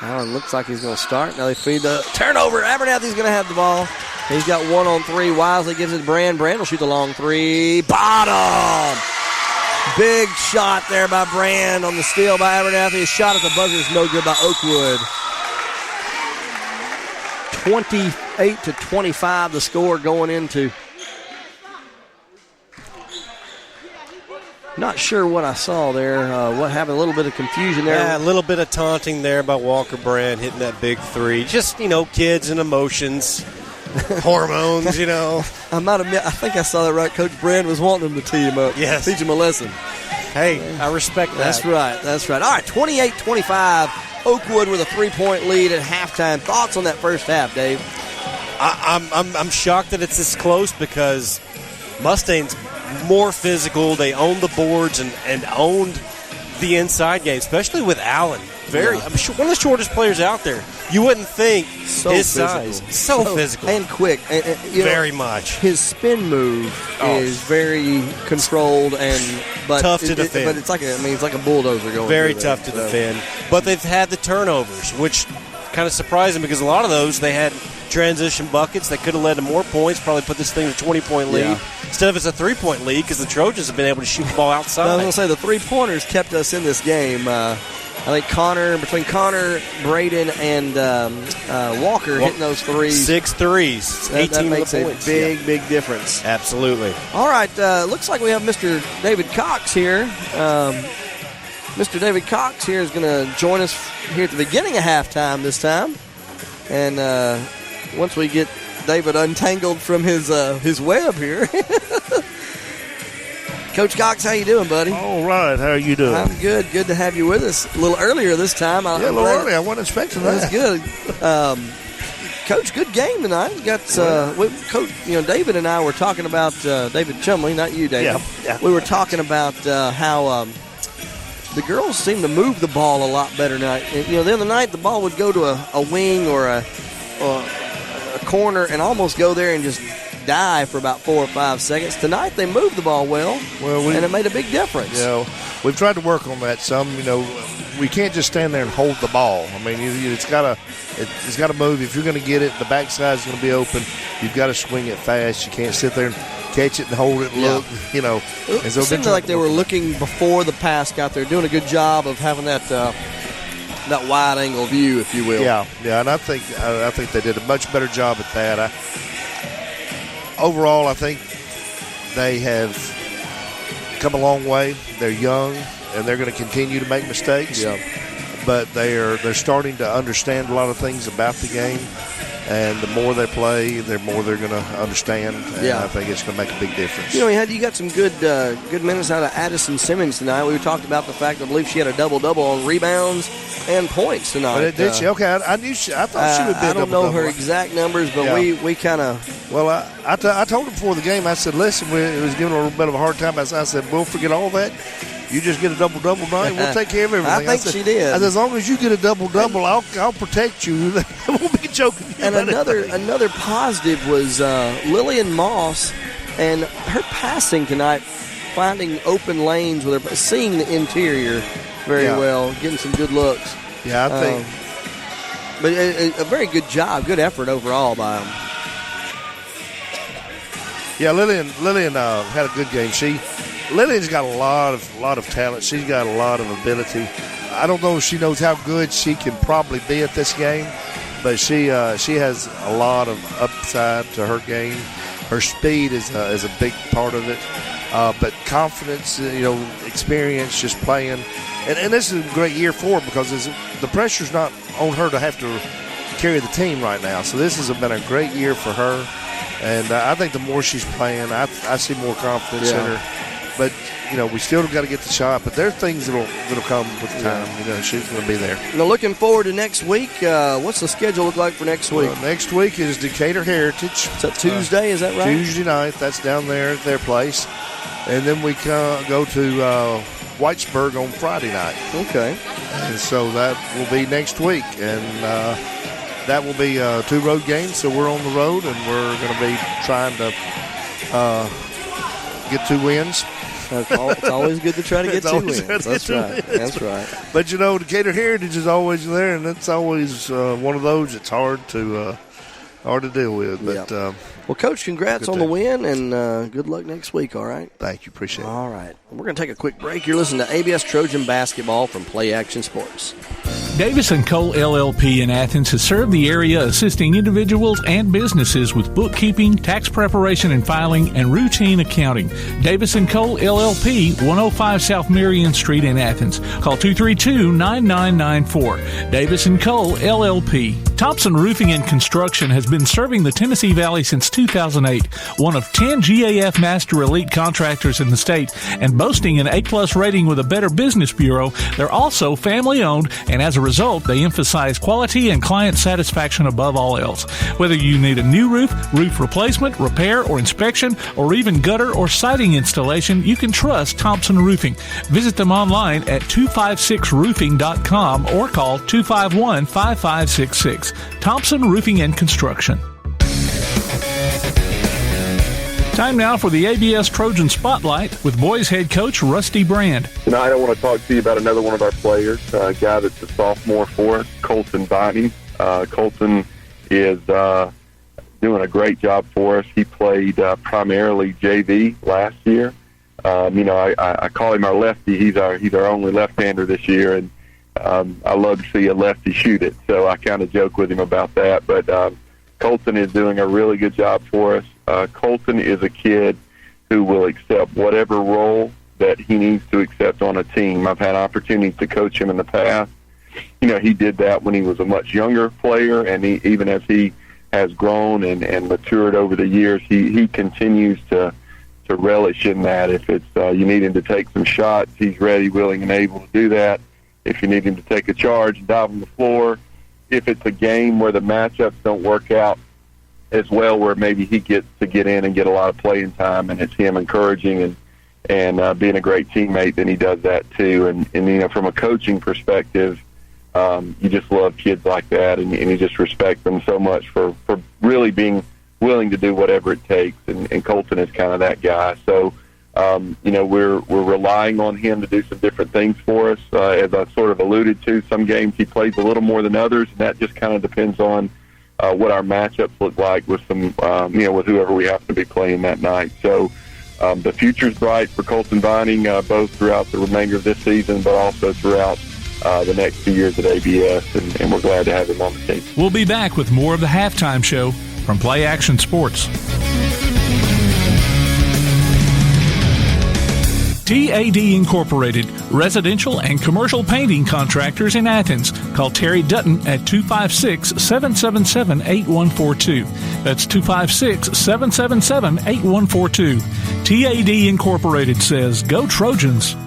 Allen looks like he's going to start. Now they feed the turnover. Abernathy's going to have the ball. He's got 1-on-3. Wisely gives it to Brand. Brand will shoot the long 3. Bottom! Big shot there by Brand on the steal by Abernathy. His shot at the buzzer is no good by Oakwood. 28-25 the score going into. Not sure what I saw there. What happened? A little bit of confusion there. Yeah, a little bit of taunting there by Walker Brand hitting that big 3. Just, kids and emotions. Hormones, I might admit, I think I saw that right. Coach Brand was wanting him to tee him up. Yes. Teach him a lesson. Hey, I respect that. That's right. All right, 28-25. Oakwood with a 3-point lead at halftime. Thoughts on that first half, Dave? I'm shocked that it's this close because Mustangs more physical. They owned the boards and owned the inside game, especially with Allen. I'm sure one of the shortest players out there. You wouldn't think his physical. Size. So physical. And quick. Very much. His spin move is very controlled but tough to defend. But it's like a bulldozer going. Very tough to defend. But they've had the turnovers, which kind of surprising because a lot of those they had transition buckets that could have led to more points, probably put this thing to a 20-point lead. Instead of it's a 3-point lead because the Trojans have been able to shoot the ball outside. I was going to say the 3-pointers kept us in this game. I think between Connor, Braden, and Walker hitting those threes. 6 threes. 18 that makes a points. big difference. Absolutely. All right, looks like we have Mr. David Cox here. Mr. David Cox here is going to join us here at the beginning of halftime this time. And once we get David untangled from his web here. Coach Cox, how you doing, buddy? All right, how are you doing? I'm good. Good to have you with us. A little earlier this time. A little early. I wasn't expecting that. That's good. Coach, good game tonight. You got Coach. David and I were talking about David Chumley, not you, David. Yeah. We were talking about how the girls seem to move the ball a lot better tonight. And, the other night the ball would go to a wing or a corner and almost go there and just die for about 4 or 5 seconds. Tonight they moved the ball well, and it made a big difference. We've tried to work on that some. We can't just stand there and hold the ball. It's got to move. If you're going to get it, the backside is going to be open. You've got to swing it fast. You can't sit there and catch it and hold it and look. It seemed like they were looking before the pass got there, doing a good job of having that that wide angle view, if you will. Yeah, and I think they did a much better job at that. Overall, I think they have come a long way. They're young, and they're going to continue to make mistakes. Yeah. But they're starting to understand a lot of things about the game. And the more they play, the more they're going to understand. And I think it's going to make a big difference. You got some good minutes out of Addison Simmons tonight. We talked about the fact, I believe she had a double-double on rebounds and points tonight. Did she? Okay, I thought she would be a double-double. I don't know her exact numbers, but we kind of... Well, I told her before the game, I said, listen, it was giving her a little bit of a hard time. I said, we'll forget all that. You just get a double-double tonight, we'll take care of everything. I think she did. I said, as long as you get a double-double, I'll protect you. I won't be joking. And another positive was Lillian Moss and her passing tonight, finding open lanes with her, seeing the interior very well, getting some good looks. Yeah, I think. But a very good job, good effort overall by them. Yeah, Lillian had a good game. Lillian's got a lot of talent. She's got a lot of ability. I don't know if she knows how good she can probably be at this game, but she has a lot of upside to her game. Her speed is a big part of it, but confidence, experience, just playing. And this is a great year for her because the pressure's not on her to have to carry the team right now. So this has been a great year for her, and I think the more she's playing, I see more confidence in her. But, we still got to get the shot. But there are things that'll come with time. She's going to be there. Now, looking forward to next week. What's the schedule look like for next week? Next week is Decatur Heritage. Is that Tuesday? Is that right? Tuesday night. That's down there at their place. And then we go to Whitesburg on Friday night. Okay. And so that will be next week. And that will be 2 road games. So we're on the road, and we're going to be trying to get 2 wins. It's always good to try to get 2 wins. That's right. But, Decatur Heritage is always there, and it's always one of those it's hard to deal with. But well, Coach, congrats on the win, and good luck next week, all right? Thank you. Appreciate it. All right. We're going to take a quick break. You're listening to ABS Trojan Basketball from Play Action Sports. Davis & Cole LLP in Athens has served the area assisting individuals and businesses with bookkeeping, tax preparation and filing, and routine accounting. Davis & Cole LLP, 105 South Marion Street in Athens. Call 232-9994. Davis & Cole LLP. Thompson Roofing and Construction has been serving the Tennessee Valley since 2008, one of 10 GAF Master Elite contractors in the state, and boasting an A+ rating with a Better Business Bureau. They're also family-owned, and as a result, they emphasize quality and client satisfaction above all else. Whether you need a new roof, roof replacement, repair, or inspection, or even gutter or siding installation, you can trust Thompson Roofing. Visit them online at 256roofing.com or call 251-5566. Thompson Roofing and Construction. Time now for the ABS Trojan Spotlight with boys head coach Rusty Brand. Tonight I want to talk to you about another one of our players, a guy that's a sophomore for us, Colton Viney. Colton is doing a great job for us. He played primarily JV last year. I call him our lefty. He's our only left-hander this year, and I love to see a lefty shoot it. So I kind of joke with him about that. But Colton is doing a really good job for us. Colton is a kid who will accept whatever role that he needs to accept on a team. I've had opportunities to coach him in the past. He did that when he was a much younger player, and even as he has grown and matured over the years, he continues to relish in that. If it's you need him to take some shots, he's ready, willing, and able to do that. If you need him to take a charge and dive on the floor, if it's a game where the matchups don't work out as well, where maybe he gets to get in and get a lot of playing time, and it's him encouraging and being a great teammate, then he does that too. And from a coaching perspective, you just love kids like that, and you just respect them so much for really being willing to do whatever it takes. And Colton is kind of that guy. So, we're relying on him to do some different things for us. As I sort of alluded to, some games he plays a little more than others, and that just kind of depends on what our matchups look like with some, with whoever we happen to be playing that night. So the future's bright for Colton Vining, both throughout the remainder of this season, but also throughout the next 2 years at ABS, and we're glad to have him on the team. We'll be back with more of the Halftime Show from Play Action Sports. TAD Incorporated, residential and commercial painting contractors in Athens. Call Terry Dutton at 256-777-8142. That's 256-777-8142. TAD Incorporated says, go Trojans.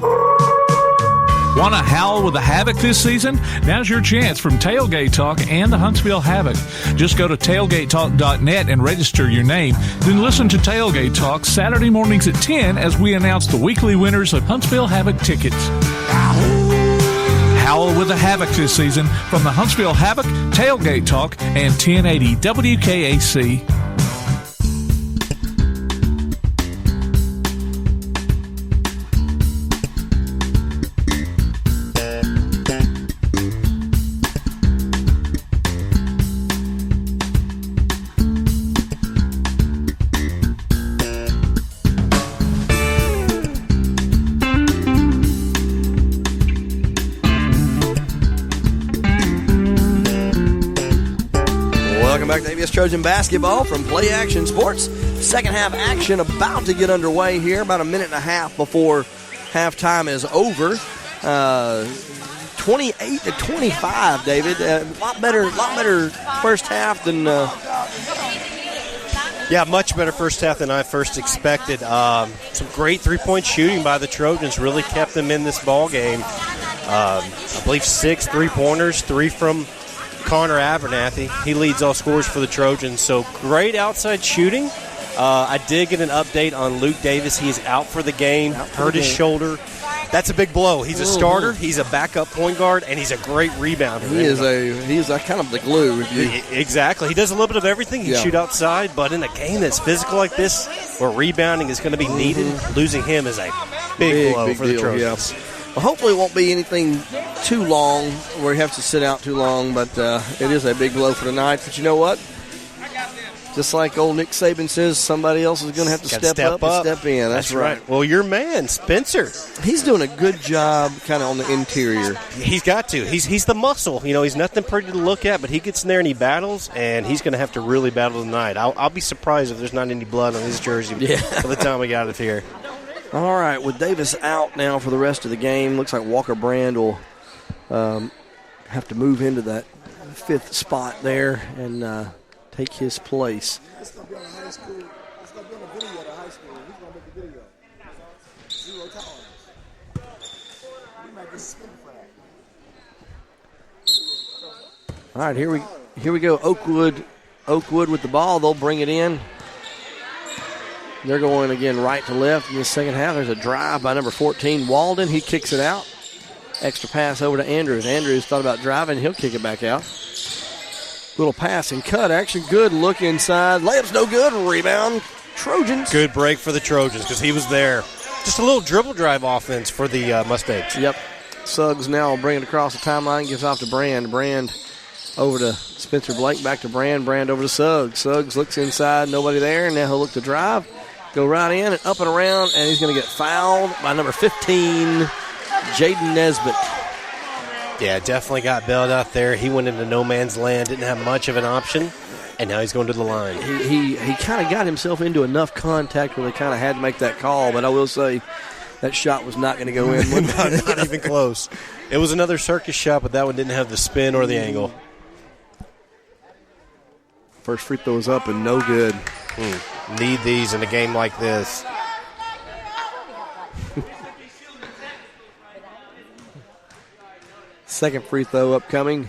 Want to howl with the Havoc this season? Now's your chance from Tailgate Talk and the Huntsville Havoc. Just go to tailgatetalk.net and register your name. Then listen to Tailgate Talk Saturday mornings at 10 as we announce the weekly winners of Huntsville Havoc tickets. Howl with the Havoc this season from the Huntsville Havoc, Tailgate Talk, and 1080 WKAC. Trojan basketball from Play Action Sports. Second half action about to get underway here, about a minute and a half before halftime is over. 28-25, David. A lot better first half than. Yeah, much better first half than I first expected. Some great three-point shooting by the Trojans really kept them in this ball game. I believe 6 3-pointers, 3 from Connor Abernathy. He leads all scorers for the Trojans, so great outside shooting. I did get an update on Luke Davis. He is out for the game, hurt his shoulder. That's a big blow. He's a starter, he's a backup point guard, and he's a great rebounder. He's kind of the glue. Exactly. He does a little bit of everything. He can shoot outside, but in a game that's physical like this, where rebounding is going to be needed, losing him is a big blow for the Trojans. Yeah. Well, hopefully it won't be anything too long where you have to sit out too long, but it is a big blow for tonight. But you know what? Just like old Nick Saban says, somebody else is going to have to step up and step in. That's right. Well, your man, Spencer. He's doing a good job kind of on the interior. He's got to. He's the muscle. You know, he's nothing pretty to look at, but he gets in there and he battles, and he's going to have to really battle tonight. I'll be surprised if there's not any blood on his jersey by the time we get out of here. All right, with Davis out now for the rest of the game, looks like Walker Brand will have to move into that 5th spot there and take his place. It's going to be on a high school. It's going to be on a video at a high school. He's going to make the video. 0 tolerance. We might get suspended for that. All right, here we go. Oakwood with the ball. They'll bring it in. They're going again right to left in the second half. There's a drive by number 14, Walden. He kicks it out. Extra pass over to Andrews. Andrews thought about driving. He'll kick it back out. Little pass and cut action. Good look inside. Layup's no good. Rebound. Trojans. Good break for the Trojans because he was there. Just a little dribble drive offense for the Mustangs. Yep. Suggs now bring it across the timeline. Gives off to Brand. Brand over to Spencer Blake. Back to Brand. Brand over to Suggs. Suggs looks inside. Nobody there. Now he'll look to drive. Go right in and up and around, and he's going to get fouled by number 15, Jaden Nesbitt. Yeah, definitely got bailed out there. He went into no man's land, didn't have much of an option, and now he's going to the line. He kind of got himself into enough contact where they kind of had to make that call, but I will say that shot was not going to go in. not even close. It was another circus shot, but that one didn't have the spin or the angle. First free throw is up and no good. Need these in a game like this. Second free throw upcoming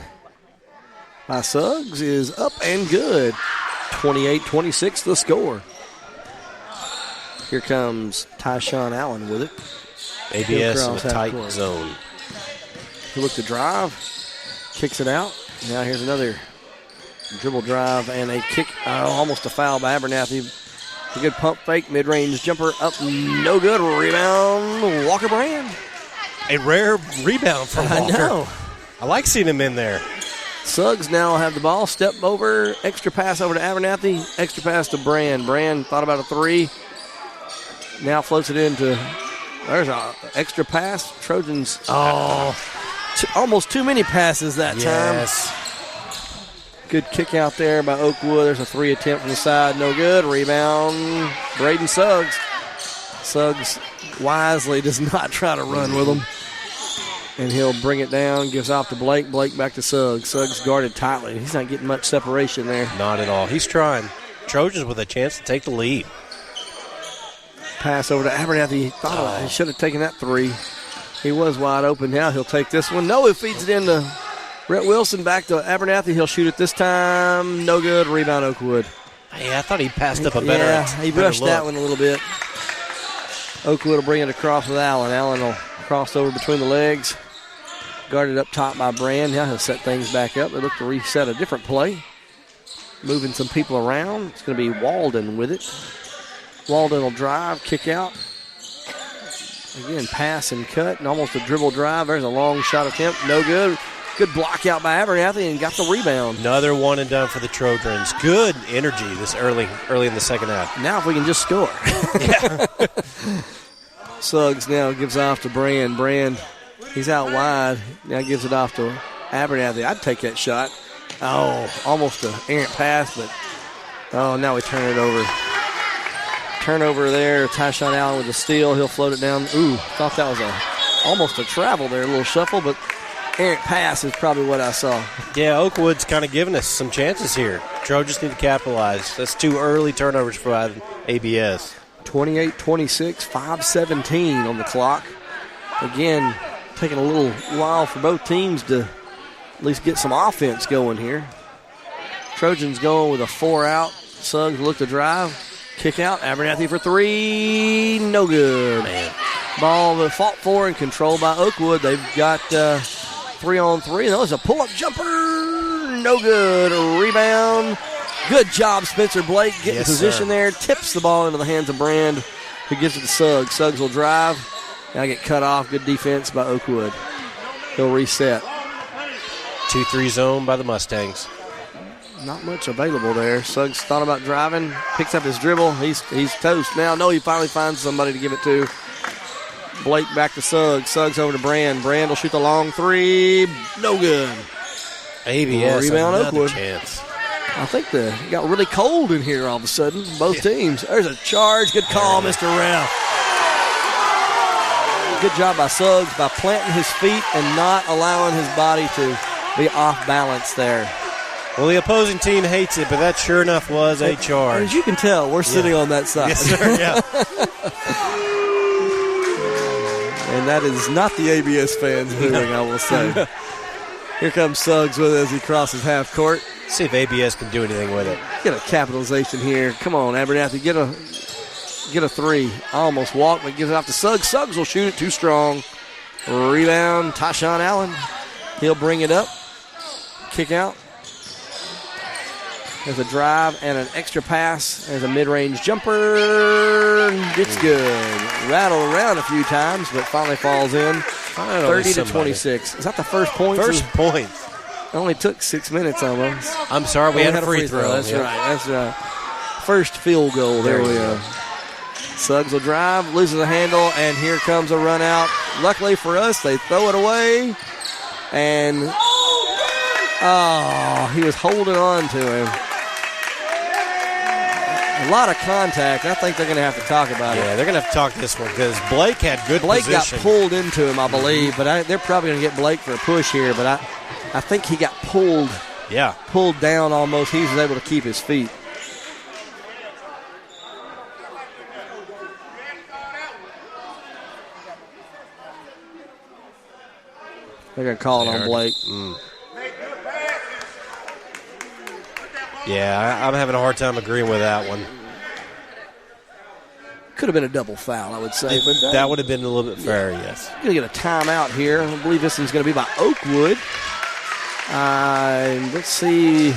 by Suggs is up and good. 28-26 the score. Here comes Tyshawn Allen with it. ABS in a tight zone. He looked to drive, kicks it out. Now here's another dribble drive and a kick, almost a foul by Abernathy. A good pump fake, mid-range jumper up, no good. Rebound, Walker Brand. A rare rebound from Walker. I know. I like seeing him in there. Suggs now have the ball, step over, extra pass over to Abernathy, extra pass to Brand. Brand thought about a three. Now floats it into, there's an extra pass. Trojans, almost too many passes that time. Good kick out there by Oakwood. There's a 3 attempt from the side. No good. Rebound, Braden Suggs. Suggs wisely does not try to run with him. And he'll bring it down, gives off to Blake. Blake back to Suggs. Suggs guarded tightly. He's not getting much separation there. Not at all. He's trying. Trojans with a chance to take the lead. Pass over to Abernathy. Thought he should have taken that 3. He was wide open. Now he'll take this one. No, he feeds it into Brett Wilson. Back to Abernathy. He'll shoot it this time. No good. Rebound Oakwood. Hey, I thought he passed up a better Yeah, he rushed that one a little bit. Oakwood will bring it across with Allen. Allen will cross over between the legs. Guarded up top by Brand. Now he'll set things back up. They look to reset a different play. Moving some people around. It's going to be Walden with it. Walden will drive, kick out. Again, pass and cut, and almost a dribble drive. There's a long shot attempt. No good. Good block out by Abernathy and got the rebound. Another one and done for the Trojans. Good energy this early in the second half. Now if we can just score. Suggs now gives off to Brand. Brand, he's out wide. Now gives it off to Abernathy. I'd take that shot. Oh, almost an errant pass, but now we turn it over. Turnover there. Tyshawn Allen with the steal. He'll float it down. Ooh, thought that was almost a travel there, a little shuffle, but errant pass is probably what I saw. Yeah, Oakwood's kind of giving us some chances here. Trojans need to capitalize. That's 2 early turnovers for ABS. 28-26, 5:17 on the clock. Again, taking a little while for both teams to at least get some offense going here. Trojans going with a 4-out. Suggs look to drive. Kick out. Abernathy for 3. No good. Man. Ball fought for and controlled by Oakwood. They've got 3-on-3. That was a pull-up jumper. No good. A rebound. Good job, Spencer Blake, getting position there. Tips the ball into the hands of Brand, who gives it to Suggs. Suggs will drive. Now get cut off. Good defense by Oakwood. He'll reset. 2-3 zone by the Mustangs. Not much available there. Suggs thought about driving. Picks up his dribble. He's toast now. No, he finally finds somebody to give it to. Blake back to Suggs. Suggs over to Brand. Brand will shoot the long 3. No good. ABS, rebound Oakwood. Chance. I think it got really cold in here all of a sudden. Both teams. There's a charge. Good call, Mr. Ref. Good job by Suggs by planting his feet and not allowing his body to be off balance there. Well, the opposing team hates it, but that sure enough was a charge. As you can tell, we're sitting on that side. Yes, sir, yeah. And that is not the ABS fans booing, I will say. Here comes Suggs with it as he crosses half court. See if ABS can do anything with it. Get a capitalization here. Come on, Abernathy, get a 3. Almost walked, but gives it off to Suggs. Suggs will shoot it too strong. Rebound, Tyshawn Allen. He'll bring it up. Kick out. There's a drive and an extra pass. There's a mid-range jumper. It's good. Rattled around a few times, but finally falls in. 30-26. Is that the first point? First point. It only took 6 minutes almost. I'm sorry, we had a free throw. That's right. First field goal. There we go. Suggs will drive, loses the handle, and here comes a run out. Luckily for us, they throw it away. And, he was holding on to him. A lot of contact. I think they're going to have to talk about it. Yeah, they're going to have to talk this one because Blake had good position. Blake got pulled into him, I believe, but they're probably going to get Blake for a push here, but I think he got pulled down almost. He was able to keep his feet. They're going to call it on Blake. Yeah, I'm having a hard time agreeing with that one. Could have been a double foul, I would say. But that would have been a little bit fair, yes. Going to get a timeout here. I believe this one's going to be by Oakwood. Let's see,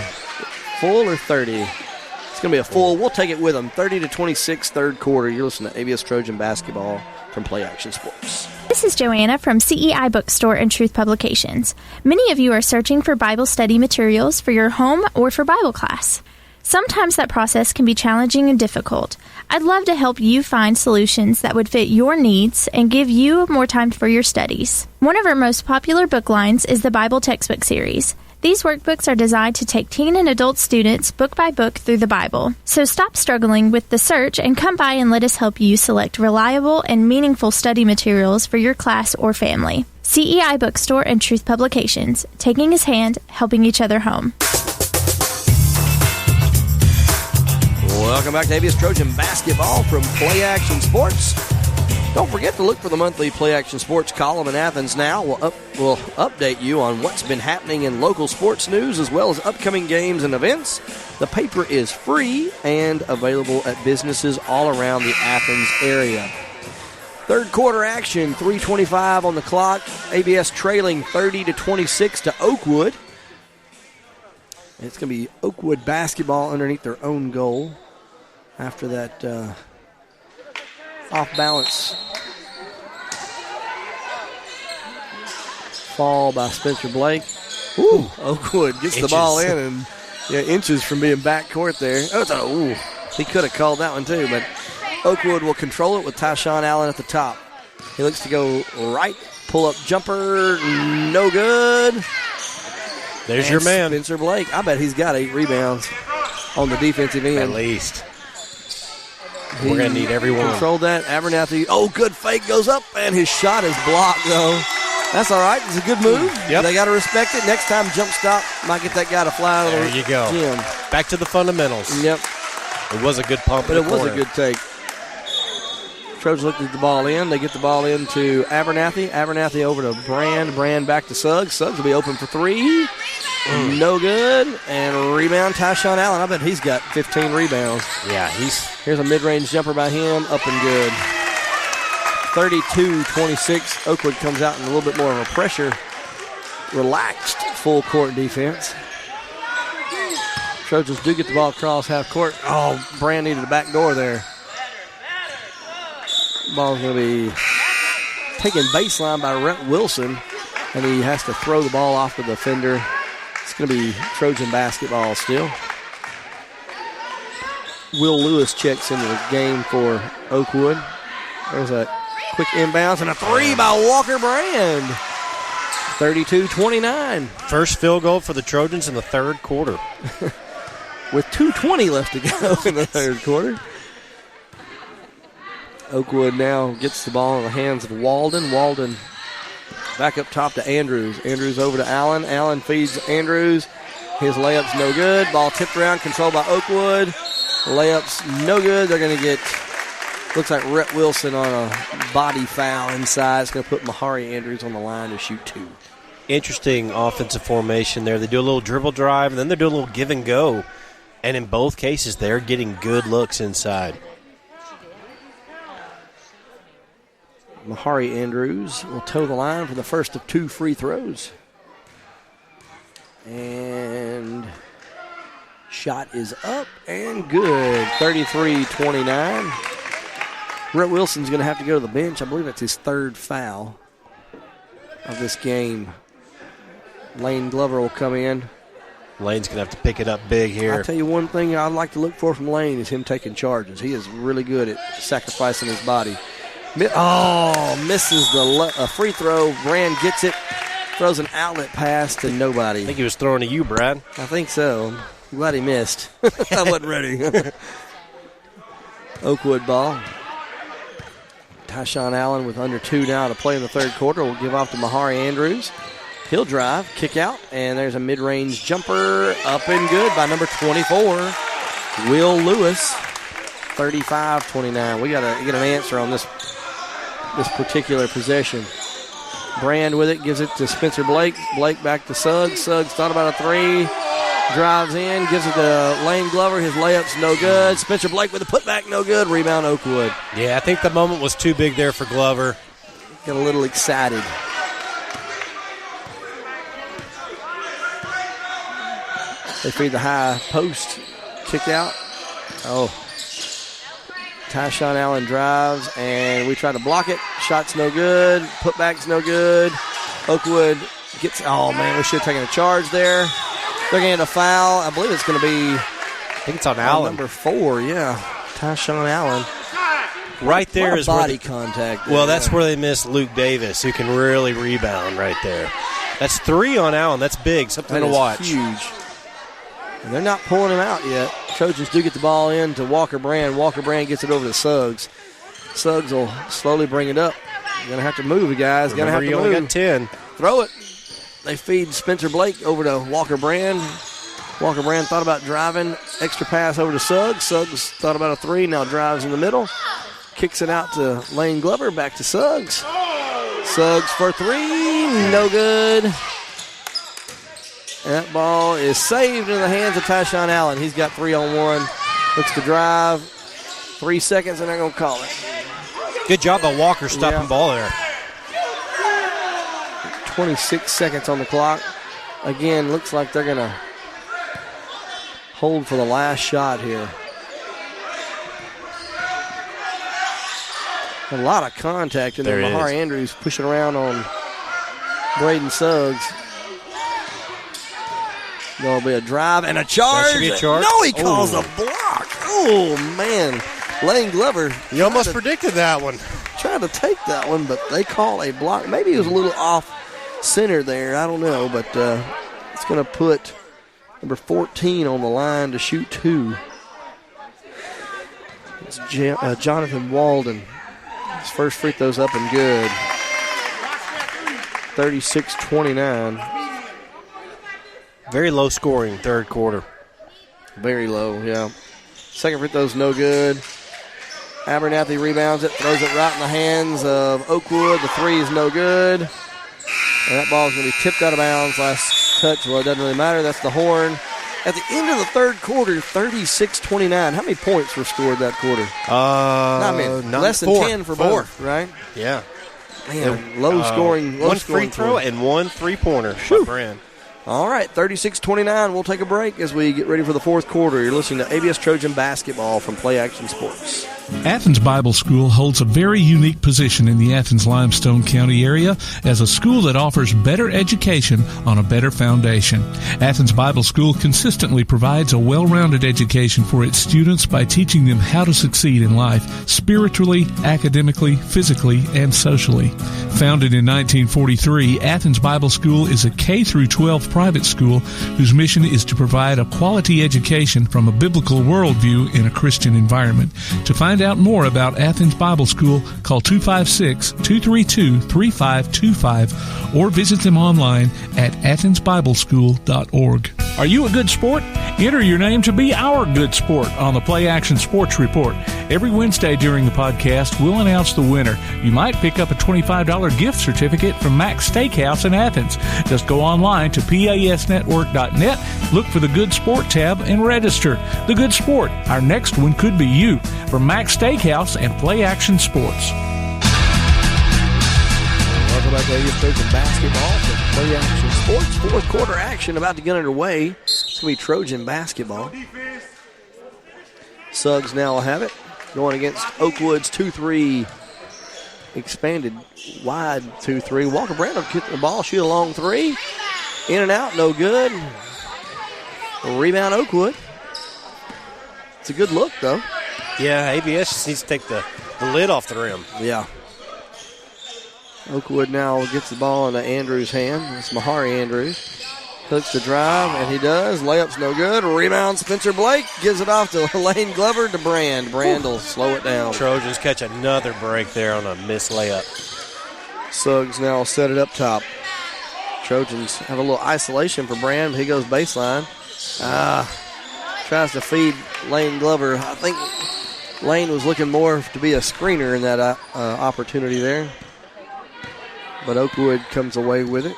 full or 30? It's going to be a full. We'll take it with them. 30-26, third quarter. You're listening to ABS Trojan Basketball from Play Action Sports. This is Joanna from CEI Bookstore and Truth Publications. Many of you are searching for Bible study materials for your home or for Bible class. Sometimes that process can be challenging and difficult. I'd love to help you find solutions that would fit your needs and give you more time for your studies. One of our most popular book lines is the Bible Textbook Series. These workbooks are designed to take teen and adult students book by book through the Bible. So stop struggling with the search and come by and let us help you select reliable and meaningful study materials for your class or family. CEI Bookstore and Truth Publications, taking his hand, helping each other home. Welcome back to ABS Trojan Basketball from Play Action Sports. Don't forget to look for the monthly Play Action Sports column in Athens Now. We'll update you on what's been happening in local sports news as well as upcoming games and events. The paper is free and available at businesses all around the Athens area. Third quarter action, 3:25 on the clock. ABS trailing 30-26 to Oakwood. It's going to be Oakwood basketball underneath their own goal after that off-balance fall by Spencer Blake. Ooh, Oakwood gets the ball in and inches from being backcourt there. He could have called that one too, but Oakwood will control it with Tyshawn Allen at the top. He looks to go right, pull-up jumper, no good. There's your man. Spencer Blake. I bet he's got 8 rebounds on the defensive end. At least. We're going to need everyone. Controlled that. Abernathy. Oh, good fake. Goes up, and his shot is blocked, though. That's all right. It's a good move. Yep. They got to respect it. Next time, jump stop. Might get that guy to fly out of the There you go. gym. Back to the fundamentals. Yep. It was a good pump. But it was a good take. Trojans looked at the ball in. They get the ball in to Abernathy. Abernathy over to Brand. Brand back to Suggs. Suggs will be open for 3. No good. And rebound, Tyshawn Allen. I bet he's got 15 rebounds. Yeah, Here's a mid-range jumper by him. Up and good. 32-26. Oakwood comes out in a little bit more of a pressure, relaxed full-court defense. Trojans do get the ball across half court. Oh, Brand needed a back door there. Ball's going to be taken baseline by Rhett Wilson, and he has to throw the ball off the defender. It's going to be Trojan basketball still. Will Lewis checks into the game for Oakwood. There's a quick inbounds and a 3 by Walker Brand. 32-29. First field goal for the Trojans in the third quarter. With 2:20 left to go in the third quarter. Oakwood now gets the ball in the hands of Walden. Walden back up top to Andrews. Andrews over to Allen. Allen feeds Andrews. His layup's no good. Ball tipped around, controlled by Oakwood. Layup's no good. They're going to get, looks like Rhett Wilson on a body foul inside. It's going to put Mahari Andrews on the line to shoot 2. Interesting offensive formation there. They do a little dribble drive, and then they do a little give and go. And in both cases, they're getting good looks inside. Mahari Andrews will toe the line for the first of 2 free throws. And shot is up and good. 33-29. Rhett Wilson's going to have to go to the bench. I believe that's his 3rd foul of this game. Lane Glover will come in. Lane's going to have to pick it up big here. I'll tell you one thing I'd like to look for from Lane is him taking charges. He is really good at sacrificing his body. Misses the free throw. Brand gets it. Throws an outlet pass to nobody. I think he was throwing to you, Brad. I think so. I'm glad he missed. I wasn't ready. Oakwood ball. Tyshawn Allen with under 2 now to play in the third quarter. Will give off to Mahari Andrews. He'll drive, kick out, and there's a mid-range jumper up and good by number 24, Will Lewis. 35-29. We got to get an answer on this particular possession. Brand with it, gives it to Spencer Blake. Blake back to Suggs. Suggs thought about a 3. Drives in, gives it to Lane Glover. His layup's no good. Spencer Blake with a putback, no good. Rebound Oakwood. Yeah, I think the moment was too big there for Glover. Got a little excited. They feed the high post. Kick out. Tyshawn Allen drives, and we try to block it. Shot's no good. Putback's no good. Oakwood gets, we should have taken a charge there. They're going to get a foul. I believe it's going to be think it's on Allen. Number 4, yeah. Tyshawn Allen. Right there is body where contact. Well, that's where they miss Luke Davis, who can really rebound right there. That's 3 on Allen. That's big. Something to watch. Huge. And they're not pulling him out yet. Trojans do get the ball in to Walker Brand. Walker Brand gets it over to Suggs. Suggs will slowly bring it up. You're going to have to move, guys. Going to have to move. Only got 10. Throw it. They feed Spencer Blake over to Walker Brand. Walker Brand thought about driving. Extra pass over to Suggs. Suggs thought about a 3. Now drives in the middle. Kicks it out to Lane Glover. Back to Suggs. Suggs for 3. No good. And that ball is saved in the hands of Tyshawn Allen. He's got 3 on 1. Looks to drive. 3 seconds, and they're going to call it. Good job by Walker stopping ball there. 26 seconds on the clock. Again, looks like they're going to hold for the last shot here. A lot of contact in there. Mahar Andrews pushing around on Braden Suggs. There'll be a drive and a charge. That should be a charge. No, he calls a block. Oh, man. Lane Glover. You almost predicted that one. Tried to take that one, but they call a block. Maybe it was a little off center there. I don't know, but it's going to put number 14 on the line to shoot 2. It's Jonathan Walden. His first free throw's up and good. 36-29. Very low scoring third quarter. Very low, yeah. Second free throw's no good. Abernathy rebounds it, throws it right in the hands of Oakwood. The 3 is no good. And that ball's going to be tipped out of bounds. Last touch, well, it doesn't really matter. That's the horn. At the end of the third quarter, 36-29. How many points were scored that quarter? Less than 10 for both, right? Yeah. Man, low scoring. One free throw and 1 3-pointer by Brand. All right, 36-29. We'll take a break as we get ready for the fourth quarter. You're listening to ABS Trojan Basketball from Play Action Sports. Athens Bible School holds a very unique position in the Athens-Limestone County area as a school that offers better education on a better foundation. Athens Bible School consistently provides a well-rounded education for its students by teaching them how to succeed in life, spiritually, academically, physically, and socially. Founded in 1943, Athens Bible School is a K-12 private school whose mission is to provide a quality education from a biblical worldview in a Christian environment. To find out more about Athens Bible School, call 256-232-3525 or visit them online at athensbibleschool.org. Are you a good sport? Enter your name to be our good sport on the Play Action Sports Report. Every Wednesday during the podcast, we'll announce the winner. You might pick up a $25 gift certificate from Max Steakhouse in Athens. Just go online to pasnetwork.net, look for the Good Sport tab, and register. The Good Sport. Our next one could be you. From Max Steakhouse and Play Action Sports. Welcome back to ABS Trojan Basketball from Play Action Sports. Fourth quarter action about to get underway. It's going to be Trojan basketball. Suggs now will have it. Going against Oakwood's 2-3. Expanded wide 2-3. Walker Brand will get the ball, shoot a long 3. In and out, no good. Rebound Oakwood. It's a good look, though. Yeah, ABS just needs to take the lid off the rim. Yeah. Oakwood now gets the ball into Andrews' hand. It's Mahari Andrews. Hooks the drive, and he does. Layup's no good. Rebound, Spencer Blake. Gives it off to Lane Glover to Brand. Brand will slow it down. Trojans catch another break there on a missed layup. Suggs now set it up top. Trojans have a little isolation for Brand. He goes baseline. Tries to feed Lane Glover. I think Lane was looking more to be a screener in that opportunity there. But Oakwood comes away with it.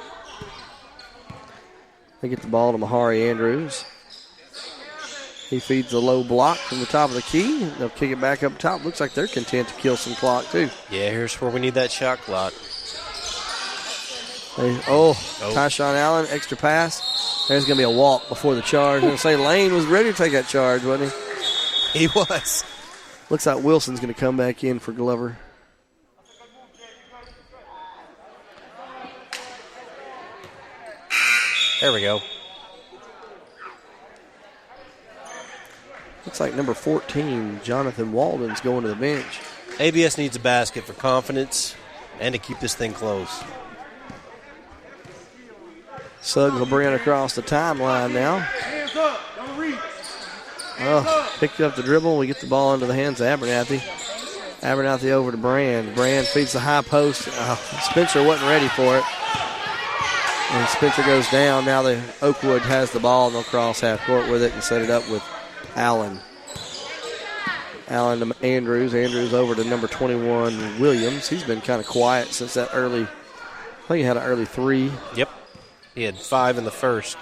They get the ball to Mahari Andrews. He feeds a low block from the top of the key. They'll kick it back up top. Looks like they're content to kill some clock, too. Yeah, here's where we need that shot clock. Tyshawn Allen, extra pass. There's going to be a walk before the charge. I'm going to say Lane was ready to take that charge, wasn't he? He was. Looks like Wilson's going to come back in for Glover. There we go. Looks like number 14, Jonathan Walden's going to the bench. ABS needs a basket for confidence and to keep this thing close. Suggs will bring it across the timeline now. Picked up the dribble. We get the ball into the hands of Abernathy. Abernathy over to Brand. Brand feeds the high post. Spencer wasn't ready for it. And Spencer goes down. Now the Oakwood has the ball, and they'll cross half court with it and set it up with Allen. Allen to Andrews. Andrews over to number 21, Williams. He's been kind of quiet since that early. I think he had an early three. Yep. He had 5 in the first.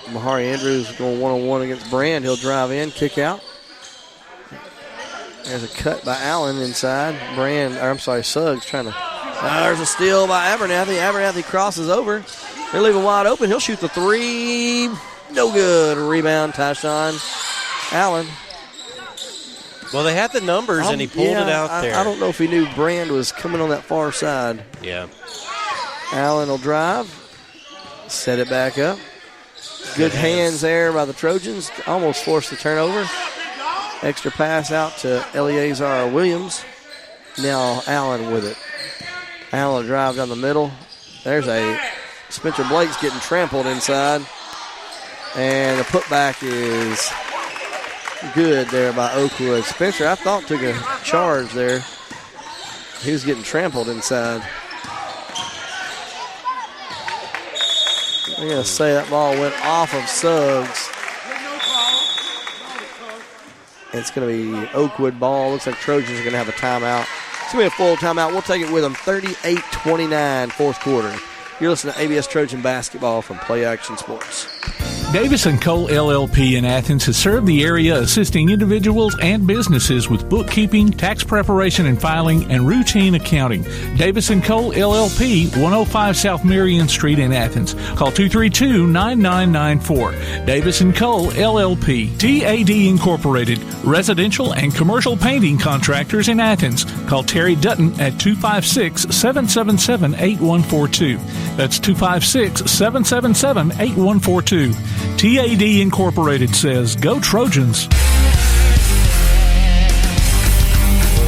Mahari Andrews going one-on-one against Brand. He'll drive in, kick out. There's a cut by Allen inside. Suggs trying to. There's a steal by Abernathy. Abernathy crosses over. They leave him wide open. He'll shoot the three. No good. Rebound, Tyshawn Allen. Well, they had the numbers, and he pulled it out there. I don't know if he knew Brand was coming on that far side. Yeah. Allen will drive. Set it back up. Good hands there by the Trojans. Almost forced the turnover. Extra pass out to Eleazar Williams. Now Allen with it. Allen drive down the middle. There's a Spencer Blake's getting trampled inside. And the putback is good there by Oakwood. Spencer, I thought, took a charge there. He was getting trampled inside. I'm going to say that ball went off of Suggs. It's going to be Oakwood ball. Looks like Trojans are going to have a timeout. It's going to be a full timeout. We'll take it with them. 38-29, fourth quarter. You're listening to ABS Trojan Basketball from Play Action Sports. Davis & Cole LLP in Athens has served the area assisting individuals and businesses with bookkeeping, tax preparation and filing, and routine accounting. Davis & Cole LLP, 105 South Marion Street in Athens. Call 232-9994. Davis & Cole LLP. TAD Incorporated, residential and commercial painting contractors in Athens. Call Terry Dutton at 256-777-8142. That's 256-777-8142. TAD Incorporated says, go Trojans.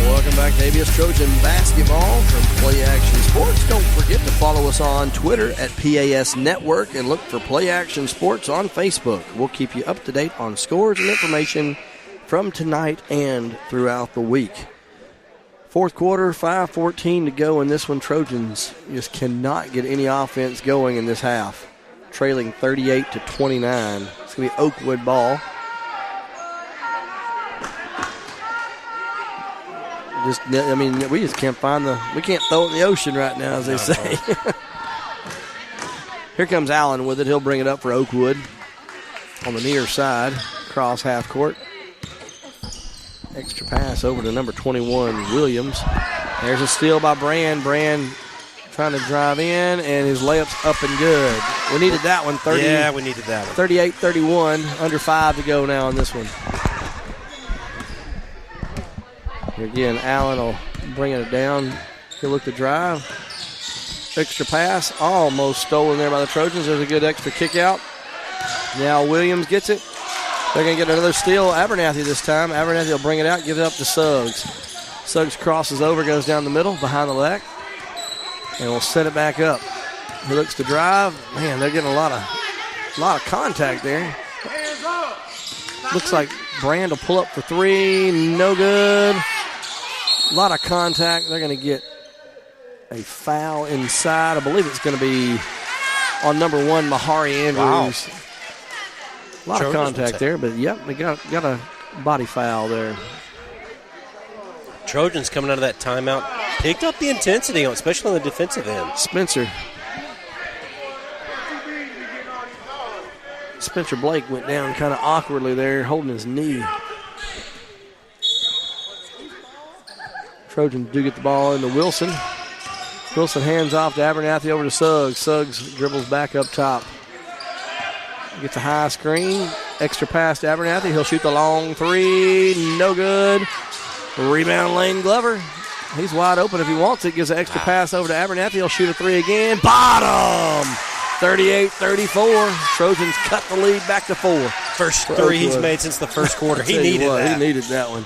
Welcome back to ABS Trojan Basketball from Play Action Sports. Don't forget to follow us on Twitter at PAS Network and look for Play Action Sports on Facebook. We'll keep you up to date on scores and information from tonight and throughout the week. Fourth quarter, 5:14 to go in this one. Trojans just cannot get any offense going in this half. Trailing 38-29. It's going to be Oakwood ball. We just can't we can't throw it in the ocean right now, as they say. Here comes Allen with it. He'll bring it up for Oakwood on the near side, cross half court. Extra pass over to number 21, Williams. There's a steal by Brand. Brand trying to drive in, and his layup's up and good. We needed that one. We needed that one. 38-31, under 5 to go now in this one. Here again, Allen will bring it down. He'll look to drive. Extra pass, almost stolen there by the Trojans. There's a good extra kick out. Now Williams gets it. They're going to get another steal. Abernathy this time. Abernathy will bring it out, give it up to Suggs. Suggs crosses over, goes down the middle, behind the back, and will set it back up. He looks to drive. Man, they're getting a lot of contact there. Looks like Brand will pull up for three. No good. A lot of contact. They're going to get a foul inside. I believe it's going to be on number 1, Mahari Andrews. Wow. A lot of contact there, but yep, they got a body foul there. Trojans coming out of that timeout picked up the intensity, especially on the defensive end. Spencer Blake went down kind of awkwardly there, holding his knee. Trojans do get the ball into Wilson. Wilson hands off to Abernathy over to Suggs. Suggs dribbles back up top. Gets a high screen. Extra pass to Abernathy. He'll shoot the long three. No good. Rebound Lane Glover. He's wide open if he wants it. Gives an extra pass over to Abernathy. He'll shoot a three again. Bottom! 38-34. Trojans cut the lead back to 4. First three he's made since the first quarter. He needed that. He needed that one.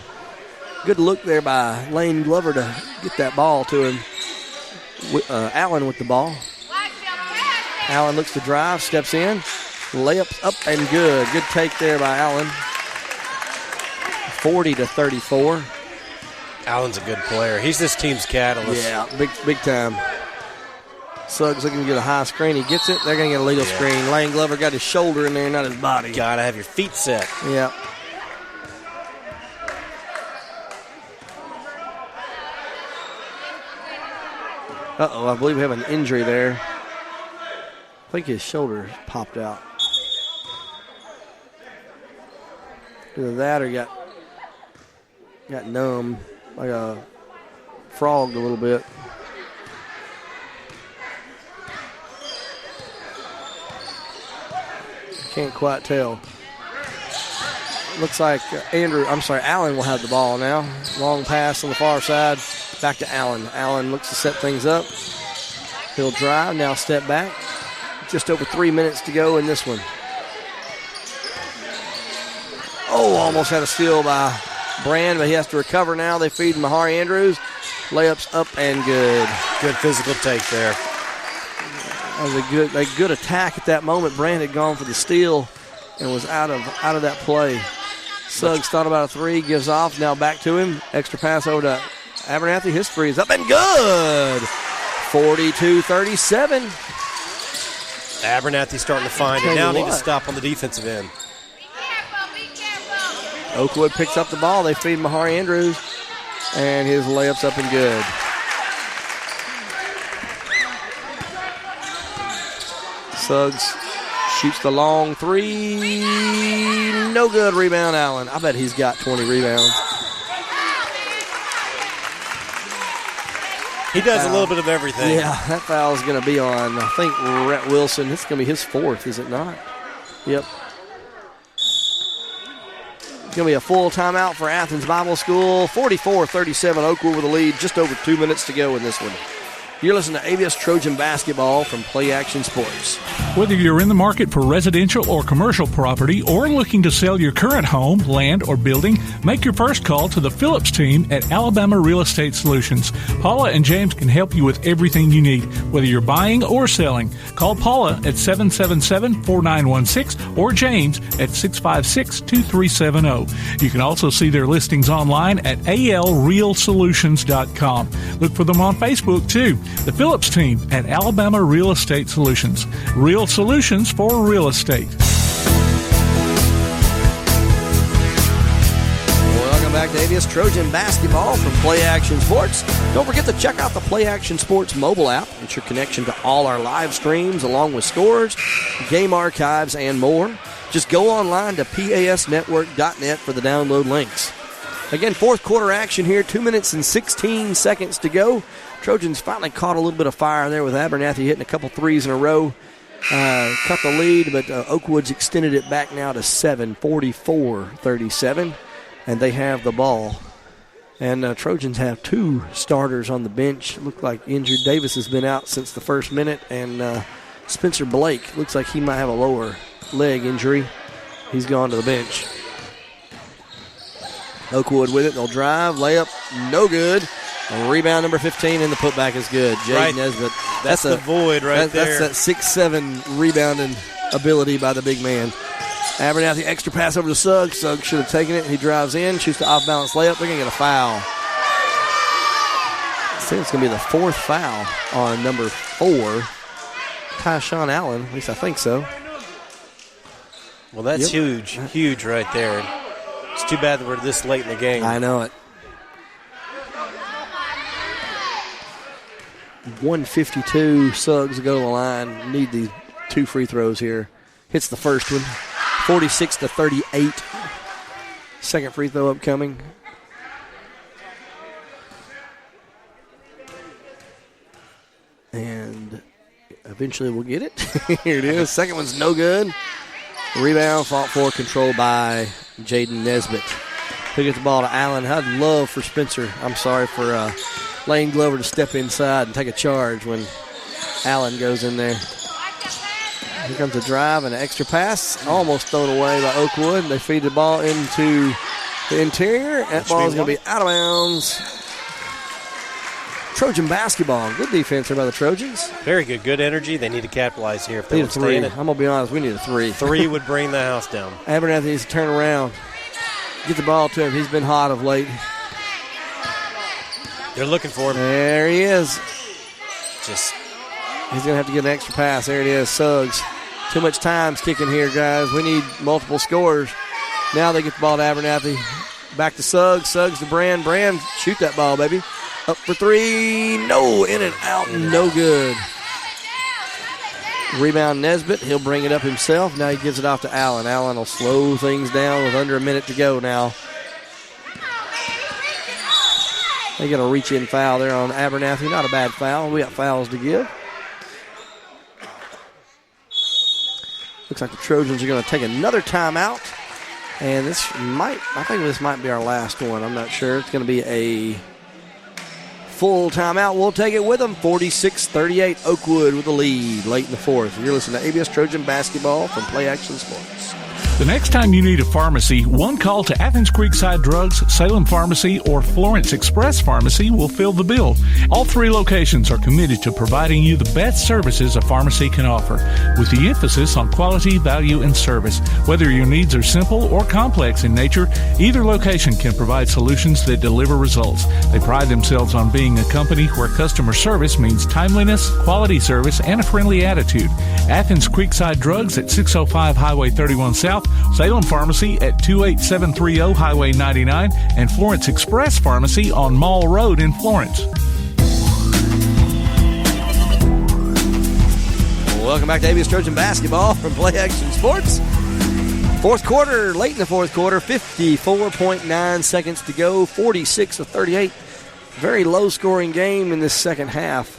Good look there by Lane Glover to get that ball to him. Allen with the ball. Allen looks to drive, steps in. Layup up and good. Good take there by Allen. 40-34. Allen's a good player. He's this team's catalyst. Yeah, big time. Suggs looking to get a high screen. He gets it. They're going to get a legal screen. Lane Glover got his shoulder in there, not his body. Got to have your feet set. Yeah. Uh-oh, I believe we have an injury there. I think his shoulder popped out. Either that or got numb, like a frogged a little bit. Can't quite tell. Looks like Allen will have the ball now. Long pass on the far side. Back to Allen. Allen looks to set things up. He'll drive, now step back. Just over 3 minutes to go in this one. Oh, almost had a steal by Brand, but he has to recover now. They feed Mahari Andrews. Layups up and good. Good physical take there. That was a good attack at that moment. Brand had gone for the steal and was out of that play. Suggs thought about a three, gives off, now back to him. Extra pass over to Abernathy. His three is up and good. 42-37. Abernathy starting to find it. Now need to stop on the defensive end. Oakwood picks up the ball. They feed Mahari Andrews, and his layup's up and good. Suggs shoots the long three. No good. Rebound, Allen. I bet he's got 20 rebounds. He does a little bit of everything. Yeah, that foul's going to be on, I think, Rhett Wilson. It's going to be his fourth, is it not? Yep. It's going to be a full timeout for Athens Bible School. 44-37, Oakwood with the lead. Just over 2 minutes to go in this one. You're listening to ABS Trojan Basketball from Play Action Sports. Whether you're in the market for residential or commercial property or looking to sell your current home, land, or building, make your first call to the Phillips team at Alabama Real Estate Solutions. Paula and James can help you with everything you need, whether you're buying or selling. Call Paula at 777-4916 or James at 656-2370. You can also see their listings online at alrealsolutions.com. Look for them on Facebook, too. The Phillips team at Alabama Real Estate Solutions. Real solutions for real estate. Welcome back to ABS Trojan Basketball from Play Action Sports. Don't forget to check out the Play Action Sports mobile app. It's your connection to all our live streams along with scores, game archives, and more. Just go online to pasnetwork.net for the download links. Again, fourth quarter action here, 2 minutes and 16 seconds to go. Trojans finally caught a little bit of fire there with Abernathy hitting a couple threes in a row. Cut the lead, but Oakwood's extended it back now to 7, 44-37, and they have the ball. And Trojans have two starters on the bench. Look like injured. Davis has been out since the first minute, and Spencer Blake looks like he might have a lower leg injury. He's gone to the bench. Oakwood with it. They'll drive. Layup. No good. Rebound number 15, and the putback is good. Jaden Nesbitt. That's the void right there. That's that 6'7" rebounding ability by the big man. Abernathy, extra pass over to Suggs. Suggs should have taken it. He drives in, shoots the off-balance layup. They're going to get a foul. I think it's going to be the fourth foul on number 4, Tyshawn Allen. At least I think so. Well, that's huge right there. It's too bad that we're this late in the game. I know it. 152, Suggs go to the line. Need these 2 free throws here. Hits the first one. 46-38. Second free throw upcoming. And eventually we'll get it. Here it is. Second one's no good. Rebound, fought for, controlled by Jaden Nesbitt. He'll get the ball to Allen. I'd love for Lane Glover to step inside and take a charge when Allen goes in there. Here comes a drive and an extra pass. Almost thrown away by Oakwood. They feed the ball into the interior. That ball is going to be out of bounds. Trojan basketball. Good defense there by the Trojans. Very good. Good energy. They need to capitalize here if they need a want to stay in it. I'm going to be honest. We need a 3. 3 would bring the house down. Abernathy needs to turn around. Get the ball to him. He's been hot of late. They're looking for him. There he is. He's going to have to get an extra pass. There it is. Suggs. Too much time's kicking here, guys. We need multiple scores. Now they get the ball to Abernathy. Back to Suggs. Suggs to Brand. Brand, shoot that ball, baby. Up for 3. No, in and out. No good. Rebound Nesbitt. He'll bring it up himself. Now he gives it off to Allen. Allen will slow things down with under a minute to go now. They got a reach-in foul there on Abernathy. Not a bad foul. We got fouls to give. Looks like the Trojans are going to take another timeout. And I think this might be our last one. I'm not sure. It's going to be a full timeout. We'll take it with them. 46-38, Oakwood with the lead late in the fourth. You're listening to ABS Trojan Basketball from Play Action Sports. The next time you need a pharmacy, one call to Athens Creekside Drugs, Salem Pharmacy, or Florence Express Pharmacy will fill the bill. All 3 locations are committed to providing you the best services a pharmacy can offer, with the emphasis on quality, value, and service. Whether your needs are simple or complex in nature, either location can provide solutions that deliver results. They pride themselves on being a company where customer service means timeliness, quality service, and a friendly attitude. Athens Creekside Drugs at 605 Highway 31 South, Salem Pharmacy at 28730 Highway 99, and Florence Express Pharmacy on Mall Road in Florence. Welcome back to ABS Trojan Basketball from Play Action Sports. Fourth quarter, late in the fourth quarter, 54.9 seconds to go, 46-38. Very low-scoring game in this second half.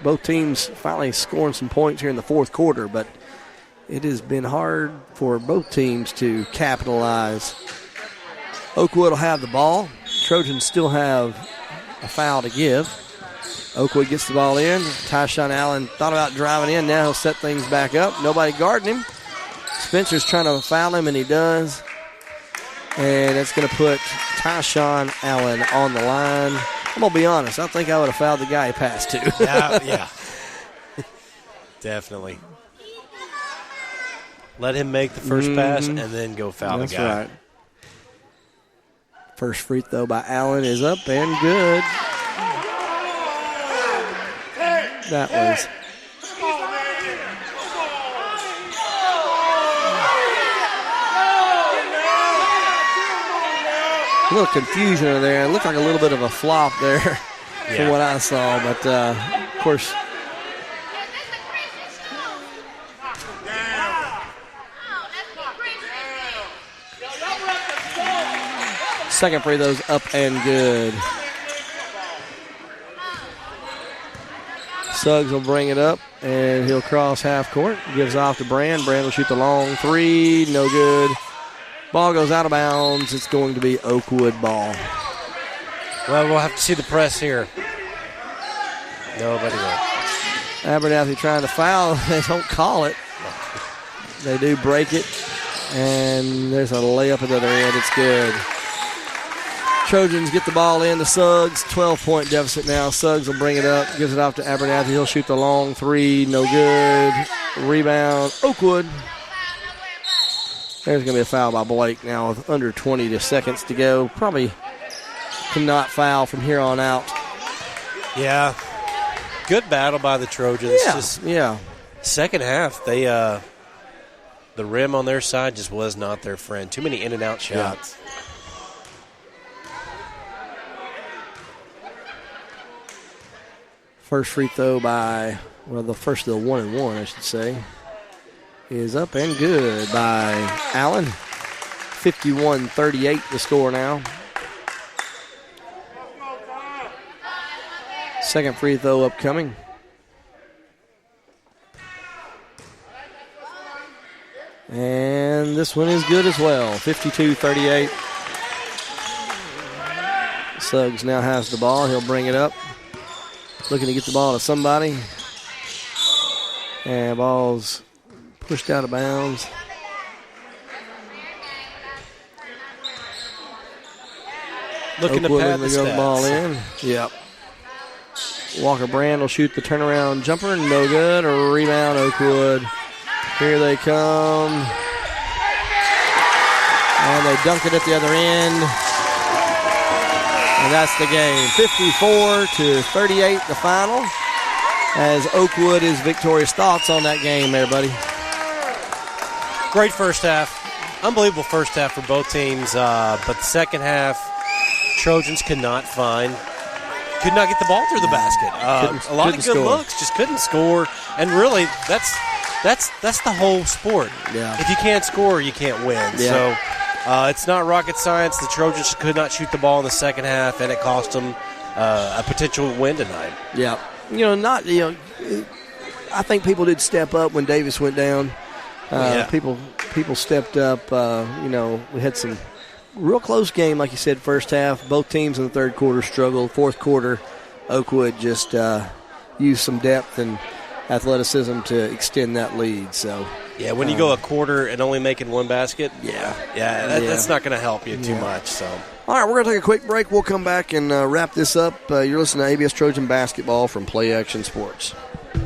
Both teams finally scoring some points here in the fourth quarter, but it has been hard for both teams to capitalize. Oakwood will have the ball. Trojans still have a foul to give. Oakwood gets the ball in. Tyshawn Allen thought about driving in. Now he'll set things back up. Nobody guarding him. Spencer's trying to foul him, and he does. And that's going to put Tyshawn Allen on the line. I'm going to be honest. I think I would have fouled the guy he passed to. Yeah. Definitely. Let him make the first pass and then go foul the guy. That's right. First free throw by Allen is up and good. That was. A little confusion over there. It looked like a little bit of a flop there from what I saw. But, of course, second free throw's up and good. Suggs will bring it up, and he'll cross half court. Gives off to Brand. Brand will shoot the long 3. No good. Ball goes out of bounds. It's going to be Oakwood ball. Well, we'll have to see the press here. Nobody will. Abernathy trying to foul. They don't call it. They do break it, and there's a layup at the other end. It's good. Trojans get the ball in to Suggs. 12-point deficit now. Suggs will bring it up. Gives it off to Abernathy. He'll shoot the long 3. No good. Rebound. Oakwood. There's going to be a foul by Blake now with under 20 seconds to go. Probably cannot foul from here on out. Yeah. Good battle by the Trojans. Yeah. Second half, they the rim on their side just was not their friend. Too many in and out shots. Yeah. First free throw by, the first of the 1-and-1, I should say, is up and good by Allen. 51-38 the score now. Second free throw upcoming. And this one is good as well. 52-38. Suggs now has the ball. He'll bring it up. Looking to get the ball to somebody. And ball's pushed out of bounds. Looking to pad the go the ball in. Yep. Walker Brand will shoot the turnaround jumper. No good. A rebound, Oakwood. Here they come. And they dunk it at the other end. And that's the game. 54-38, the final. As Oakwood is victorious. Thoughts on that game there, buddy? Great first half. Unbelievable first half for both teams. But the second half, Trojans could not get the ball through the basket. A lot of good looks, just couldn't score. And really, that's the whole sport. Yeah. If you can't score, you can't win. Yeah. So it's not rocket science. The Trojans could not shoot the ball in the second half, and it cost them a potential win tonight. Yeah. I think people did step up when Davis went down. People stepped up. We had some real close game, like you said, first half. Both teams in the third quarter struggled. Fourth quarter, Oakwood just used some depth and athleticism to extend that lead. So yeah, when you go a quarter and only making one basket, that's not going to help you too much. So all right, we're going to take a quick break. We'll come back and wrap this up. You're listening to ABS Trojan Basketball from Play Action Sports.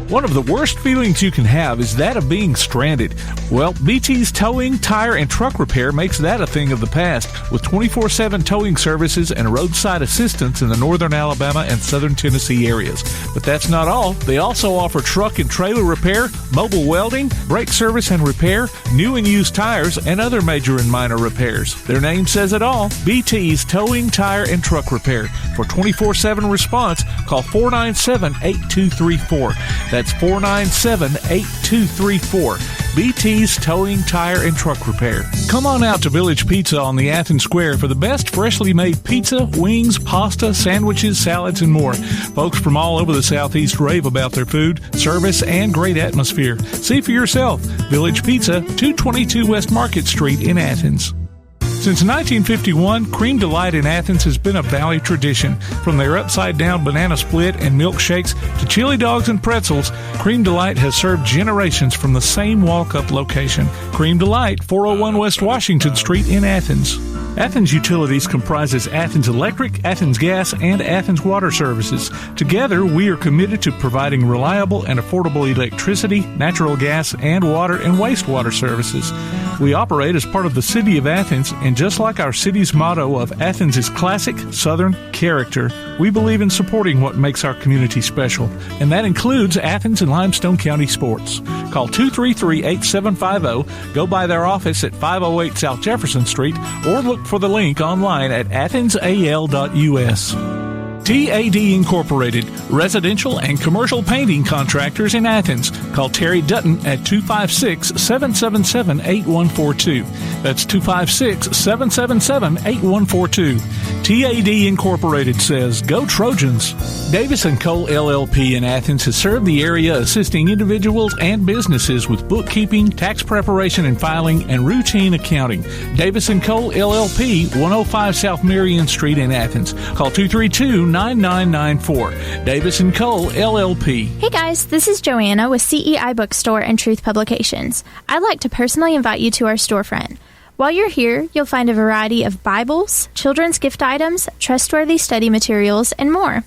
One of the worst feelings you can have is that of being stranded. Well, BT's Towing, Tire, and Truck Repair makes that a thing of the past with 24/7 towing services and roadside assistance in the northern Alabama and southern Tennessee areas. But that's not all. They also offer truck and trailer repair, mobile welding, brake service and repair, new and used tires, and other major and minor repairs. Their name says it all. BT's Towing, Tire, and Truck Repair. For 24/7 response, call 497-8234. That's 497-8234. BT's Towing, Tire, and Truck Repair. Come on out to Village Pizza on the Athens Square for the best freshly made pizza, wings, pasta, sandwiches, salads, and more. Folks from all over the Southeast rave about their food, service, and great atmosphere. See for yourself. Village Pizza, 222 West Market Street in Athens. Since 1951, Cream Delight in Athens has been a Valley tradition. From their upside-down banana split and milkshakes to chili dogs and pretzels, Cream Delight has served generations from the same walk-up location. Cream Delight, 401 West Washington Street in Athens. Athens Utilities comprises Athens Electric, Athens Gas, and Athens Water Services. Together, we are committed to providing reliable and affordable electricity, natural gas, and water and wastewater services. We operate as part of the City of Athens, and just like our city's motto of Athens is classic Southern character, we believe in supporting what makes our community special, and that includes Athens and Limestone County sports. Call 233-8750, go by their office at 508 South Jefferson Street, or look for the link online at athensal.us. TAD Incorporated, residential and commercial painting contractors in Athens. Call Terry Dutton at 256-777-8142. That's 256-777-8142. TAD Incorporated says, Go Trojans! Davis & Cole LLP in Athens has served the area assisting individuals and businesses with bookkeeping, tax preparation and filing, and routine accounting. Davis & Cole LLP, 105 South Marion Street in Athens. Call 232-9994. Davis & Cole LLP. Hey guys, this is Joanna with CEI Bookstore and Truth Publications. I'd like to personally invite you to our storefront. While you're here, you'll find a variety of Bibles, children's gift items, trustworthy study materials, and more.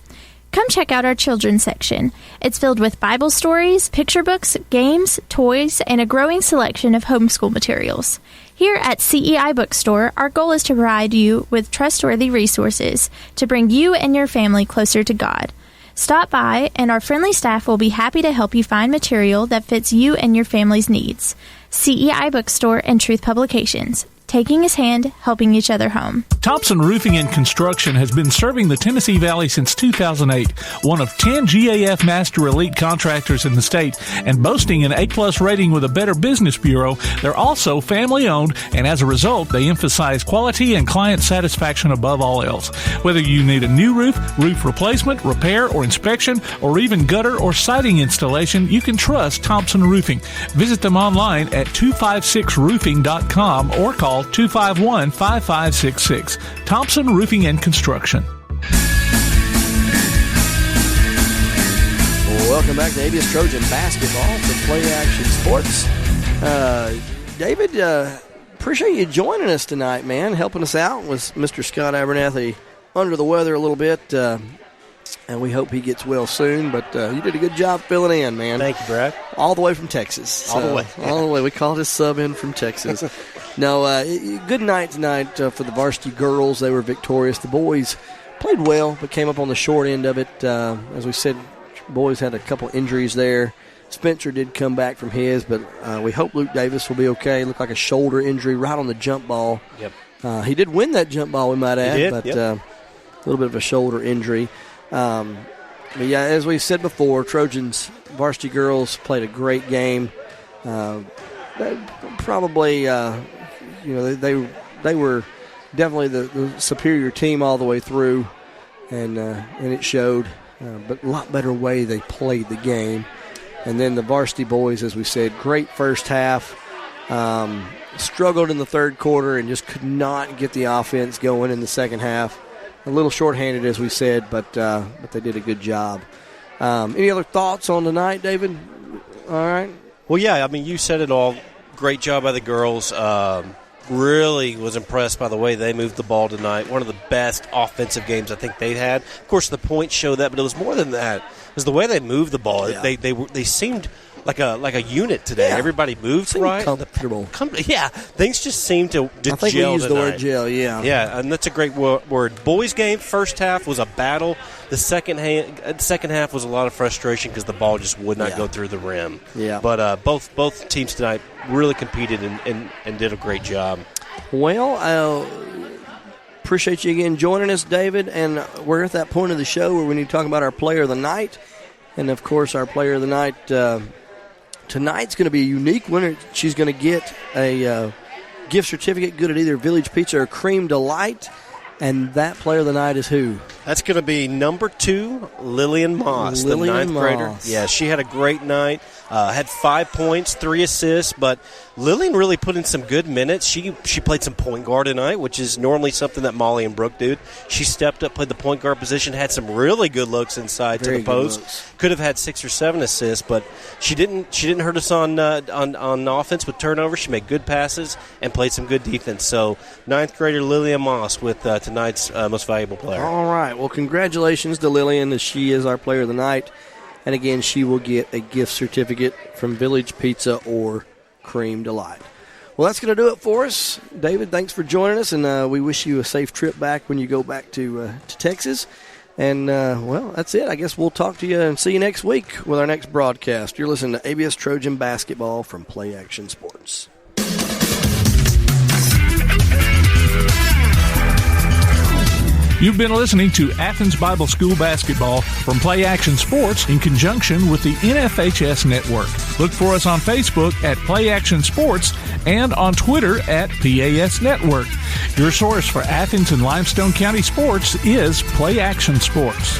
Come check out our children's section. It's filled with Bible stories, picture books, games, toys, and a growing selection of homeschool materials. Here at CEI Bookstore, our goal is to provide you with trustworthy resources to bring you and your family closer to God. Stop by, and our friendly staff will be happy to help you find material that fits you and your family's needs. CEI Bookstore and Truth Publications. Taking his hand, helping each other home. Thompson Roofing and Construction has been serving the Tennessee Valley since 2008, one of 10 GAF Master Elite contractors in the state, and boasting an A-plus rating with a Better Business Bureau. They're also family-owned, and as a result, they emphasize quality and client satisfaction above all else. Whether you need a new roof, roof replacement, repair, or inspection, or even gutter or siding installation, you can trust Thompson Roofing. Visit them online at 256roofing.com or call 251-5566. Thompson Roofing and Construction. welcome back to ABS Trojan Basketball from Play Action Sports. David, appreciate you joining us tonight, man, helping us out with Mr. Scott Abernathy under the weather a little bit, and we hope he gets well soon, but you did a good job filling in, man. Thank you, Brad. All the way from Texas. All the way. All the way. We called his sub in from Texas. No, good night tonight for the varsity girls. They were victorious. The boys played well, but came up on the short end of it. As we said, boys had a couple injuries there. Spencer did come back from his, but we hope Luke Davis will be okay. Looked like a shoulder injury right on the jump ball. Yep. He did win that jump ball, we might add, he did, but yep. A little bit of a shoulder injury. But yeah, as we said before, Trojans varsity girls played a great game. Probably, they were definitely the superior team all the way through, and it showed. But a lot better way they played the game. And then the varsity boys, as we said, great first half. Struggled in the third quarter and just could not get the offense going in the second half. A little shorthanded, as we said, but they did a good job. Any other thoughts on tonight, David? All right. Well, yeah, I mean, you said it all. Great job by the girls. Really was impressed by the way they moved the ball tonight. One of the best offensive games I think they've had. Of course, the points show that, but it was more than that. It was the way they moved the ball. Yeah. They seemed like a unit today. Yeah. Everybody moved right. Comfortable. Things just seemed to I think gel we used tonight. the word gel, yeah. Yeah, and that's a great word. Boys' game, first half was a battle. The second half was a lot of frustration because the ball just would not go through the rim. Yeah. But both teams tonight really competed and did a great job. Well, appreciate you again joining us, David. And we're at that point of the show where we need to talk about our player of the night. And, of course, our player of the night tonight's going to be a unique winner. She's going to get a gift certificate good at either Village Pizza or Cream Delight. And that player of the night is who? That's going to be number 2, Lillian Moss, the ninth grader. Yeah, she had a great night. Had 5 points, 3 assists, but Lillian really put in some good minutes. She played some point guard tonight, which is normally something that Molly and Brooke do. She stepped up, played the point guard position, had some really good looks inside to the post. Could have had 6 or 7 assists, but she didn't hurt us on offense with turnovers. She made good passes and played some good defense. So ninth grader Lillian Moss with tonight's most valuable player. All right. Well, congratulations to Lillian, as she is our player of the night. And again, she will get a gift certificate from Village Pizza or Cream Delight. Well, that's going to do it for us. David, thanks for joining us, and we wish you a safe trip back when you go back to Texas. And, well, that's it. I guess we'll talk to you and see you next week with our next broadcast. You're listening to ABS Trojan Basketball from Play Action Sports. You've been listening to Athens Bible School Basketball from Play Action Sports in conjunction with the NFHS Network. Look for us on Facebook at Play Action Sports and on Twitter at PAS Network. Your source for Athens and Limestone County sports is Play Action Sports.